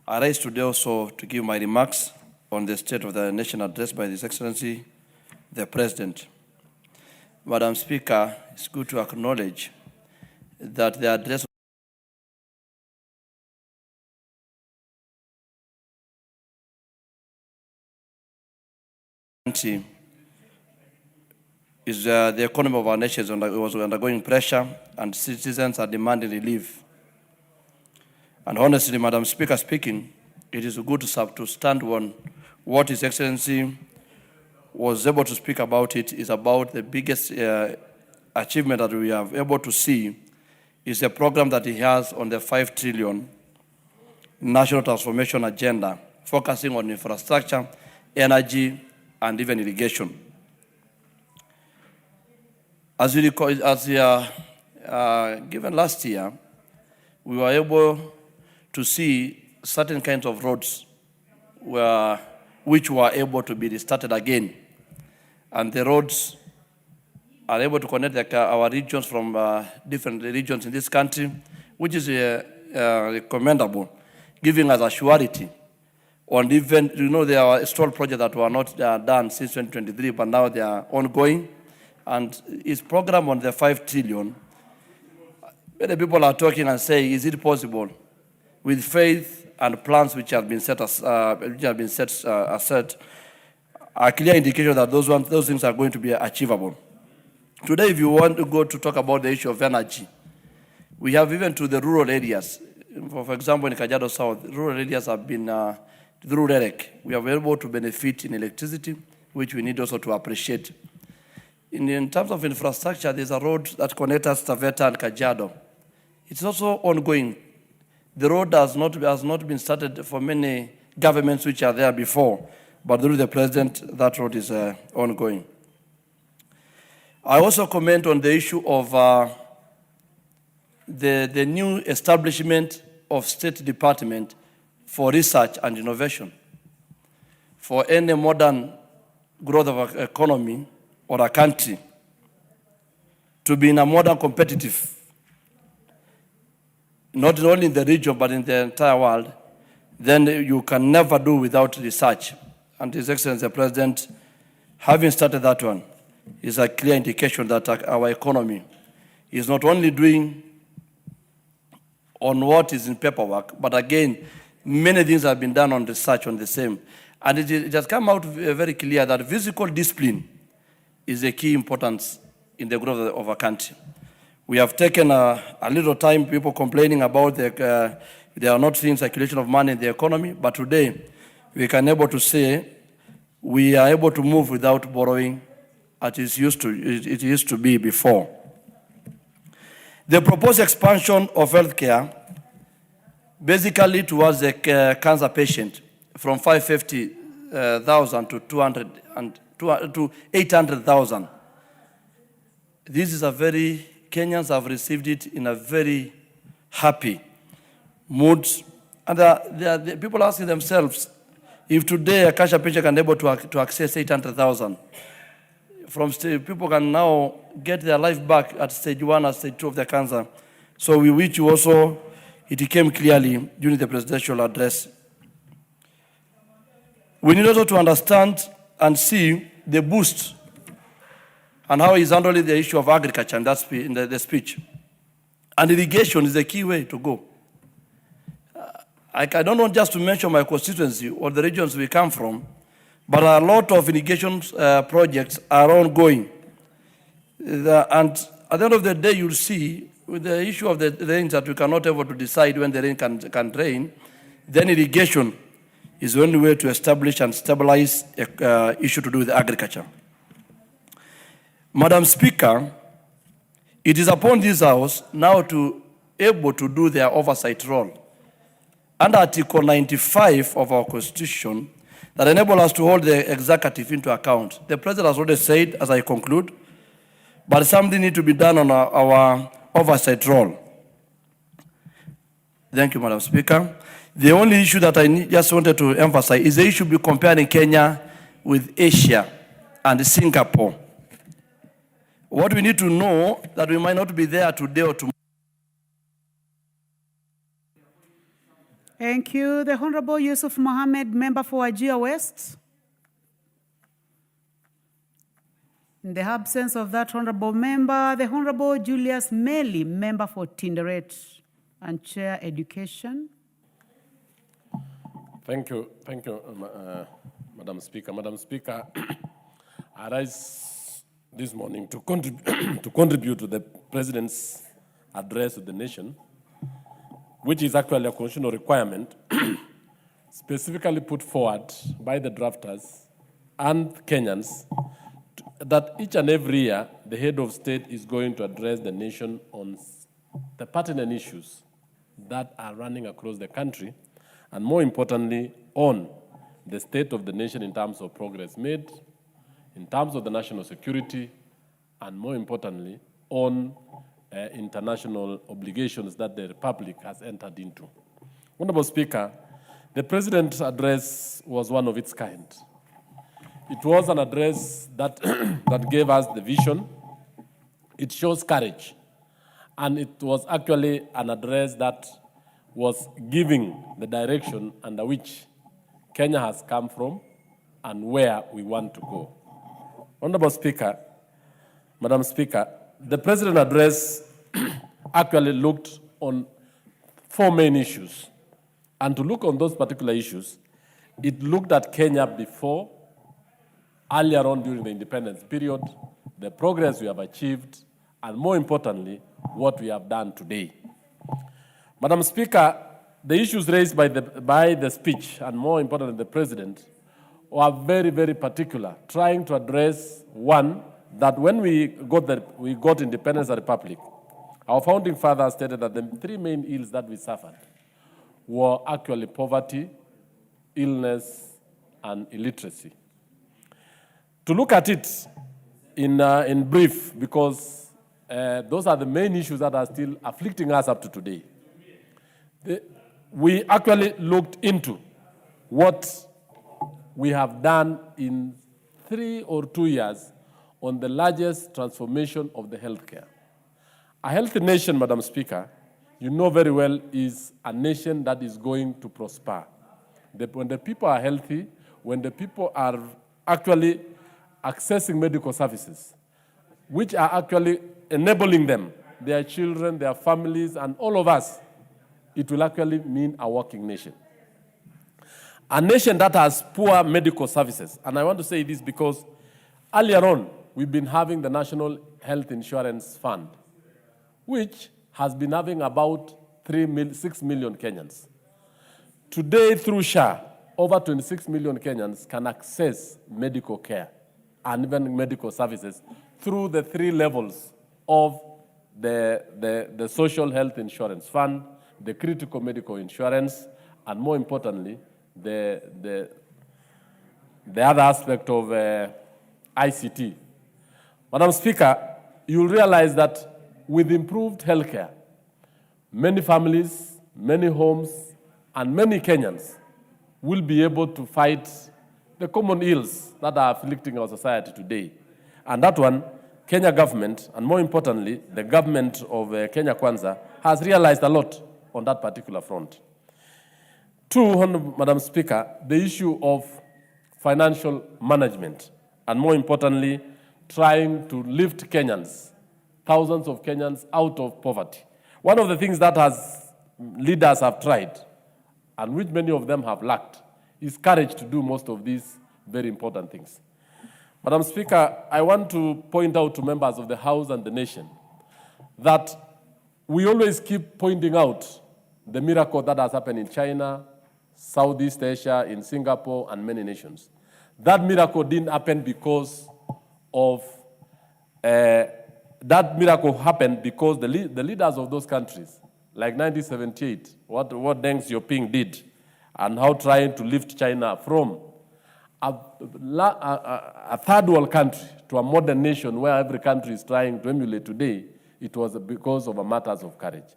I rise today also to give my remarks on the State of the Nation address by His Excellency, the President. Madam Speaker, it's good to acknowledge that the address is the economy of our nation was undergoing pressure and citizens are demanding relief. And honestly, Madam Speaker speaking, it is good to stand on what His Excellency was able to speak about. It is about the biggest achievement that we are able to see is a program that he has on the 5 trillion national transformation agenda, focusing on infrastructure, energy, and even irrigation. As we given last year, we were able to see certain kinds of roads which were able to be restarted again. And the roads are able to connect our regions from different regions in this country, which is commendable, giving us a surety on even, there are stalled projects that were not done since 2023, but now they are ongoing. And his program on the 5 trillion, many people are talking and saying, is it possible with faith and plans which have been set aside, a clear indication that those things are going to be achievable. Today, if you want to go to talk about the issue of energy, we have even to the rural areas. For example, in Kajiado South, rural areas have been, through REREC, we are able to benefit in electricity, which we need also to appreciate. In terms of infrastructure, there's a road that connects us Taveta and Kajiado. It's also ongoing. The road has not been started for many governments which are there before, but through the President, that road is ongoing. I also comment on the issue of the new establishment of State Department for Research and Innovation. For any modern growth of our economy or a country to be in a modern competitive, not only in the region but in the entire world, then you can never do without research. And His Excellency the President, having started that one, is a clear indication that our economy is not only doing on what is in paperwork, but again, many things have been done on research on the same. And it has come out very clear that physical discipline is a key importance in the growth of a country. We have taken a little time, people complaining about they are not seeing circulation of money in the economy, but today we can able to say we are able to move without borrowing as it used to be before. The proposed expansion of healthcare, basically towards the cancer patient, from 550,000 to 800,000. This is Kenyans have received it in a very happy mood. And the people asking themselves, if today a cancer patient can be able to access 800,000, people can now get their life back at stage 1 and stage 2 of the cancer. So we wish you also, it came clearly during the presidential address. We need also to understand and see the boost and how he's handling the issue of agriculture in the speech. And irrigation is the key way to go. I don't want just to mention my constituency or the regions we come from, but a lot of irrigation projects are ongoing. And at the end of the day, you'll see with the issue of the rains that we cannot able to decide when the rain can rain, then irrigation is the only way to establish and stabilize an issue to do with agriculture. Madam Speaker, it is upon this House now to able to do their oversight role. Under Article 95 of our Constitution, that enable us to hold the executive into account. The President has already said, as I conclude, but something needs to be done on our oversight role. Thank you, Madam Speaker. The only issue that I just wanted to emphasize is the issue of comparing Kenya with Asia and Singapore. What we need to know that we might not be there today or tomorrow. Thank you. The Honorable Yusuf Mohammed, member for Wajir West. In the absence of that honorable member, the Honorable Julius Meli, member for Tinderet and Chair Education. Thank you, Madam Speaker. Madam Speaker, I rise this morning to contribute to the President's address to the nation, which is actually a constitutional requirement specifically put forward by the drafters and Kenyans that each and every year the head of state is going to address the nation on the pertinent issues that are running across the country, and more importantly, on the state of the nation in terms of progress made, in terms of the national security, and more importantly, on international obligations that the Republic has entered into. Honorable Speaker, the President's address was one of its kind. It was an address that, that gave us the vision. It shows courage. And it was actually an address that was giving the direction under which Kenya has come from and where we want to go. Honorable Speaker, Madam Speaker, the President's address actually looked on 4 main issues. And to look on those particular issues, it looked at Kenya before, earlier on during the independence period, the progress we have achieved, and more importantly, what we have done today. Madam Speaker, the issues raised by the speech, and more importantly, the President, were very, very particular, trying to address one, that when we got independence as a republic, our founding fathers stated that the 3 main ills that we suffered were actually poverty, illness, and illiteracy. To look at it in brief, because those are the main issues that are still afflicting us up to today. We actually looked into what we have done in 3 or 2 years on the largest transformation of the healthcare. A healthy nation, Madam Speaker, you know very well, is a nation that is going to prosper. When the people are healthy, when the people are actually accessing medical services, which are actually enabling them, their children, their families, and all of us, it will actually mean a working nation. A nation that has poor medical services, and I want to say this because earlier on, we've been having the National Health Insurance Fund, which has been having about 6 million Kenyans. Today, through SHA, over 26 million Kenyans can access medical care and even medical services through the 3 levels of the Social Health Insurance Fund, the critical medical insurance, and more importantly, the other aspect of ICT. Madam Speaker, you'll realize that with improved healthcare, many families, many homes, and many Kenyans will be able to fight the common ills that are afflicting our society today. And that one, Kenya government, and more importantly, the government of Kenya Kwanza, has realized a lot on that particular front. 2, Madam Speaker, the issue of financial management, and more importantly, trying to lift Kenyans, thousands of Kenyans out of poverty. One of the things that leaders have tried, and which many of them have lacked, is courage to do most of these very important things. Madam Speaker, I want to point out to members of the House and the nation that we always keep pointing out the miracle that has happened in China, Southeast Asia, in Singapore, and many nations. That miracle didn't happen because of, that miracle happened because the leaders of those countries, like 1978, what Deng Xiaoping did, and how trying to lift China from a third world country to a modern nation where every country is trying to emulate today, it was because of matters of courage.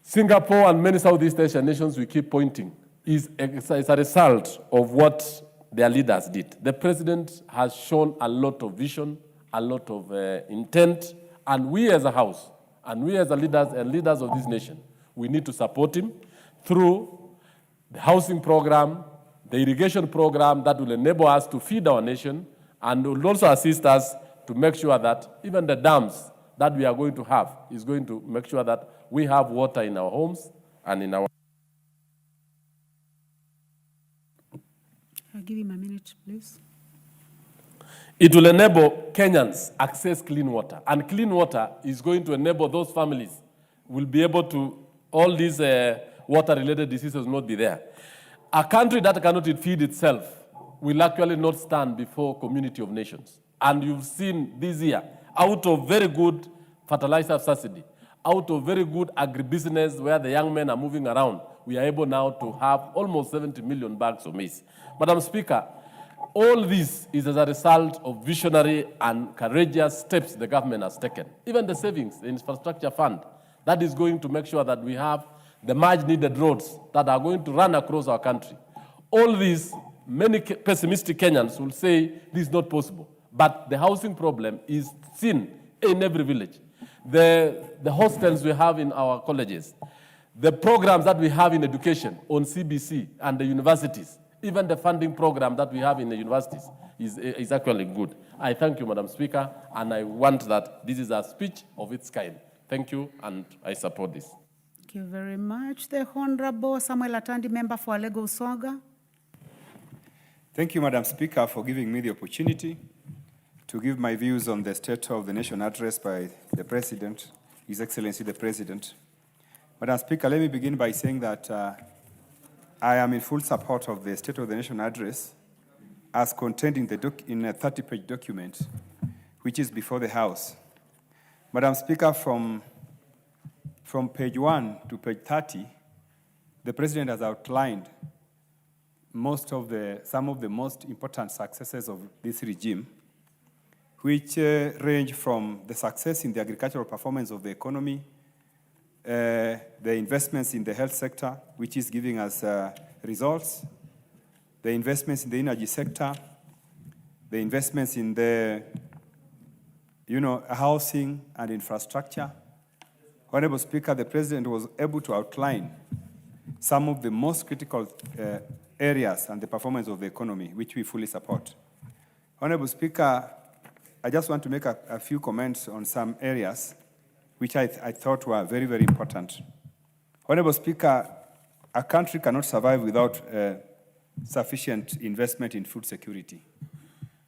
Singapore and many Southeast Asian nations we keep pointing is a result of what their leaders did. The President has shown a lot of vision, a lot of intent, and we as a House, and we as the leaders of this nation, we need to support him through the housing program, the irrigation program that will enable us to feed our nation and will also assist us to make sure that even the dams that we are going to have is going to make sure that we have water in our homes and in our... I'll give him a minute, please. It will enable Kenyans access clean water. And clean water is going to enable those families will be able to, all these water-related diseases will not be there. A country that cannot feed itself will actually not stand before community of nations. And you've seen this year, out of very good fertilizer subsidy, out of very good agribusiness where the young men are moving around, we are able now to have almost 70 million bags of maize. Madam Speaker, all this is as a result of visionary and courageous steps the government has taken. Even the savings, the infrastructure fund, that is going to make sure that we have the much needed roads that are going to run across our country. All these, many pessimistic Kenyans will say this is not possible. But the housing problem is seen in every village. The hostels we have in our colleges, the programs that we have in education on CBC and the universities, even the funding program that we have in the universities is actually good. I thank you, Madam Speaker, and I want that this is a speech of its kind. Thank you, and I support this. Thank you very much. The Honorable Samuel Atandi, member for Lego Soga. Thank you, Madam Speaker, for giving me the opportunity to give my views on the State of the Nation address by the President, His Excellency the President. Madam Speaker, let me begin by saying that I am in full support of the State of the Nation address as contained in a 30-page document, which is before the House. Madam Speaker, from page 1 to page 30, the President has outlined some of the most important successes of this regime, which range from the success in the agricultural performance of the economy, the investments in the health sector, which is giving us results, the investments in the energy sector, the investments in the housing and infrastructure. Honorable Speaker, the President was able to outline some of the most critical areas and the performance of the economy, which we fully support. Honorable Speaker, I just want to make a few comments on some areas which I thought were very, very important. Honorable Speaker, a country cannot survive without sufficient investment in food security.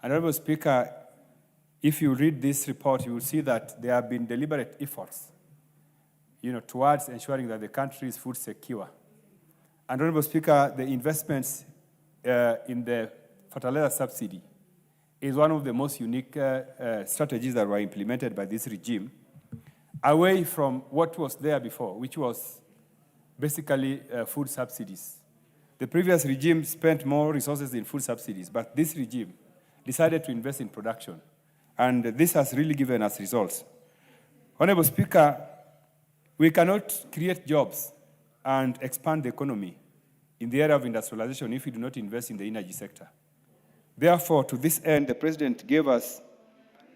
Honorable Speaker, if you read this report, you will see that there have been deliberate efforts towards ensuring that the country is food secure. And Honorable Speaker, the investments in the fertilizer subsidy is one of the most unique strategies that were implemented by this regime, away from what was there before, which was basically food subsidies. The previous regime spent more resources in food subsidies, but this regime decided to invest in production. And this has really given us results. Honorable Speaker, we cannot create jobs and expand the economy in the area of industrialization if we do not invest in the energy sector. Therefore, to this end, the President gave us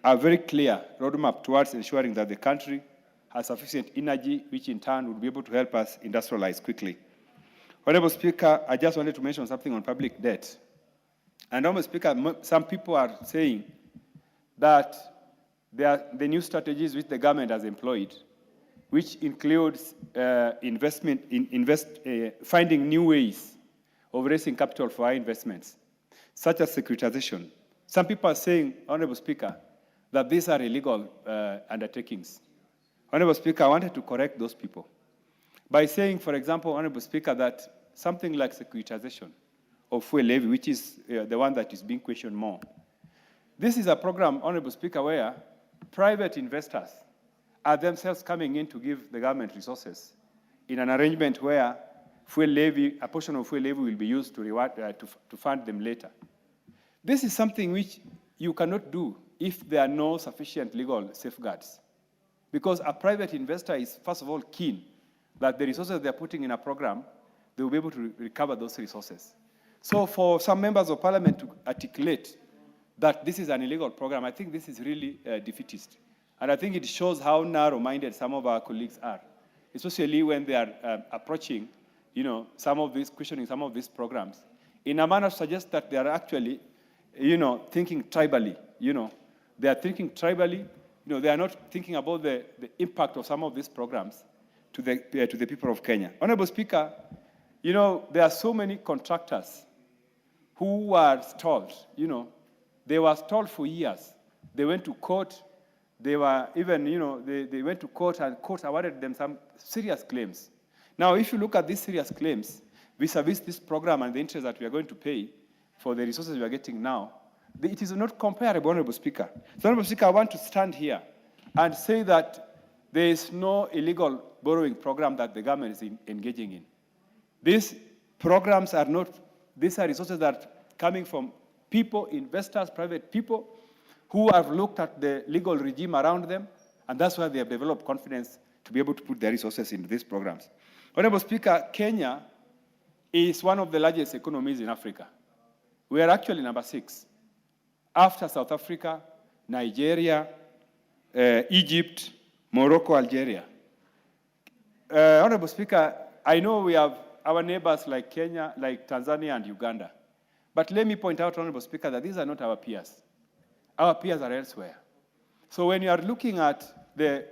a very clear roadmap towards ensuring that the country has sufficient energy, which in turn will be able to help us industrialize quickly. Honorable Speaker, I just wanted to mention something on public debt. And Honorable Speaker, some people are saying that the new strategies which the government has employed, which includes finding new ways of raising capital for our investments, such as securitization. Some people are saying, Honorable Speaker, that these are illegal undertakings. Honorable Speaker, I wanted to correct those people by saying, for example, Honorable Speaker, that something like securitization of fuel levy, which is the one that is being questioned more. This is a program, Honorable Speaker, where private investors are themselves coming in to give the government resources in an arrangement where fuel levy, a portion of fuel levy will be used to reward, to fund them later. This is something which you cannot do if there are no sufficient legal safeguards. Because a private investor is, first of all, keen that the resources they're putting in a program, they will be able to recover those resources. So for some members of parliament to articulate that this is an illegal program, I think this is really defeatist. And I think it shows how narrow-minded some of our colleagues are, especially when they are approaching some of these, questioning some of these programs, in a manner suggests that they are actually, thinking tribally, They are thinking tribally, they are not thinking about the impact of some of these programs to the people of Kenya. Honorable Speaker, there are so many contractors who were stalled, They were stalled for years. They went to court. They were even, they went to court and court awarded them some serious claims. Now, if you look at these serious claims, vis-a-vis this program and the interest that we are going to pay for the resources we are getting now, it is not comparable, Honorable Speaker. So, Honorable Speaker, I want to stand here and say that there is no illegal borrowing program that the government is engaging in. These programs are not, these are resources that are coming from people, investors, private people, who have looked at the legal regime around them, and that's why they have developed confidence to be able to put their resources into these programs. Honorable Speaker, Kenya is one of the largest economies in Africa. We are actually number 6, after South Africa, Nigeria, Egypt, Morocco, Algeria. Honorable Speaker, I know we have our neighbors like Kenya, like Tanzania and Uganda. But let me point out, Honorable Speaker, that these are not our peers. Our peers are elsewhere. So when you are looking at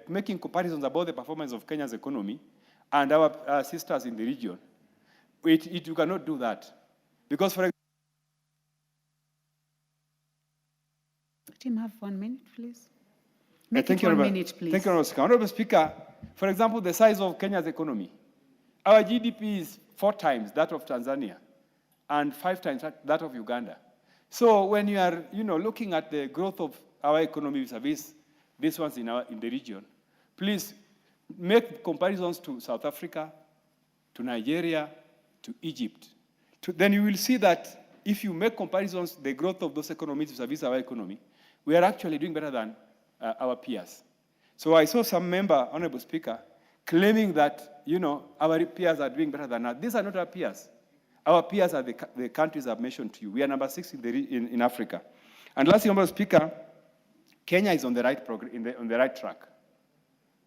making comparisons about the performance of Kenya's economy and our sisters in the region, you cannot do that. Because, for example, Tim, have 1 minute, please. Thank you, 1 minute, please. Thank you, Honorable Speaker. Honorable Speaker, for example, the size of Kenya's economy. Our GDP is 4 times that of Tanzania and 5 times that of Uganda. So when you are, looking at the growth of our economy vis-a-vis these ones in the region, please make comparisons to South Africa, to Nigeria, to Egypt. Then you will see that if you make comparisons, the growth of those economies vis-a-vis our economy, we are actually doing better than our peers. So I saw some member, Honorable Speaker, claiming that, our peers are doing better than us. These are not our peers. Our peers are the countries I've mentioned to you. We are number 6 in Africa. And lastly, Honorable Speaker, Kenya is on the right track.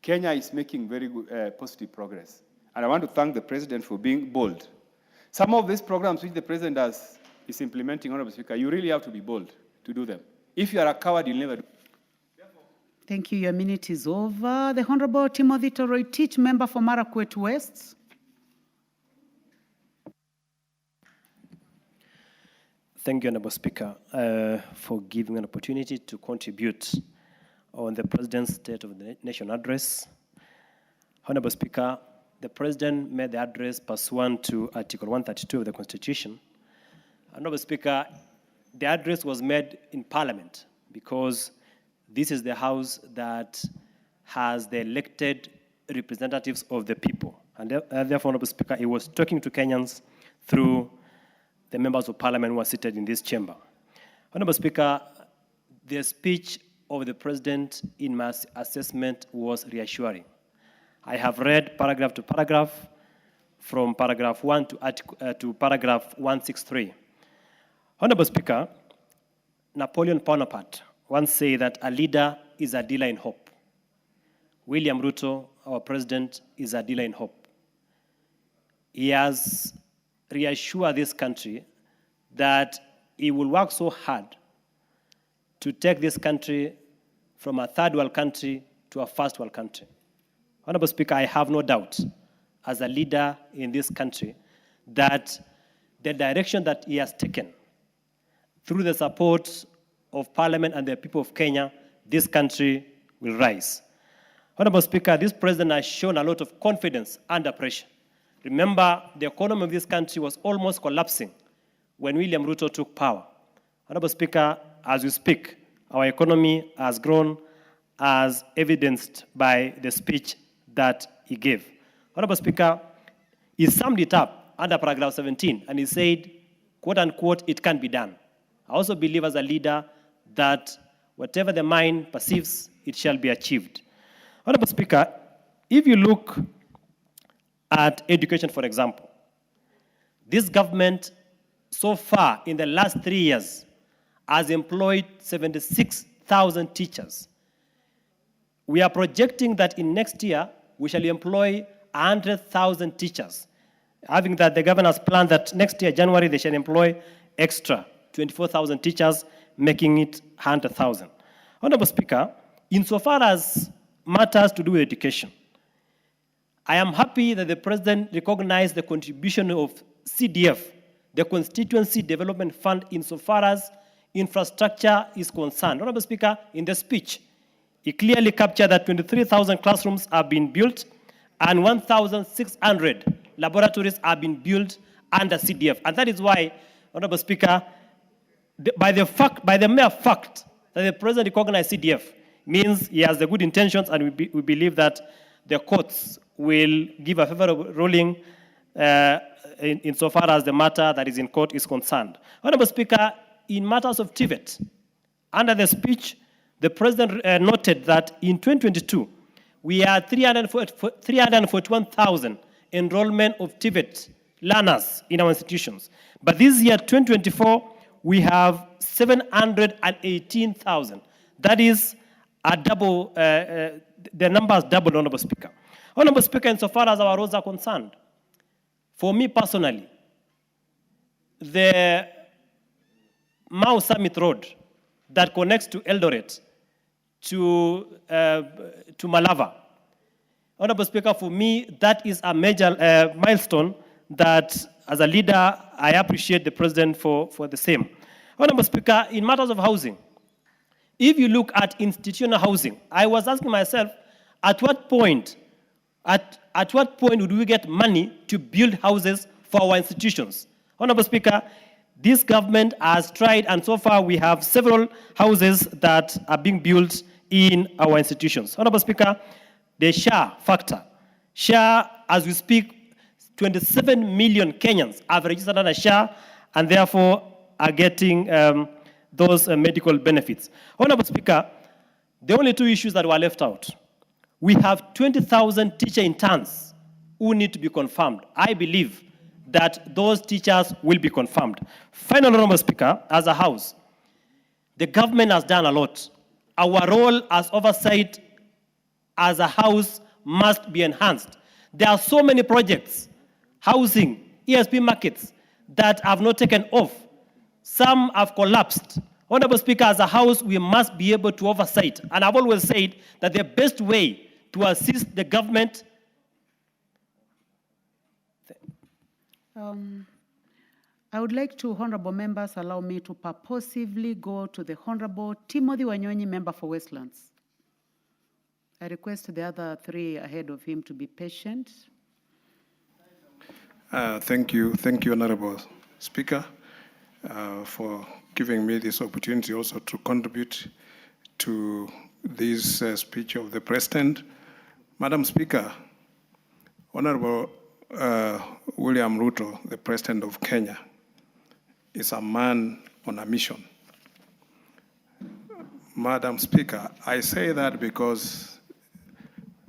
Kenya is making very good, positive progress. And I want to thank the President for being bold. Some of these programs which the President is implementing, Honorable Speaker, you really have to be bold to do them. If you are a coward, you'll never do it. Thank you. Your minute is over. The Honorable Timothy Toroitich, member for Marakwet West. Thank you, Honorable Speaker, for giving an opportunity to contribute on the President's State of the Nation address. Honorable Speaker, the President made the address pursuant to Article 132 of the Constitution. Honorable Speaker, the address was made in Parliament because this is the House that has the elected representatives of the people. And therefore, Honorable Speaker, he was talking to Kenyans through the members of Parliament who are seated in this chamber. Honorable Speaker, the speech of the President in my assessment was reassuring. I have read paragraph to paragraph, from paragraph 1 to paragraph 163. Honorable Speaker, Napoleon Bonaparte once said that a leader is a dealer in hope. William Ruto, our President, is a dealer in hope. He has reassured this country that he will work so hard to take this country from a third world country to a first world country. Honorable Speaker, I have no doubt, as a leader in this country, that the direction that he has taken, through the support of Parliament and the people of Kenya, this country will rise. Honorable Speaker, this President has shown a lot of confidence under pressure. Remember, the economy of this country was almost collapsing when William Ruto took power. Honorable Speaker, as we speak, our economy has grown as evidenced by the speech that he gave. Honorable Speaker, he summed it up under paragraph 17, and he said, quote unquote, it can be done. I also believe as a leader that whatever the mind perceives, it shall be achieved. Honorable Speaker, if you look at education, for example, this government so far in the last 3 years has employed 76,000 teachers. We are projecting that in next year, we shall employ 100,000 teachers. having that the government has planned that next year, January, they shall employ extra 24,000 teachers, making it 100,000. Honorable Speaker, insofar as matters to do with education, I am happy that the President recognized the contribution of CDF, the Constituency Development Fund, insofar as infrastructure is concerned. Honorable Speaker, in the speech, he clearly captured that 23,000 classrooms have been built and 1,600 laboratories have been built under CDF. And that is why, Honorable Speaker, by the mere fact that the President recognized CDF means he has the good intentions, and we believe that the courts will give a favorable ruling insofar as the matter that is in court is concerned. Honorable Speaker, in matters of TVET, under the speech, the President noted that in 2022, we had 341,000 enrollment of TVET learners in our institutions. But this year, 2024, we have 718,000. That is a double, the number is doubled, Honorable Speaker. Honorable Speaker, insofar as our roads are concerned, for me personally, the Mau Summit Road that connects to Eldoret to Malava, Honorable Speaker, for me, that is a major milestone that, as a leader, I appreciate the President for the same. Honorable Speaker, in matters of housing, if you look at institutional housing, I was asking myself, at what point would we get money to build houses for our institutions? Honorable Speaker, this government has tried, and so far we have several houses that are being built in our institutions. Honorable Speaker, the SHA factor. SHA, as we speak, 27 million Kenyans have registered under SHA and therefore are getting those medical benefits. Honorable Speaker, the only two issues that were left out, we have 20,000 teacher interns who need to be confirmed. I believe that those teachers will be confirmed. Finally, Honorable Speaker, as a House, the government has done a lot. Our role as oversight as a House must be enhanced. There are so many projects, housing, ESP markets, that have not taken off. Some have collapsed. Honorable Speaker, as a House, we must be able to oversight. And I've always said that the best way to assist the government. I would like to, honorable members, allow me to purposively go to the Honorable Timothy Wanyonyi, member for Westlands. I request the other three ahead of him to be patient. Thank you, Honorable Speaker, for giving me this opportunity also to contribute to this speech of the President. Madam Speaker, Honorable William Ruto, the President of Kenya, is a man on a mission. Madam Speaker, I say that because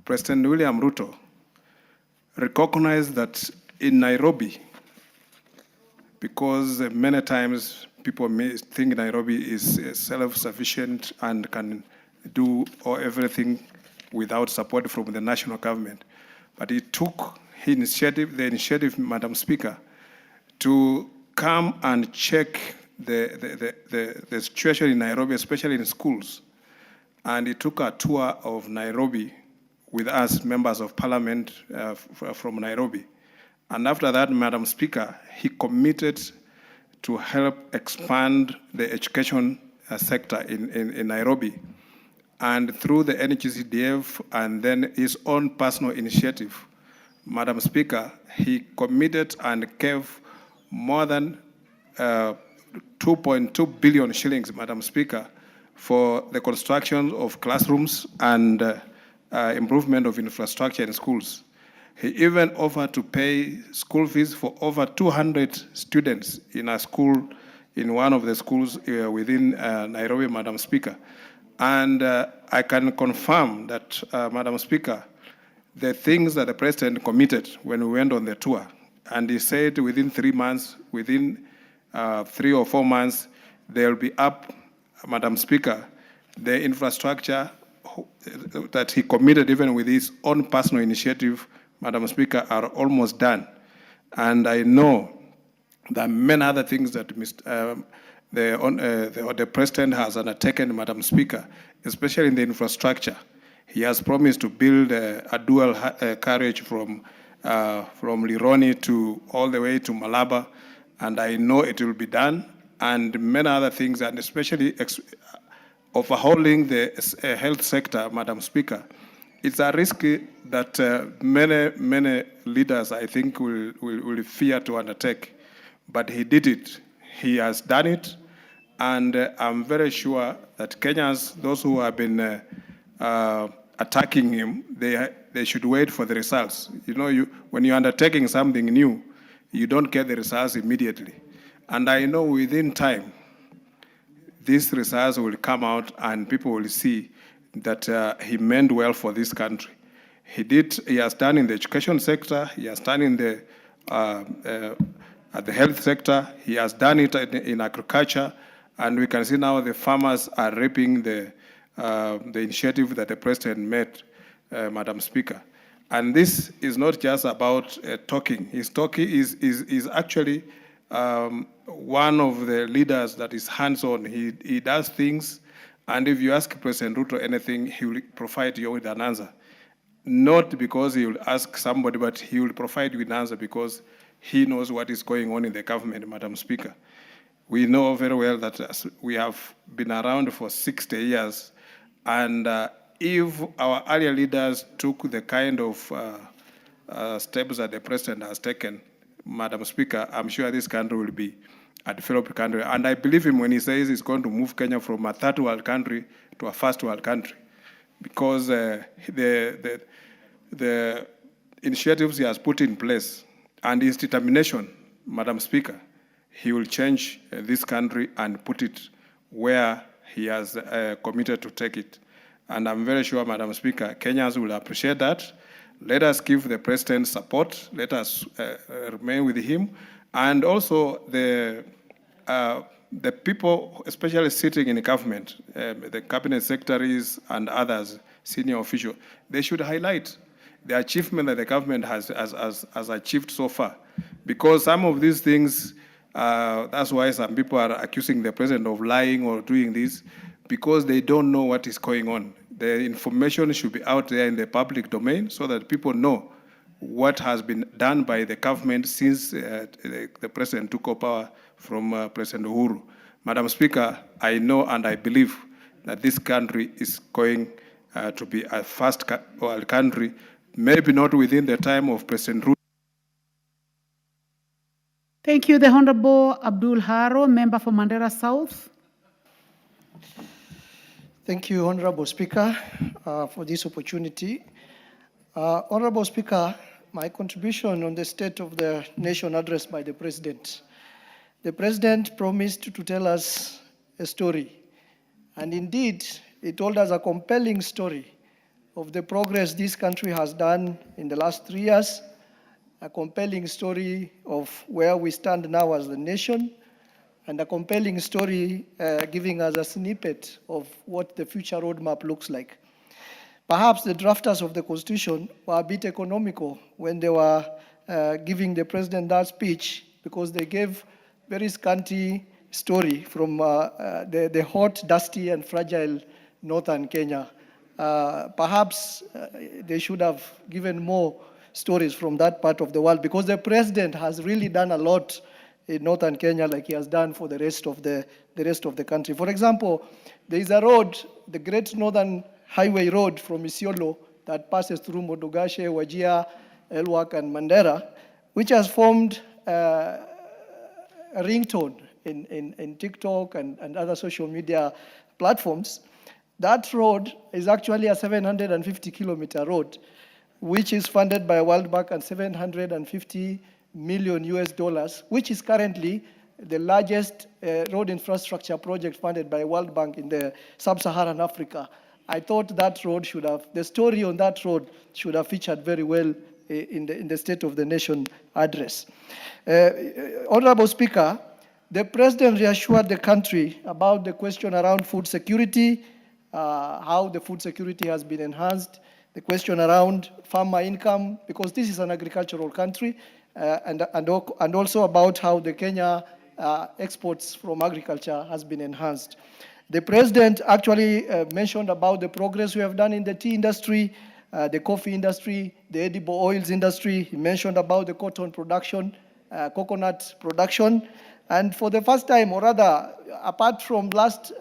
President William Ruto recognized that in Nairobi, because many times people may think Nairobi is self-sufficient and can do everything without support from the national government. But he took the initiative, Madam Speaker, to come and check the situation in Nairobi, especially in schools. And he took a tour of Nairobi with us, members of parliament from Nairobi. And after that, Madam Speaker, he committed to help expand the education sector in Nairobi. And through the NGCDF and then his own personal initiative, Madam Speaker, he committed and gave more than 2.2 billion shillings, Madam Speaker, for the construction of classrooms and improvement of infrastructure in schools. He even offered to pay school fees for over 200 students in a school, in one of the schools within Nairobi, Madam Speaker. And I can confirm that, Madam Speaker, the things that the President committed when we went on the tour, and he said within 3 months, within 3 or 4 months, they'll be up, Madam Speaker, the infrastructure that he committed even with his own personal initiative, Madam Speaker, are almost done. And I know there are many other things that the President has undertaken, Madam Speaker, especially in the infrastructure. He has promised to build a dual carriage from Lironi to all the way to Malaba, and I know it will be done, and many other things, and especially overhauling the health sector, Madam Speaker. It's a risk that many leaders, I think, will fear to undertake. But he did it. He has done it. And I'm very sure that Kenyans, those who have been attacking him, they should wait for the results. You know, when you're undertaking something new, you don't get the results immediately. And I know within time, these results will come out and people will see that he meant well for this country. He has done in the education sector, he has done in the health sector, he has done it in agriculture, and we can see now the farmers are reaping the initiative that the President made, Madam Speaker. And this is not just about talking. His talking is actually one of the leaders that is hands-on. He does things, and if you ask President Ruto anything, he will provide you with an answer. Not because he will ask somebody, but he will provide you with an answer because he knows what is going on in the government, Madam Speaker. We know very well that we have been around for 60 years, and if our earlier leaders took the kind of steps that the President has taken, Madam Speaker, I'm sure this country will be a developed country. And I believe him when he says he's going to move Kenya from a third world country to a first world country, because the initiatives he has put in place and his determination, Madam Speaker, he will change this country and put it where he has committed to take it. And I'm very sure, Madam Speaker, Kenyans will appreciate that. Let us give the President support. Let us remain with him. And also the people, especially sitting in the government, the cabinet secretaries and others, senior officials, they should highlight the achievement that the government has achieved so far. Because some of these things, that's why some people are accusing the President of lying or doing this, because they don't know what is going on. The information should be out there in the public domain so that people know what has been done by the government since the President took over power from President Uhuru. Madam Speaker, I know and I believe that this country is going to be a first world country, maybe not within the time of President Ruto. Thank you. The Honorable Abdul Haro, member for Mandera South. Thank you, Honorable Speaker, for this opportunity. Honorable Speaker, my contribution on the State of the Nation address by the President. The President promised to tell us a story, and indeed, he told us a compelling story of the progress this country has done in the last 3 years, a compelling story of where we stand now as the nation, and a compelling story giving us a snippet of what the future roadmap looks like. Perhaps the drafters of the Constitution were a bit economical when they were giving the President that speech, because they gave very scanty story from the hot, dusty, and fragile northern Kenya. Perhaps they should have given more stories from that part of the world, because the President has really done a lot in northern Kenya, like he has done for the rest of the country. For example, there is a road, the Great Northern Highway Road from Isiolo, that passes through Modogashe, Wajir, Elwak, and Mandera, which has formed a ringtone in TikTok and other social media platforms. That road is actually a 750-kilometer road, which is funded by World Bank and $750 million US, which is currently the largest road infrastructure project funded by World Bank in the sub-Saharan Africa. I thought that road should have, the story on that road should have featured very well in the State of the Nation address. Honorable Speaker, the President reassured the country about the question around food security, how the food security has been enhanced. the question around farmer income, because this is an agricultural country, and also about how the Kenya exports from agriculture has been enhanced. The President actually mentioned about the progress we have done in the tea industry, the coffee industry, the edible oils industry. He mentioned about the cotton production, coconut production. And for the first time, or rather, apart from last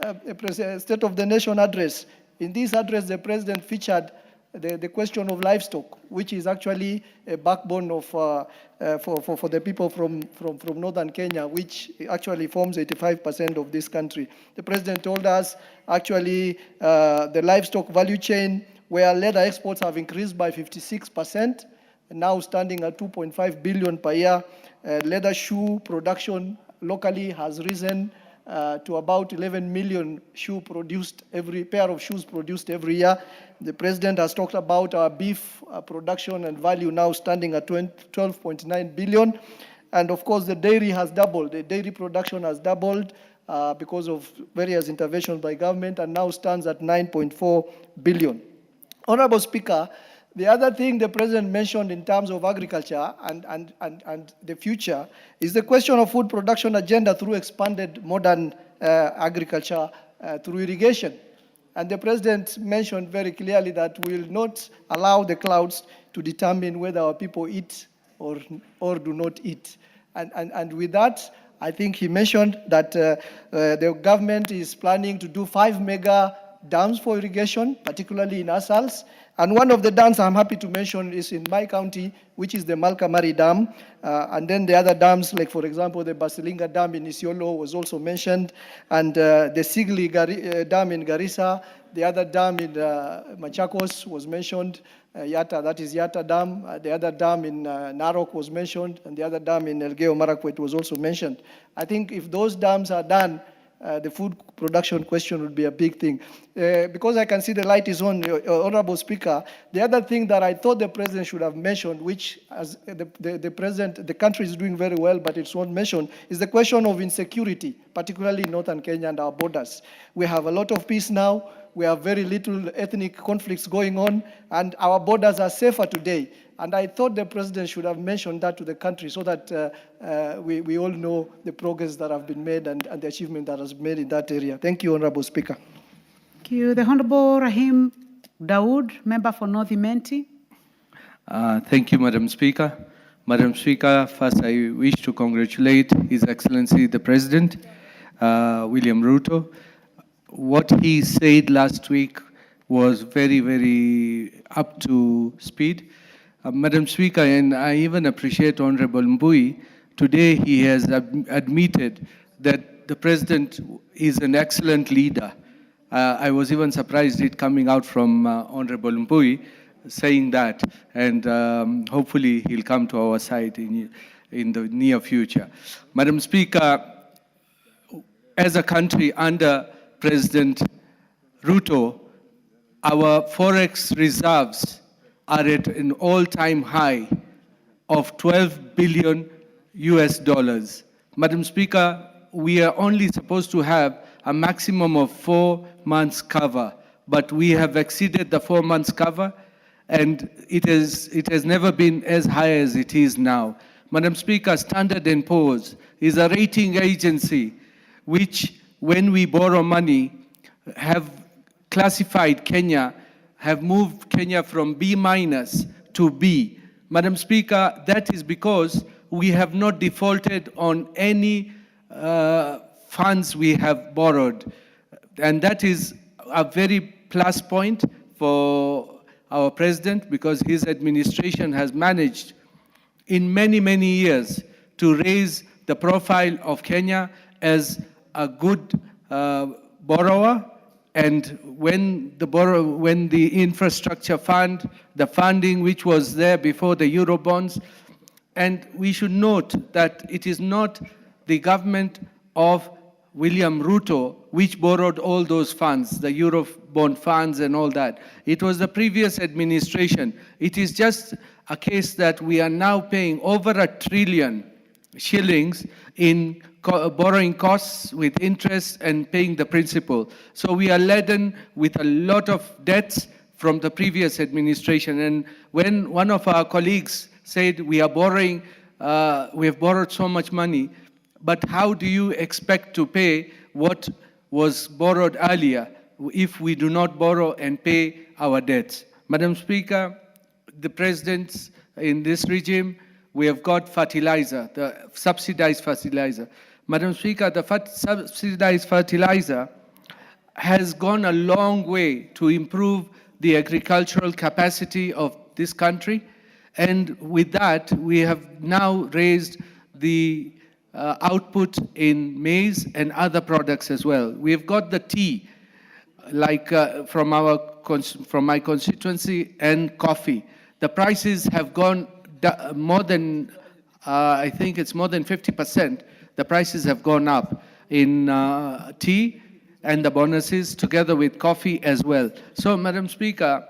State of the Nation address, in this address, the President featured the question of livestock, which is actually a backbone of, for the people from northern Kenya, which actually forms 85% of this country. The President told us actually the livestock value chain, where leather exports have increased by 56%, now standing at 2.5 billion per year. Leather shoe production locally has risen to about 11 million pair of shoes produced every year. The President has talked about our beef production and value now standing at 12.9 billion. And of course, the dairy has doubled. The dairy production has doubled because of various interventions by government and now stands at 9.4 billion. Honorable Speaker, the other thing the President mentioned in terms of agriculture and the future is the question of food production agenda through expanded modern agriculture through irrigation. And the President mentioned very clearly that we will not allow the clouds to determine whether our people eat or do not eat. And with that, I think he mentioned that the government is planning to do 5 mega dams for irrigation, particularly in Asals. And one of the dams I'm happy to mention is in my county, which is the Malkamari Dam. And then the other dams, like for example, the Basilinga Dam in Isiolo was also mentioned, and the Sigli Dam in Garissa, the other dam in Machakos was mentioned, Yatta, that is Yatta Dam. The other dam in Narok was mentioned, and the other dam in Elgeyo Marakwet was also mentioned. I think if those dams are done, the food production question would be a big thing. Because I can see the light is on, Honorable Speaker, the other thing that I thought the President should have mentioned, which as the country is doing very well, but it's not mentioned, is the question of insecurity, particularly in northern Kenya and our borders. We have a lot of peace now. We have very little ethnic conflicts going on, and our borders are safer today. And I thought the President should have mentioned that to the country so that we all know the progress that have been made and the achievement that has been made in that area. Thank you, Honorable Speaker. Thank you. The Honorable Rahim Dawood, member for North Imenti. Thank you, Madam Speaker. Madam Speaker, first I wish to congratulate His Excellency the President, William Ruto. What he said last week was very, very up to speed. Madam Speaker, and I even appreciate Honorable Mbui, today he has admitted that the President is an excellent leader. I was even surprised it coming out from Honorable Mbui saying that, and hopefully he'll come to our side in the near future. Madam Speaker, as a country under President Ruto, our forex reserves are at an all-time high of 12 billion US dollars. Madam Speaker, we are only supposed to have a maximum of 4 months cover, but we have exceeded the 4 months cover, and it has never been as high as it is now. Madam Speaker, Standard & Poor's is a rating agency which, when we borrow money, have classified Kenya, have moved Kenya from B- to B. Madam Speaker, that is because we have not defaulted on any funds we have borrowed. And that is a very plus point for our President, because his administration has managed in many, many years to raise the profile of Kenya as a good borrower. And when the infrastructure fund, the funding which was there before the Eurobonds, and we should note that it is not the government of William Ruto which borrowed all those funds, the Eurobond funds and all that. It was the previous administration. It is just a case that we are now paying over $1 trillion shillings in borrowing costs with interest and paying the principal. So we are laden with a lot of debts from the previous administration. And when one of our colleagues said we are borrowing, we have borrowed so much money, but how do you expect to pay what was borrowed earlier if we do not borrow and pay our debts? Madam Speaker, the presidents in this regime, we have got fertilizer, the subsidized fertilizer. Madam Speaker, the subsidized fertilizer has gone a long way to improve the agricultural capacity of this country. And with that, we have now raised the output in maize and other products as well. We've got the tea, like from my constituency, and coffee. The prices have gone more than, I think it's more than 50%. The prices have gone up in tea and the bonuses, together with coffee as well. So, Madam Speaker,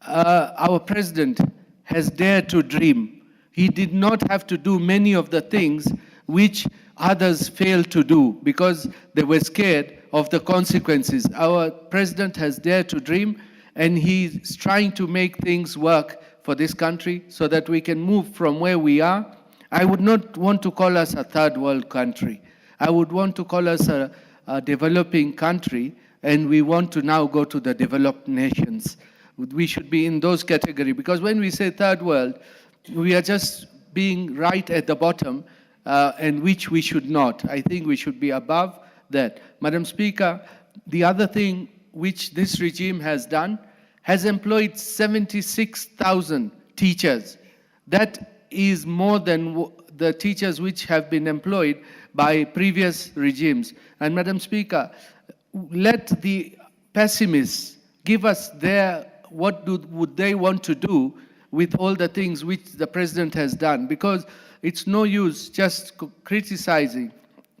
our president has dared to dream. He did not have to do many of the things which others failed to do because they were scared of the consequences. Our president has dared to dream, and he's trying to make things work for this country so that we can move from where we are. I would not want to call us a third world country. I would want to call us a developing country, and we want to now go to the developed nations. We should be in those categories, because when we say third world, we are just being right at the bottom, and which we should not. I think we should be above that. Madam Speaker, the other thing which this regime has done has employed 76,000 teachers. That is more than the teachers which have been employed by previous regimes. And Madam Speaker, let the pessimists give us what would they want to do with all the things which the president has done, because it's no use just criticizing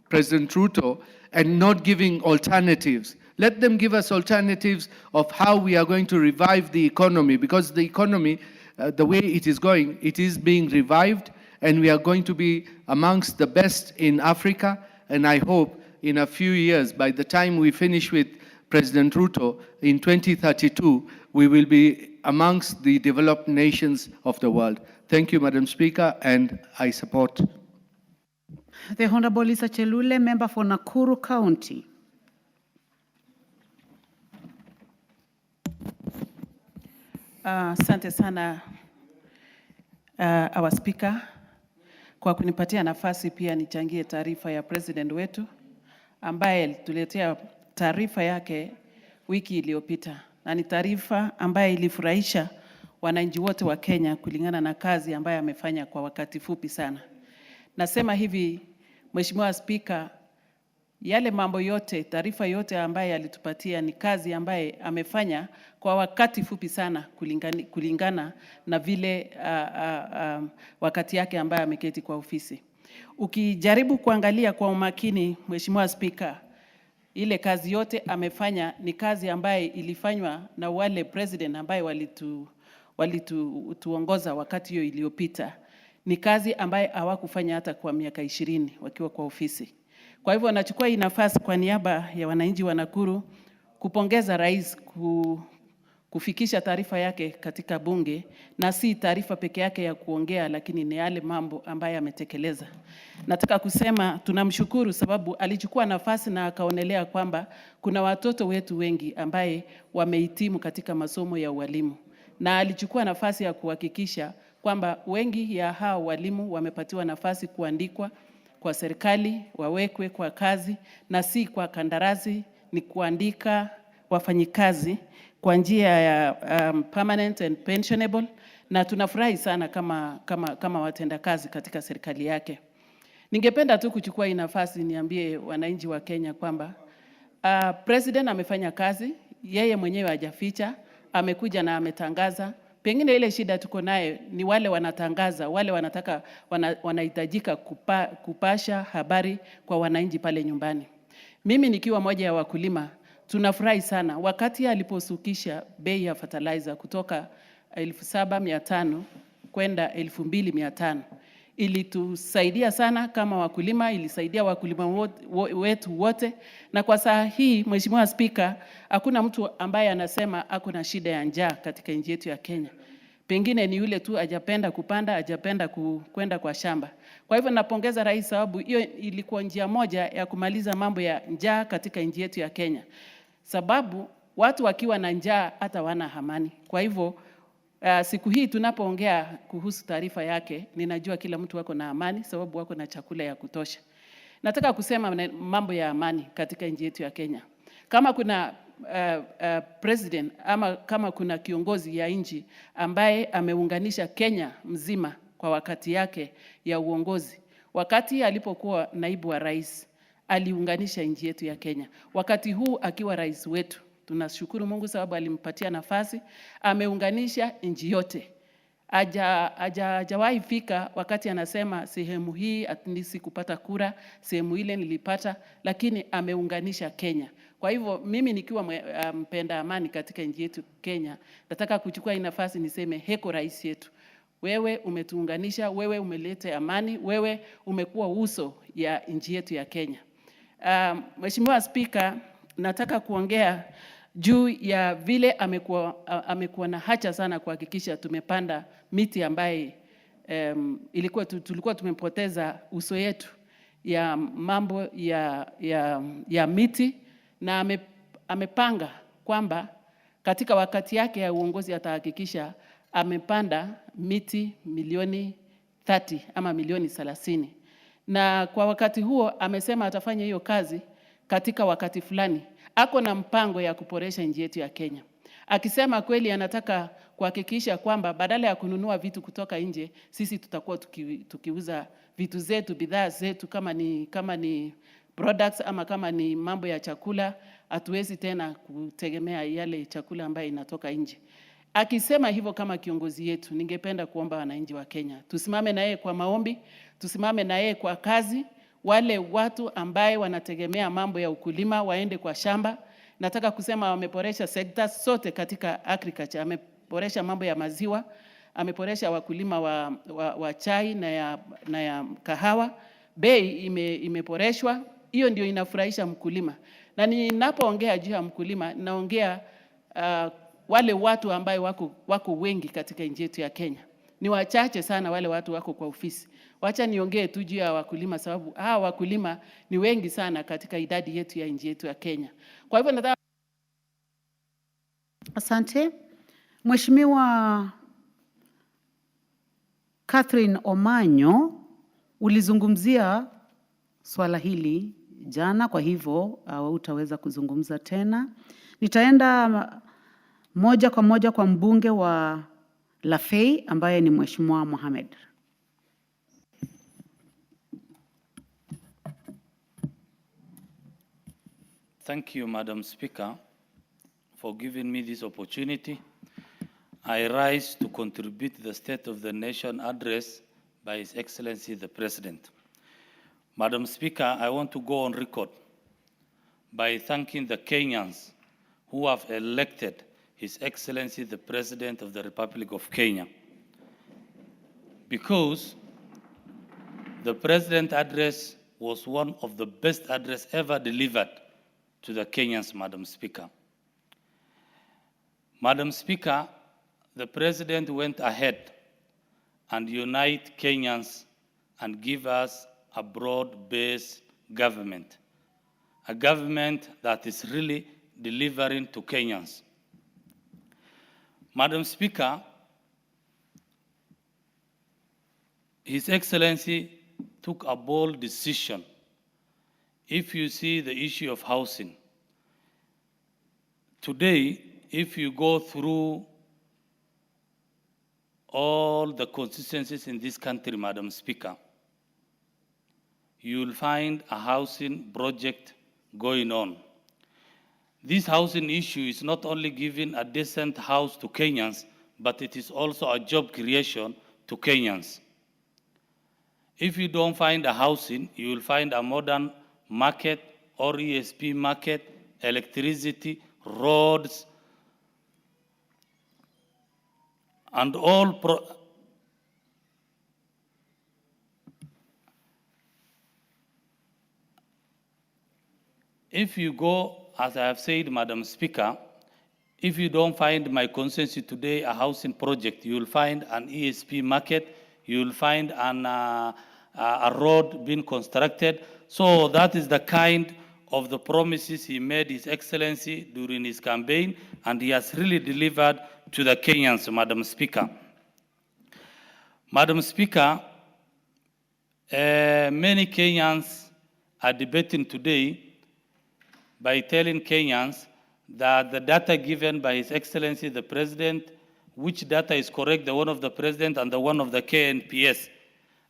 President Ruto and not giving alternatives. Let them give us alternatives of how we are going to revive the economy, because the economy, the way it is going, it is being revived, and we are going to be amongst the best in Africa. And I hope in a few years, by the time we finish with President Ruto in 2032, we will be amongst the developed nations of the world. Thank you, Madam Speaker, and I support. The Honorable Lisa Chelule, member for Nakuru County. Asante sana our speaker kwa kunipatia nafasi pia nichangie taarifa ya president wetu ambaye alituletea taarifa yake wiki iliyopita, na ni taarifa ambaye ilifurahisha wananchi wote wa Kenya kulingana na kazi ambayo amefanya kwa wakati fupi sana. Nasema hivi, Mheshimiwa Spika, yale mambo yote, taarifa yote ambaye alitupatia ni kazi ambaye amefanya kwa wakati fupi sana kulingana na vile wakati yake ambaye ameketi kwa ofisi. Ukijaribu kuangalia kwa umakini, Mheshimiwa Spika, ile kazi yote amefanya ni kazi ambaye ilifanywa na wale president ambaye walituongoza wakati hiyo iliyopita. Ni kazi ambaye hawakufanya hata kwa miaka 20 wakiwa kwa ofisi. Kwa hivyo nachukua hii nafasi kwa niaba ya wananchi wa Nakuru kupongeza rais kufikisha taarifa yake katika bunge, na si taarifa peke yake ya kuongea, lakini ni yale mambo ambayo ametekeleza. Nataka kusema tunamshukuru sababu alichukua nafasi na akaonelea kwamba kuna watoto wetu wengi ambaye wamehitimu katika masomo ya ualimu, na alichukua nafasi ya kuhakikisha kwamba wengi ya hao walimu wamepatiwa nafasi kuandikwa kwa serikali, wawekwe kwa kazi, na si kwa kandarasi, ni kuandika wafanyikazi kwa njia ya permanent and pensionable, na tunafurahi sana kama watenda kazi katika serikali yake. Ningependa tu kuchukua hii nafasi niambie wananchi wa Kenya kwamba president amefanya kazi, yeye mwenyewe hajaficha, amekuja na ametangaza. Pengine ile shida tuko naye ni wale wanatangaza, wale wanahitajika kupasha habari kwa wananchi pale nyumbani. Mimi nikiwa moja ya wakulima, tunafurahi sana wakati aliposukisha bei ya fertilizer kutoka 7,500 kwenda 2,500. ilitusaidia sana kama wakulima, ilisaidia wakulima wetu wote, na kwa saa hii, Mheshimiwa Spika, hakuna mtu ambaye anasema ako na shida ya njaa katika nchi yetu ya Kenya. Pengine ni yule tu hajapenda kupanda, hajapenda kwenda kwa shamba. Kwa hivyo napongeza rais, sababu hiyo ilikuwa njia moja ya kumaliza mambo ya njaa katika nchi yetu ya Kenya. Sababu watu wakiwa na njaa hata wana amani. Kwa hivyo siku hii tunapoongea kuhusu taarifa yake, ninajua kila mtu wako na amani sababu wako na chakula ya kutosha. Nataka kusema mambo ya amani katika nchi yetu ya Kenya. Kama kuna president ama kama kuna kiongozi ya nchi ambaye ameunganisha Kenya mzima kwa wakati yake ya uongozi, wakati alipokuwa naibu wa rais, aliunganisha nchi yetu ya Kenya. Wakati huu akiwa rais wetu, tunashukuru Mungu sababu alimpatia nafasi, ameunganisha nchi yote. Hajawahi fika wakati anasema sehemu hii atinisi kupata kura, sehemu ile nilipata, lakini ameunganisha Kenya. Kwa hivyo mimi nikiwa mpenda amani katika nchi yetu Kenya, nataka kuchukua hii nafasi niseme heko rais yetu. Wewe umetuunganisha, wewe umeleta amani, wewe umekuwa uso ya nchi yetu ya Kenya. Mheshimiwa Spika, nataka kuongea juu ya vile amekuwa na hacha sana kuhakikisha tumepanda miti ambaye tulikuwa tumepoteza uso yetu ya mambo ya miti, na amepanga kwamba katika wakati yake ya uongozi atahakikisha amepanda miti milioni 30 ama milioni 30. Na kwa wakati huo amesema atafanya hiyo kazi katika wakati fulani. Ako na mpango ya kuboresha nchi yetu ya Kenya. Akisema kweli anataka kuhakikisha kwamba badala ya kununua vitu kutoka nje, sisi tutakuwa tukiuza vitu zetu, bidhaa zetu, kama ni products ama kama ni mambo ya chakula, hatuwezi tena kutegemea yale chakula ambayo inatoka nje. Akisema hivyo kama kiongozi yetu, ningependa kuomba wananchi wa Kenya, tusimame na yeye kwa maombi, tusimame na yeye kwa kazi. Wale watu ambaye wanategemea mambo ya ukulima waende kwa shamba. Nataka kusema wameboresha sekta zote katika agriculture. Ameboresha mambo ya maziwa, ameboresha wakulima wa chai na ya kahawa. Bei imeboreshwa. Hiyo ndio inafurahisha mkulima. Na ninapoongea juu ya mkulima, naongea wale watu ambaye wako wengi katika nchi yetu ya Kenya. Ni wachache sana wale watu wako kwa ofisi. Wacha niongee tu juu ya wakulima sababu hawa wakulima ni wengi sana katika idadi yetu ya nchi yetu ya Kenya. Kwa hivyo nataka... Asante. Mheshimiwa Catherine Omanyo, ulizungumzia swala hili jana, kwa hivyo hutaweza kuzungumza tena. Nitaenda moja kwa moja kwa mbunge wa Lafey ambaye ni Mheshimiwa Mohamed. Thank you, Madam Speaker, for giving me this opportunity. I rise to contribute to the State of the Nation address by His Excellency the President. Madam Speaker, I want to go on record by thanking the Kenyans who have elected His Excellency the President of the Republic of Kenya, because the President address was one of the best address ever delivered to the Kenyans, Madam Speaker. Madam Speaker, the President went ahead and unite Kenyans and give us a broad-based government, a government that is really delivering to Kenyans. Madam Speaker, His Excellency took a bold decision. If you see the issue of housing, today, if you go through all the constituencies in this country, Madam Speaker, you'll find a housing project going on. This housing issue is not only giving a decent house to Kenyans, but it is also a job creation to Kenyans. If you don't find a housing, you will find a modern market or ESP market, electricity, roads, and all If you go, as I have said, Madam Speaker, if you don't find my constituency today a housing project, you will find an ESP market, you will find a road being constructed. So that is the kind of the promises he made His Excellency during his campaign, and he has really delivered to the Kenyans, Madam Speaker. Madam Speaker, many Kenyans are debating today by telling Kenyans that the data given by His Excellency the President, which data is correct, the one of the President and the one of the KNPS.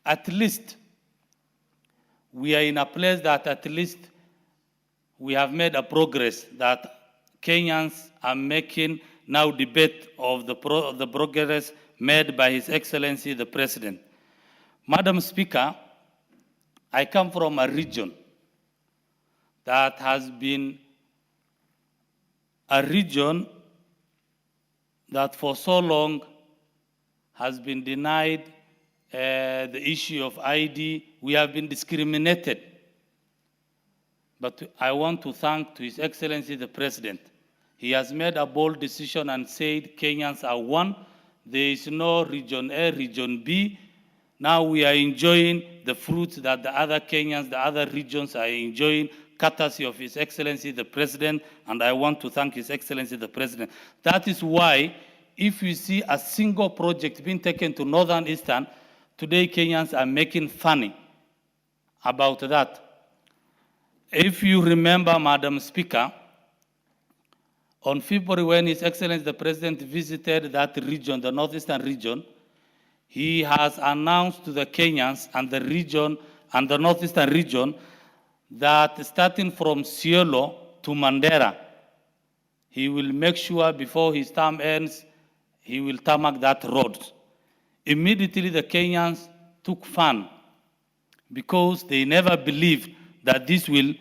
At least we are in a place that at least we have made a progress, that Kenyans are making now debate of the progress made by His Excellency the President. Madam Speaker, I come from a region that has been a region that for so long has been denied the issue of ID. We have been discriminated. But I want to thank to His Excellency the President. He has made a bold decision and said Kenyans are one. There is no region A, region B. Now we are enjoying the fruits that the other Kenyans, the other regions are enjoying, courtesy of His Excellency the President, and I want to thank His Excellency the President. That is why if you see a single project being taken to Northern Eastern, today Kenyans are making funny about that. If you remember, Madam Speaker, on February when His Excellency the President visited that region, the Northeastern region, he has announced to the Kenyans and the region and the Northeastern region that starting from Siolo to Mandera, he will make sure before his term ends, he will tarmac that road. Immediately the Kenyans took fun because they never believed that this will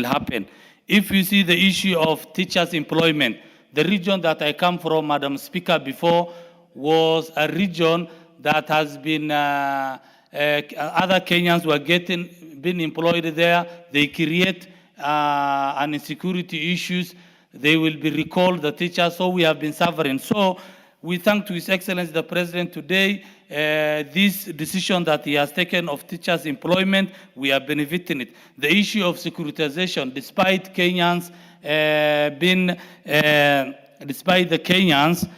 happen. If you see the issue of teachers' employment, the region that I come from, Madam Speaker, before was a region that has been other Kenyans were being employed there. They create an insecurity issues. They will be recalled, the teachers, so we have been suffering. So we thank to His Excellency the President today, this decision that he has taken of teachers' employment, we are benefiting it. The issue of securitization, despite Kenyans despite the Kenyans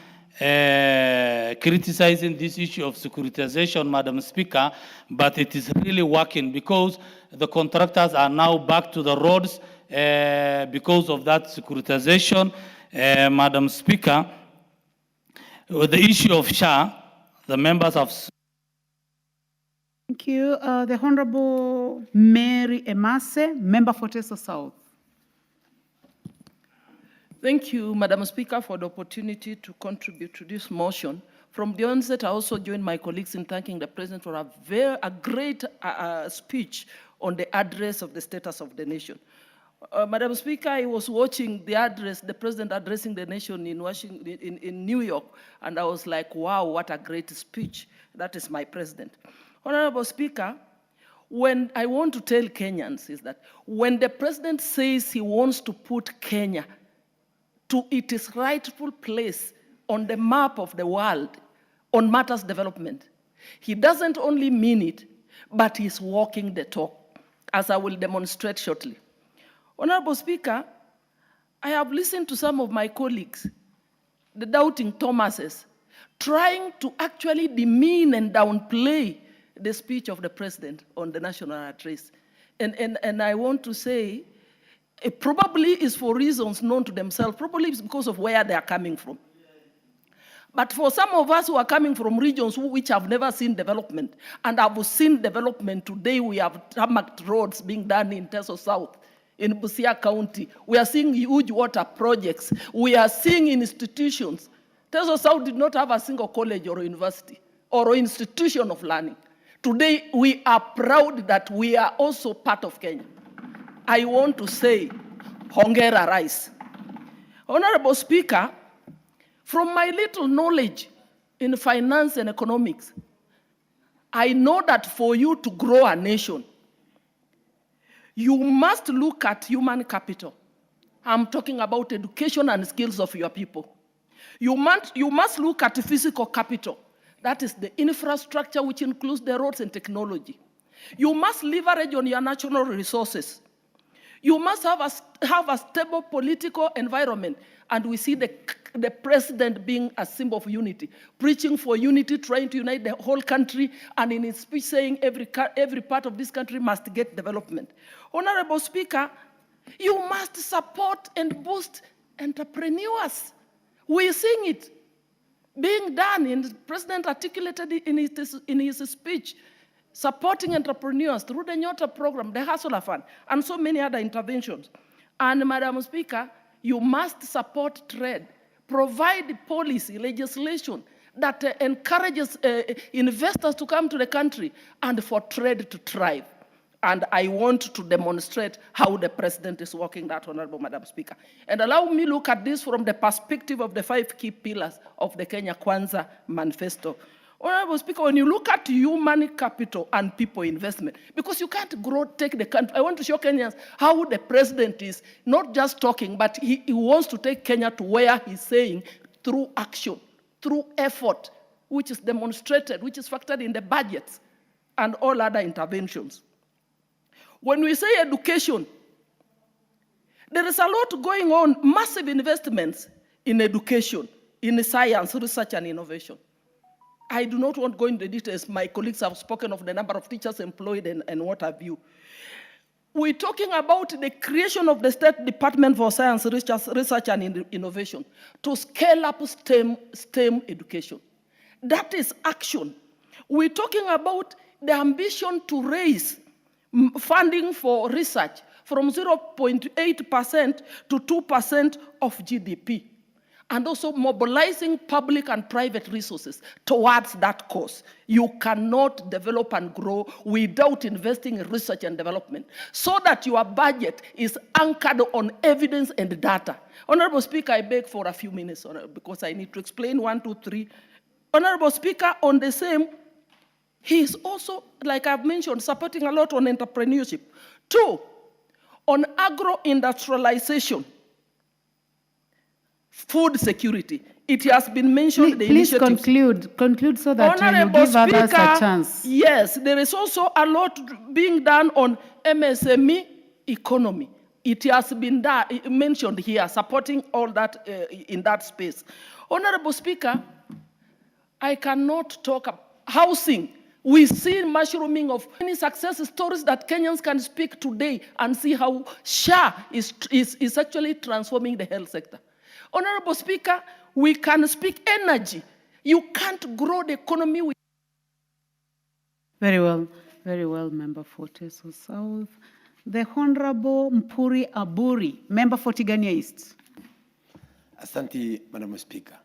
criticizing this issue of securitization, Madam Speaker, but it is really working because the contractors are now back to the roads because of that securitization. Madam Speaker, with the issue of SHA, the members have... Thank you. The Honorable Mary Emase, member for Teso South. Thank you, Madam Speaker, for the opportunity to contribute to this motion. From the onset, I also join my colleagues in thanking the President for a great speech on the address of the status of the nation. Madam Speaker, I was watching the address, the President addressing the nation in Washington, in New York, and I was like, wow, what a great speech. That is my President. Honorable Speaker, when I want to tell Kenyans is that when the President says he wants to put Kenya to its rightful place on the map of the world on matters development, he doesn't only mean it, but he's walking the talk, as I will demonstrate shortly. Honorable Speaker, I have listened to some of my colleagues, the doubting Thomases, trying to actually demean and downplay the speech of the President on the national address. And I want to say, it probably is for reasons known to themselves, probably it's because of where they are coming from. But for some of us who are coming from regions which have never seen development, and have seen development today, we have tarmac roads being done in Teso South, in Busia County. We are seeing huge water projects. We are seeing institutions. Teso South did not have a single college or university or institution of learning. Today, we are proud that we are also part of Kenya. I want to say, Hongera Rais. Honorable Speaker, from my little knowledge in finance and economics, I know that for you to grow a nation, You must look at human capital. I'm talking about education and skills of your people. You must look at physical capital. That is the infrastructure, which includes the roads and technology. You must leverage on your natural resources. You must have a stable political environment. And we see the president being a symbol of unity, preaching for unity, trying to unite the whole country, and in his speech saying every part of this country must get development. Honorable Speaker, you must support and boost entrepreneurs. We're seeing it being done, and the president articulated it in his speech, supporting entrepreneurs through the Nyota program, the Hustler Fund, and so many other interventions. And Madam Speaker, you must support trade, provide policy, legislation that encourages investors to come to the country and for trade to thrive. And I want to demonstrate how the president is working that, Honorable Madam Speaker. And allow me look at this from the perspective of the 5 key pillars of the Kenya Kwanza Manifesto. Honorable Speaker, when you look at human capital and people investment, because you can't take the country, I want to show Kenyans how the president is not just talking, but he wants to take Kenya to where he's saying through action, through effort, which is demonstrated, which is factored in the budgets and all other interventions. When we say education, there is a lot going on, massive investments in education, in science, research, and innovation. I do not want to go into the details. My colleagues have spoken of the number of teachers employed and what have you. We're talking about the creation of the State Department for Science, Research, and Innovation to scale up STEM education. That is action. We're talking about the ambition to raise funding for research from 0.8% to 2% of GDP, and also mobilizing public and private resources towards that cause. You cannot develop and grow without investing in research and development, so that your budget is anchored on evidence and data. Honorable Speaker, I beg for a few minutes because I need to explain 1, 2, 3. Honorable Speaker, on the same, he is also, like I've mentioned, supporting a lot on entrepreneurship. 2, on agro-industrialization, food security. It has been mentioned. Please conclude so that you give others a chance. Yes, there is also a lot being done on MSME economy. It has been mentioned here, supporting all that in that space. Honorable Speaker, I cannot talk about housing. We see mushrooming of many success stories that Kenyans can speak today and see how SHA is actually transforming the health sector. Honorable Speaker, we can speak energy. You can't grow the economy with... Very well, Member for Teso South. The Honorable Mpuri Aburi, Member for Tigania East. Asante, Madam Speaker.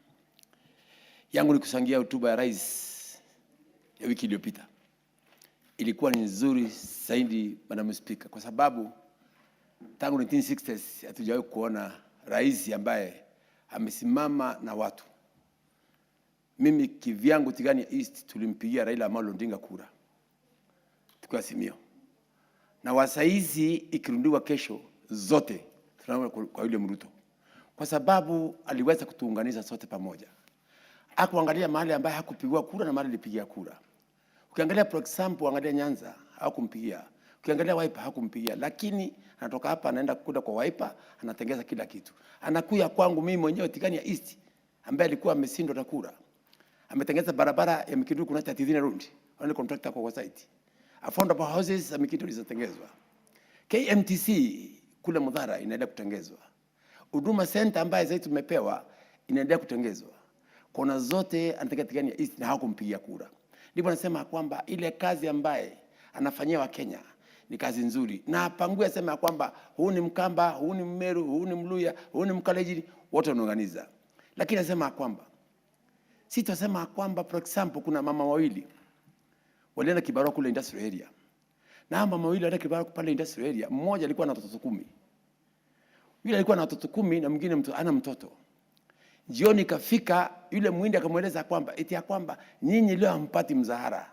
Yangu ni kusangia hotuba ya Rais ya wiki iliyopita. Ilikuwa ni nzuri zaidi, Madam Speaker, kwa sababu tangu 1960s hatujawahi kuona rais ambaye amesimama na watu. Mimi kivyangu Tigania East tulimpigia Raila Amolo Odinga kura tukiwa Simio, na wasaizi ikirundiwa kesho zote tunaona kwa yule Ruto, kwa sababu aliweza kutuunganisha sote pamoja. Hakuangalia mahali ambaye hakupigwa kura na mahali alipigia kura. Ukiangalia for example, angalia Nyanza hakumpigia, ukiangalia Wiper hakumpigia, lakini anatoka hapa anaenda kuda kwa Wiper, anatengeza kila kitu. Anakuja kwangu mimi mwenyewe Tigania East ambaye alikuwa ameshindwa na kura. Ametengeza barabara ya Mikinduri kuna 30 road. Wale contractor kwa site. Affordable houses za Mikinduri zinatengezwa. KMTC kule Mudhara inaendelea kutengezwa. Huduma Center ambaye zaidi tumepewa inaendelea kutengezwa. Kona zote anataka Tigania East na hakumpigia kura. Ndipo nasema kwamba ile kazi ambaye anafanyia wa Kenya ni kazi nzuri. Na Pangue asema kwamba huu ni Mkamba, huu ni Mmeru, huu ni Mluya, huu ni Mkalejiri, wote wanaorganiza. Lakini nasema kwamba sitasema kwamba for example kuna mama wawili walienda kibarua kule industrial area. Na mama wawili walienda kibarua pale industrial area. Mmoja alikuwa na watoto 10. Yule alikuwa na watoto 10 na mwingine ana mtoto. Jioni kafika yule mwindi akamweleza kwamba eti ya kwamba nyinyi leo hampati mzahara.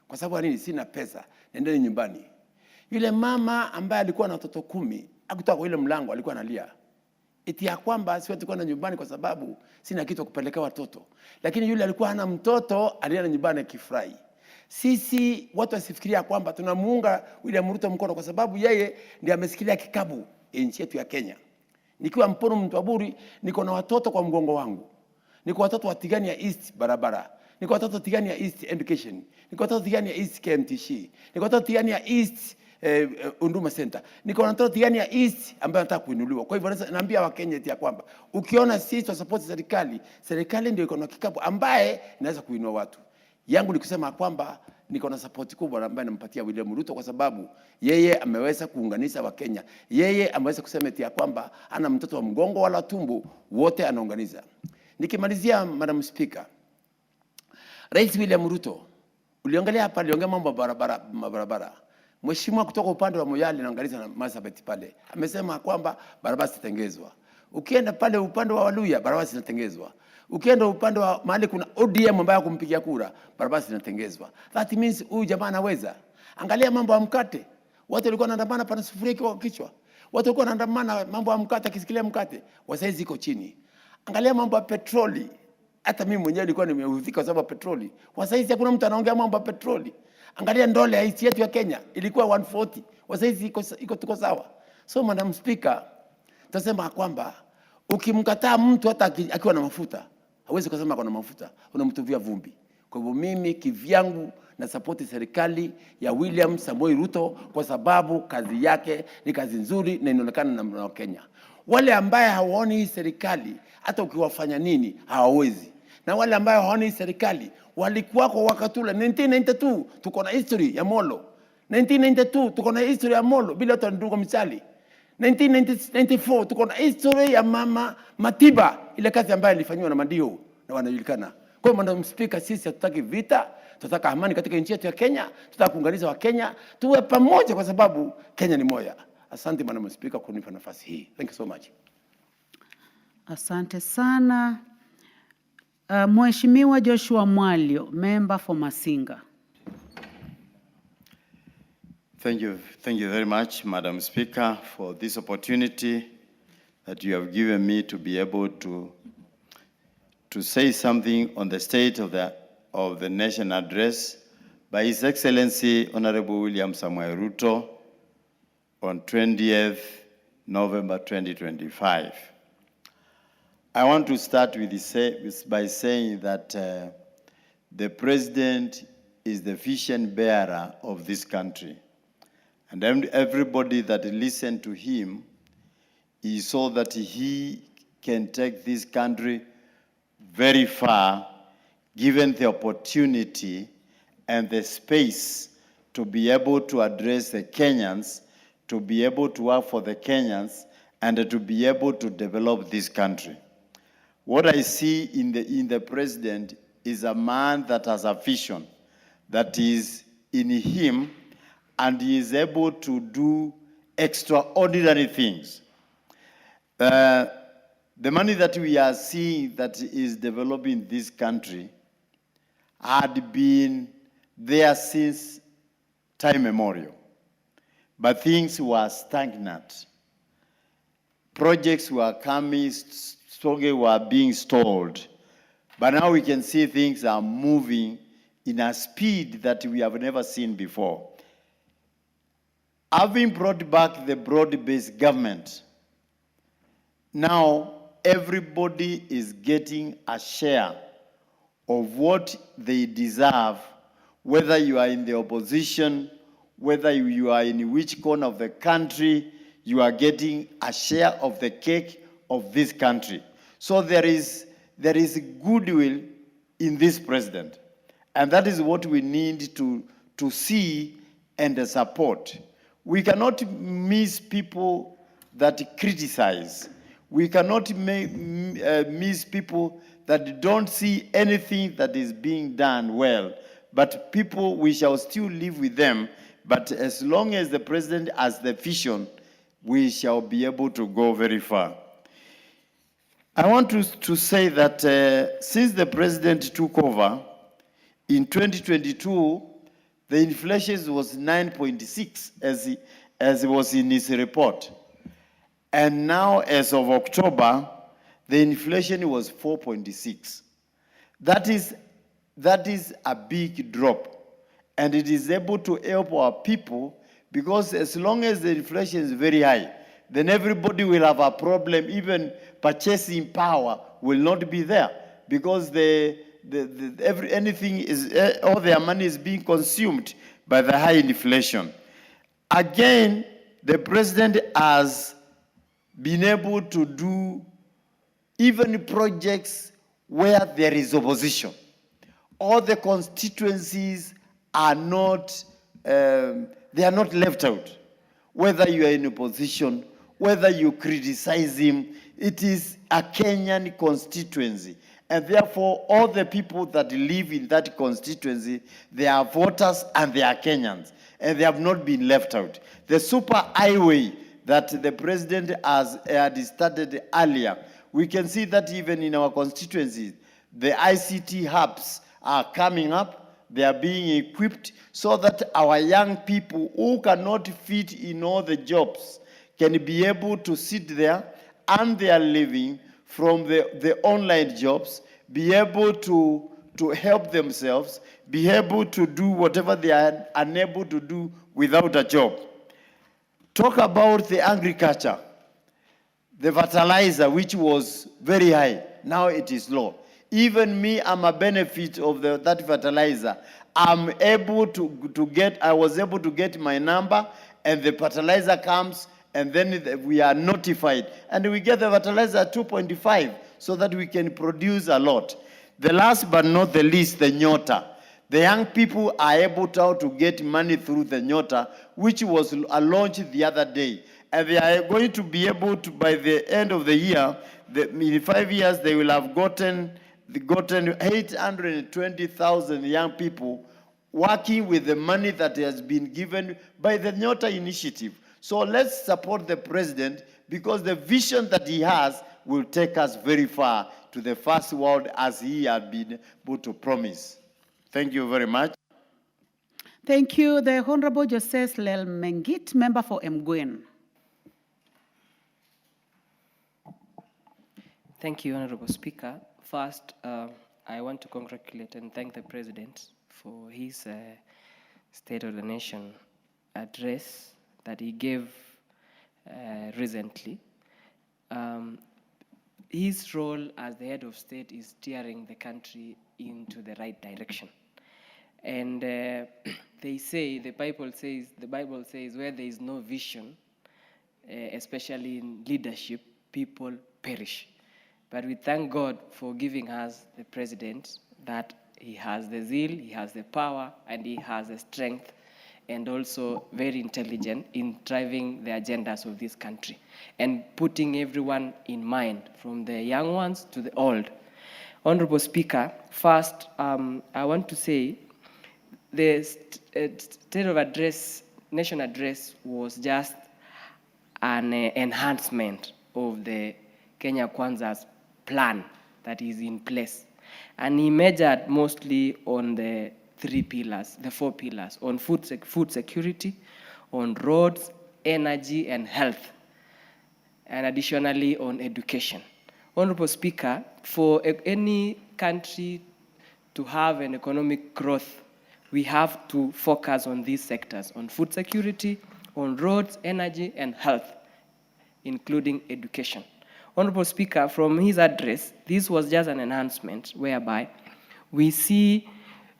Kwa sababu nini? Sina pesa. Nendeni nyumbani. Yule mama ambaye alikuwa na watoto 10, akutoka kwa ile mlango alikuwa analia. Eti ya kwamba siwezi kwenda nyumbani kwa sababu sina kitu kupelekea watoto. Lakini yule alikuwa hana mtoto, alienda nyumbani akifurahi. Sisi watu wasifikiria kwamba tunamuunga William Ruto mkono kwa sababu yeye ndiye amesikilia kikabu nchi yetu ya Kenya. Nikiwa Mpono Mtwaburi, niko na watoto kwa mgongo wangu. Niko watoto wa Tigania East barabara. Niko watoto Tigania East Education. Niko watoto Tigania East KMTC. Niko watoto Tigania East Unduma Center. Niko watoto Tigania East ambayo nataka kuinuliwa. Kwa hivyo naambia Wakenya eti ya kwamba ukiona sisi tunasupport serikali, serikali ndio iko na kikapu ambaye inaweza kuinua watu. Yangu ni kusema kwamba niko na support kubwa ambaye nampatia William Ruto kwa sababu yeye ameweza kuunganisha Wakenya. Yeye ameweza kusema eti ya kwamba ana mtoto wa mgongo wala tumbo, wote anaunganisha. Nikimalizia, Madam Speaker, Rais William Ruto uliangalia hapa, aliongea mambo barabara. Mheshimiwa kutoka upande wa Moyale anaangalia na Marsabit pale, amesema kwamba barabara zitengezwa. Ukienda pale upande wa Waluya, barabara zinatengezwa. Ukienda upande wa mahali kuna ODM ambaye kumpigia kura, barabara zinatengezwa. That means huyu jamaa anaweza. Angalia mambo ya mkate. Watu walikuwa wanaandamana pana sufuria kwa kichwa. Watu walikuwa wanaandamana mambo ya mkate, akisikilia mkate, wasaizi iko chini. Angalia mambo ya petroli. Hata mimi mwenyewe nilikuwa nimeudhika kwa sababu ya petroli. Wasaizi hakuna mtu anaongea mambo ya petroli. Angalia ndole ya nchi yetu ya Kenya ilikuwa 140. Wasaizi iko tuko sawa. So Madam Speaker, tutasema kwamba ukimkataa mtu hata akiwa na mafuta, hawezi kusema kuna mafuta, unamtuvia vumbi. Kwa hivyo mimi kivyangu na support serikali ya William Samoei Ruto kwa sababu kazi yake ni kazi nzuri na inaonekana na Kenya. Wale ambaye hawaoni hii serikali hata ukiwafanya nini hawawezi. Na wale ambaye hawaoni hii serikali walikuwa kwa wakatula 1992 tuko na history ya Molo. 1992 tuko na history ya Molo bila hata ndugu misali. 1994 tuko na history ya Mama Matiba, ile kazi ambayo ilifanywa na Mandio na wanajulikana. Kwa hiyo Madam Speaker, sisi hatutaki vita, tunataka amani katika nchi yetu ya Kenya, tunataka kuunganisha wa Kenya, tuwe pamoja kwa sababu Kenya ni moja. Asante Madam Speaker kunipa nafasi hii. Thank you so much. Asante sana. Mheshimiwa Joshua Mwalio, member for Masinga. Thank you very much, Madam Speaker, for this opportunity that you have given me to be able to say something on the state of the nation address by His Excellency Honorable William Samoei Ruto on 20th November 2025. I want to start by saying that the President is the vision bearer of this country. And everybody that listened to him, he saw that he can take this country very far, given the opportunity and the space to be able to address the Kenyans, to be able to work for the Kenyans, and to be able to develop this country. What I see in the President is a man that has a vision that is in him, and he is able to do extraordinary things. The money that we are seeing that is developing this country had been there since time immemorial, but things were stagnant. Projects were coming, were being stalled, but now we can see things are moving in a speed that we have never seen before. Having brought back the broad-based government, now everybody is getting a share of what they deserve, whether you are in the opposition, whether you are in which corner of the country, you are getting a share of the cake of this country. So there is goodwill in this president. And that is what we need to see and support. We cannot miss people that criticize. We cannot miss people that don't see anything that is being done well. But people, we shall still live with them. But as long as the president has the vision, we shall be able to go very far. I want to say that since the president took over, in 2022, the inflation was 9.6 as it was in his report. And now, as of October, the inflation was 4.6. That is a big drop. And it is able to help our people, because as long as the inflation is very high, then everybody will have a problem. Even purchasing power will not be there, because anything is, all their money is being consumed by the high inflation. Again, the president has been able to do even projects where there is opposition. All the constituencies are not, they are not left out. Whether you are in opposition, whether you criticize him, it is a Kenyan constituency. And therefore, all the people that live in that constituency, they are voters and they are Kenyans. And they have not been left out. The super highway that the president had started earlier, we can see that even in our constituencies, the ICT hubs are coming up, they are being equipped so that our young people who cannot fit in all the jobs can be able to sit there and they are living from the online jobs, be able to help themselves, be able to do whatever they are unable to do without a job. Talk about the agriculture, the fertilizer, which was very high, now it is low. Even me, I'm a benefit of that fertilizer. I'm able to get, I was able to get my number, and the fertilizer comes, and then we are notified. And we get the fertilizer at 2.5, so that we can produce a lot. The last but not the least, the Nyota. The young people are able to get money through the Nyota, which was launched the other day. And they are going to be able to, by the end of the year, in 5 years, they will have gotten 820,000 young people working with the money that has been given by the Nyota initiative. So let's support the president, because the vision that he has will take us very far to the first world, as he had been able to promise. Thank you very much. Thank you. The Honorable Joseph Lel Mengit, member for Mgwen. Thank you, Honorable Speaker. First, I want to congratulate and thank the President for his State of the Nation address that he gave recently. His role as the head of state is steering the country into the right direction. And they say, the Bible says, where there is no vision, especially in leadership, people perish. But we thank God for giving us the president, that he has the zeal, he has the power, and he has the strength, and also very intelligent in driving the agendas of this country and putting everyone in mind, from the young ones to the old. Honorable Speaker, first, I want to say the State of Address, Nation Address was just an enhancement of the Kenya Kwanza's plan that is in place. And he measured mostly on the three pillars, the four pillars, on food security, on roads, energy, and health, and additionally on education. Honorable Speaker, for any country to have an economic growth, we have to focus on these sectors, on food security, on roads, energy, and health, including education. Honorable Speaker, from his address, this was just an enhancement whereby we see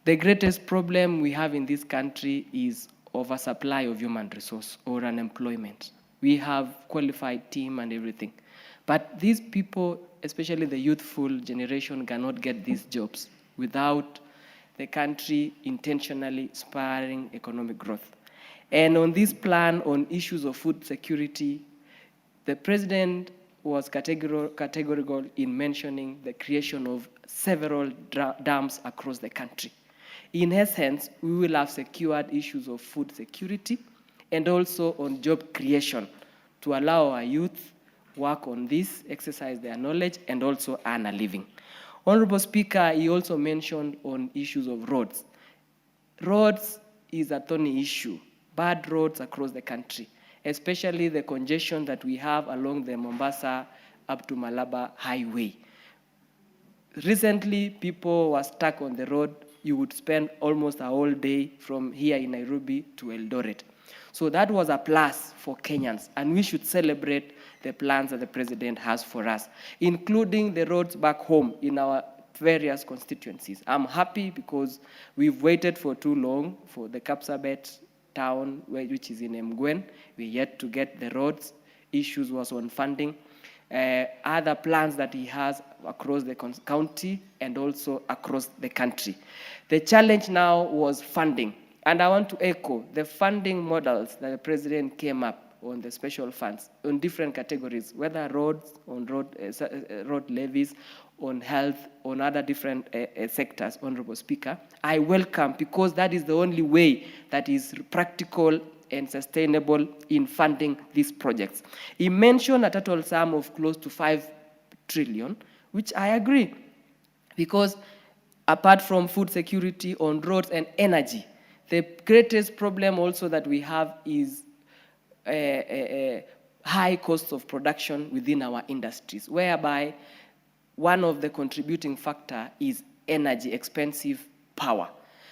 the greatest problem we have in this country is oversupply of human resource or unemployment. We have qualified team and everything. But these people, especially the youthful generation, cannot get these jobs without the country intentionally spurring economic growth. And on this plan on issues of food security, the president was categorical in mentioning the creation of several dams across the country. In essence, we will have secured issues of food security and also on job creation to allow our youth work on this, exercise their knowledge, and also earn a living. Honorable Speaker, he also mentioned on issues of roads. Roads is a thorny issue. Bad roads across the country, especially the congestion that we have along the Mombasa up to Malaba highway. Recently, people were stuck on the road. You would spend almost a whole day from here in Nairobi to Eldoret. So that was a plus for Kenyans, and we should celebrate the plans that the president has for us, including the roads back home in our various constituencies. I'm happy because we've waited for too long for the Kapsabet town, which is in Mgwen. We're yet to get the roads. Issues was on funding. Other plans that he has across the county and also across the country. The challenge now was funding. And I want to echo the funding models that the president came up on the special funds on different categories, whether roads, on road levies, on health, on other different sectors, Honorable Speaker. I welcome, because that is the only way that is practical and sustainable in funding these projects. He mentioned a total sum of close to 5 trillion, which I agree, because apart from food security on roads and energy, the greatest problem also that we have is high costs of production within our industries, whereby one of the contributing factor is energy, expensive power.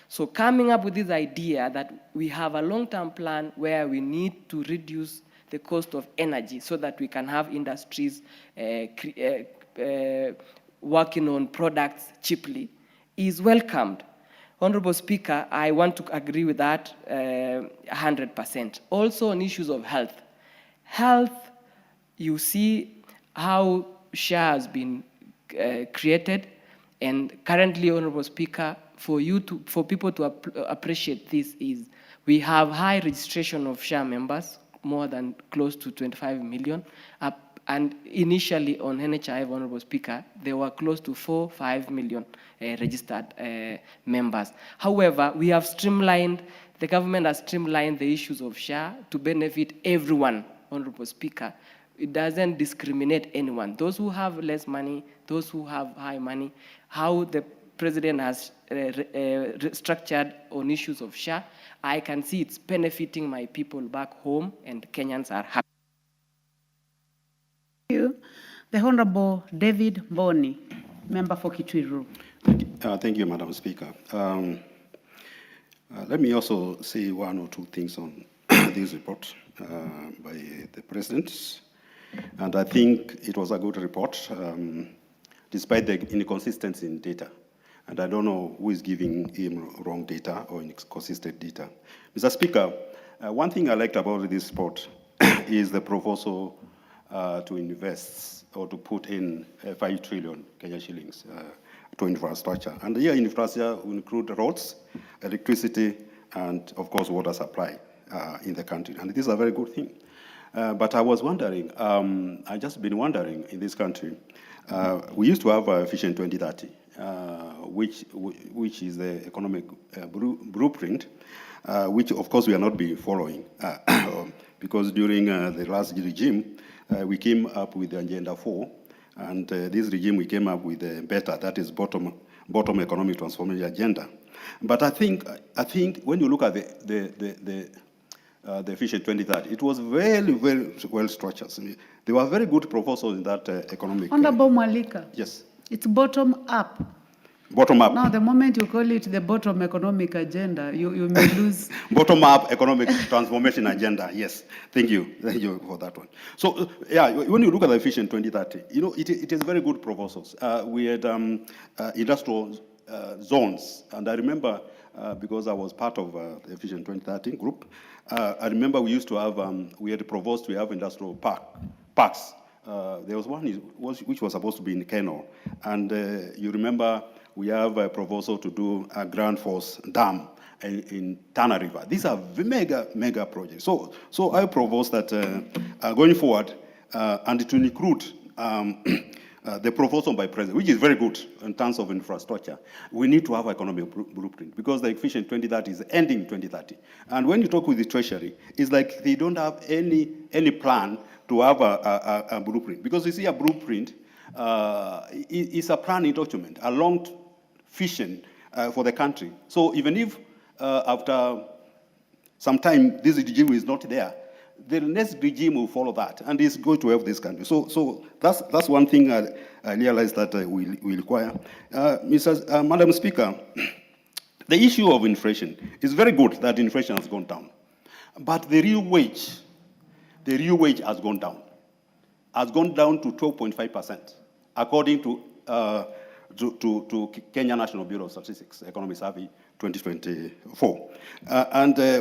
So coming up with this idea that we have a long-term plan where we need to reduce the cost of energy so that we can have industries working on products cheaply is welcomed. Honorable Speaker, I want to agree with that 100%. Also on issues of health. Health, you see how SHA has been created, and currently, Honorable Speaker, for people to appreciate this is we have high registration of SHA members, more than close to 25 million. And initially on NHIF, Honorable Speaker, there were close to 4-5 million registered members. However, we have streamlined, the government has streamlined the issues of SHA to benefit everyone, Honorable Speaker. It doesn't discriminate anyone. Those who have less money, those who have high money, how the president has structured on issues of SHA, I can see it's benefiting my people back home, and Kenyans are happy. Thank you. The Honorable David Mboni, member for Kitui. Thank you, Madam Speaker. Let me also say one or two things on this report by the President. And I think it was a good report, despite the inconsistency in data. And I don't know who is giving him wrong data or inconsistent data. Mr. Speaker, one thing I liked about this report is the proposal to invest or to put in 5 trillion Kenya shillings to infrastructure. And here infrastructure will include roads, electricity, and of course water supply in the country. And this is a very good thing. But I was wondering, I just been wondering in this country, we used to have Vision 2030, which is the economic blueprint, which of course we are not be following, because during the last regime, we came up with the Agenda 4, and this regime we came up with the better, that is bottom economic transformation agenda. But I think when you look at the Vision 2030, it was very, very well structured. I mean, there were very good proposals in that economic. Honorable Mwalika. Yes. It's bottom up. Bottom up. Now, the moment you call it the bottom economic agenda, you may lose. Bottom up economic transformation agenda. Yes. Thank you for that one. So, yeah, when you look at the Vision 2030, you know, it is very good proposals. We had industrial zones, and I remember because I was part of the Vision 2030 group. I remember we used to have, we had proposed to have industrial parks. There was one which was supposed to be in Keno. And you remember we have a proposal to do a Grand Force Dam in Tana River. These are mega projects. So I propose that going forward, and to include the proposal by President, which is very good in terms of infrastructure, we need to have economic blueprint, because the Vision 2030 is ending 2030. And when you talk with the Treasury, it's like they don't have any plan to have a blueprint. Because you see, a blueprint is a planning document, a long vision for the country. So even if after sometime this regime is not there, the next regime will follow that, and it's going to help this country. So that's one thing I realized that we require. Madam Speaker, the issue of inflation is very good that inflation has gone down, but the real wage has gone down to 12.5%, according to Kenya National Bureau of Statistics Economic Survey 2024.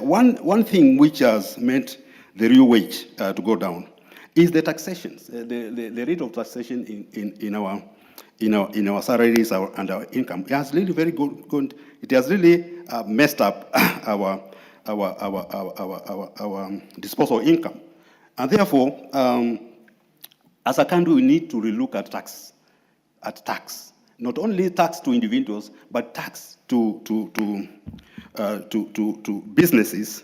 One thing which has meant the real wage to go down is the taxations, the rate of taxation in our salaries and our income. It has really very good. It has really messed up our disposable income, and therefore, as a country, we need to relook at tax, not only tax to individuals, but tax to businesses,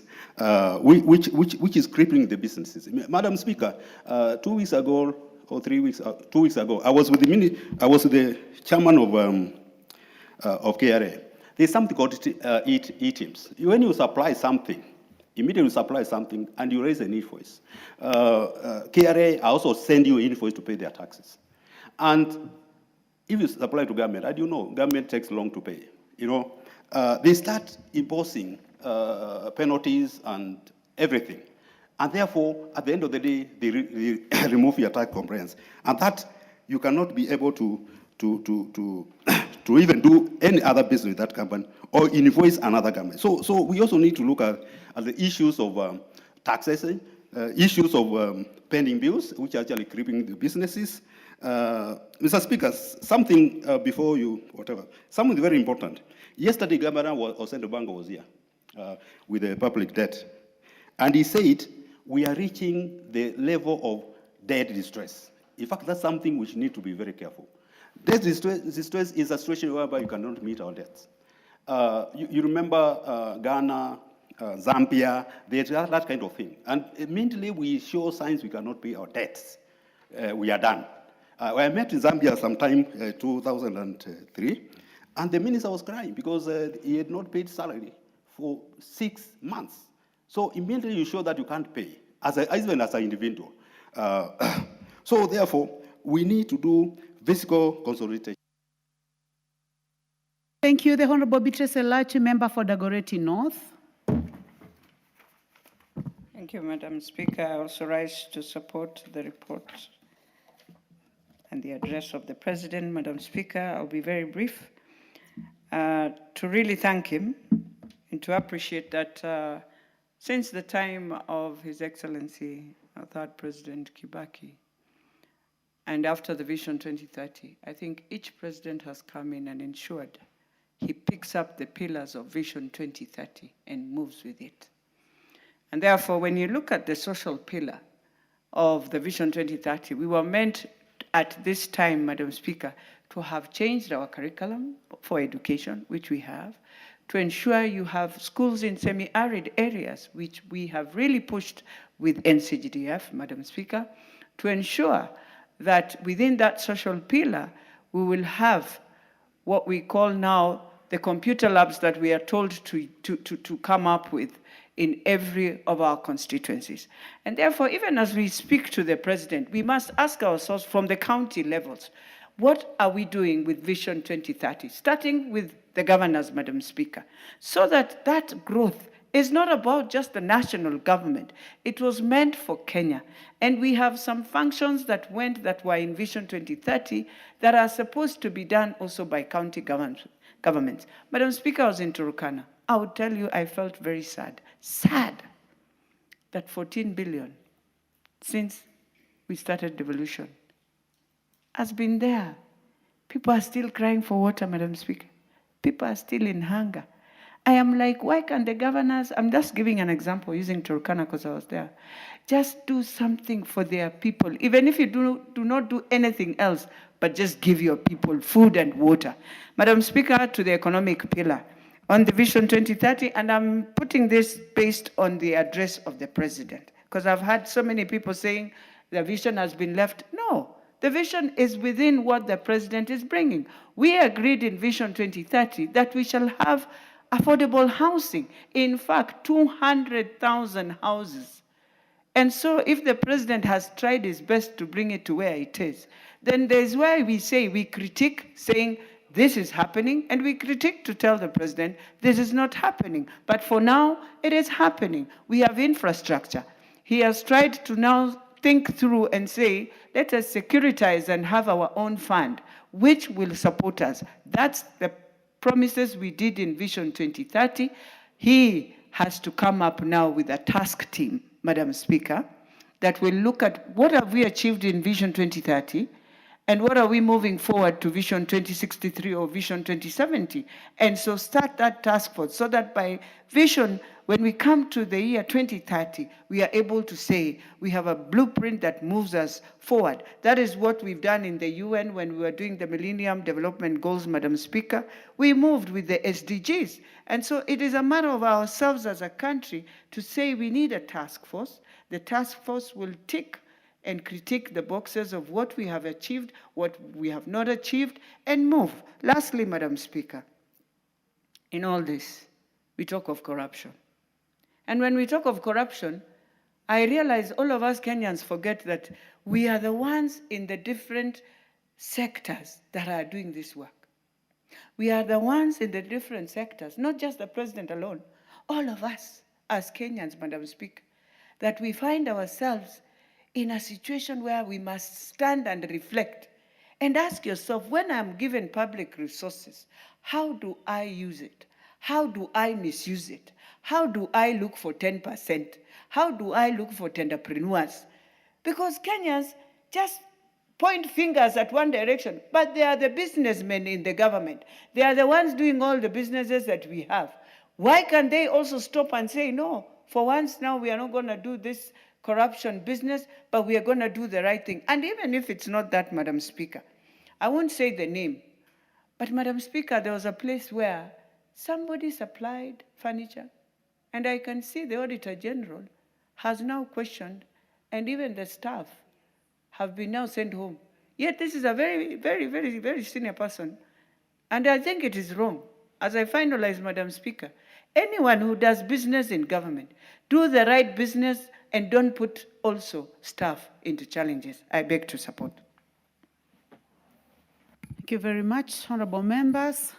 which is crippling the businesses. Madam Speaker, 2 weeks ago or 3 weeks, 2 weeks ago, I was with the chairman of KRA. There's something called e-teams. When you supply something, immediately you supply something and you raise an invoice. KRA also send you an invoice to pay their taxes. And if you supply to government, as you know, government takes long to pay. They start imposing penalties and everything. And therefore, at the end of the day, they remove your tax compliance. And that you cannot be able to even do any other business with that company or invoice another government. So we also need to look at the issues of taxation, issues of pending bills, which are actually crippling the businesses. Mr. Speaker, something before you, whatever, something very important. Yesterday, Governor Osendo-Bango was here with the public debt. And he said, we are reaching the level of debt distress. In fact, that's something which need to be very careful. Debt distress is a situation whereby you cannot meet our debts. You remember Ghana, Zambia, there's that kind of thing. And immediately we show signs we cannot pay our debts. We are done. I met in Zambia sometime 2003, and the minister was crying because he had not paid salary for 6 months. So immediately you show that you can't pay, even as an individual. So therefore, we need to do fiscal consolidation. Thank you. The Honorable Beatrice Elachi, member for Dagoretti North. Thank you, Madam Speaker. I also rise to support the report and the address of the President. Madam Speaker, I'll be very brief. To really thank him and to appreciate that since the time of His Excellency, our third President Kibaki, and after the Vision 2030, I think each president has come in and ensured he picks up the pillars of Vision 2030 and moves with it. And therefore, when you look at the social pillar of the Vision 2030, we were meant at this time, Madam Speaker, to have changed our curriculum for education, which we have, to ensure you have schools in semi-arid areas, which we have really pushed with NCGDF, Madam Speaker, to ensure that within that social pillar, we will have what we call now the computer labs that we are told to come up with in every of our constituencies. And therefore, even as we speak to the President, we must ask ourselves from the county levels, what are we doing with Vision 2030, starting with the governors, Madam Speaker, so that that growth is not about just the national government. It was meant for Kenya. And we have some functions that were in Vision 2030 that are supposed to be done also by county governments. Madam Speaker, I was in Turkana. I would tell you I felt very sad that 14 billion since we started devolution has been there. People are still crying for water, Madam Speaker. People are still in hunger. I am like, why can't the governors, I'm just giving an example using Turkana because I was there, just do something for their people, even if you do not do anything else, but just give your people food and water. Madam Speaker, to the economic pillar, on the Vision 2030, and I'm putting this based on the address of the President, because I've had so many people saying the vision has been left. No, the vision is within what the President is bringing. We agreed in Vision 2030 that we shall have affordable housing. In fact, 200,000 houses. And so if the president has tried his best to bring it to where it is, then there's where we say we critique, saying this is happening, and we critique to tell the president this is not happening. But for now, it is happening. We have infrastructure. He has tried to now think through and say, let us securitize and have our own fund, which will support us. That's the promises we did in Vision 2030. He has to come up now with a task team, Madam Speaker, that will look at what have we achieved in Vision 2030 and what are we moving forward to Vision 2063 or Vision 2070. And so start that task force so that by Vision, when we come to the year 2030, we are able to say we have a blueprint that moves us forward. That is what we've done in the UN when we were doing the Millennium Development Goals, Madam Speaker. We moved with the SDGs. And so it is a matter of ourselves as a country to say we need a task force. The task force will tick and critique the boxes of what we have achieved, what we have not achieved, and move. Lastly, Madam Speaker, in all this, we talk of corruption. And when we talk of corruption, I realize all of us Kenyans forget that we are the ones in the different sectors that are doing this work. We are the ones in the different sectors, not just the president alone, all of us as Kenyans, Madam Speaker, that we find ourselves in a situation where we must stand and reflect and ask yourself, when I'm given public resources, how do I use it? How do I misuse it? How do I look for 10%? How do I look for entrepreneurs? Because Kenyans just point fingers at one direction, but they are the businessmen in the government. They are the ones doing all the businesses that we have. Why can't they also stop and say, no, for once now we are not going to do this corruption business, but we are going to do the right thing. And even if it's not that, Madam Speaker, I won't say the name, but Madam Speaker, there was a place where somebody supplied furniture, and I can see the Auditor General has now questioned, and even the staff have been now sent home. Yet this is a very, very, very, very senior person, and I think it is wrong. As I finalize, Madam Speaker, anyone who does business in government, do the right business and don't put also staff into challenges. I beg to support. Thank you very much, honorable members.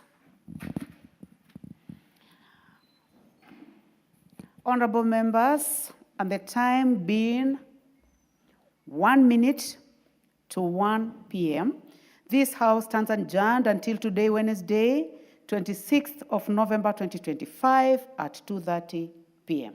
Honorable members, and the time being 1 minute to 1 p.m., this House stands adjourned until today, Wednesday, 26th of November, 2025 at 2:30 p.m.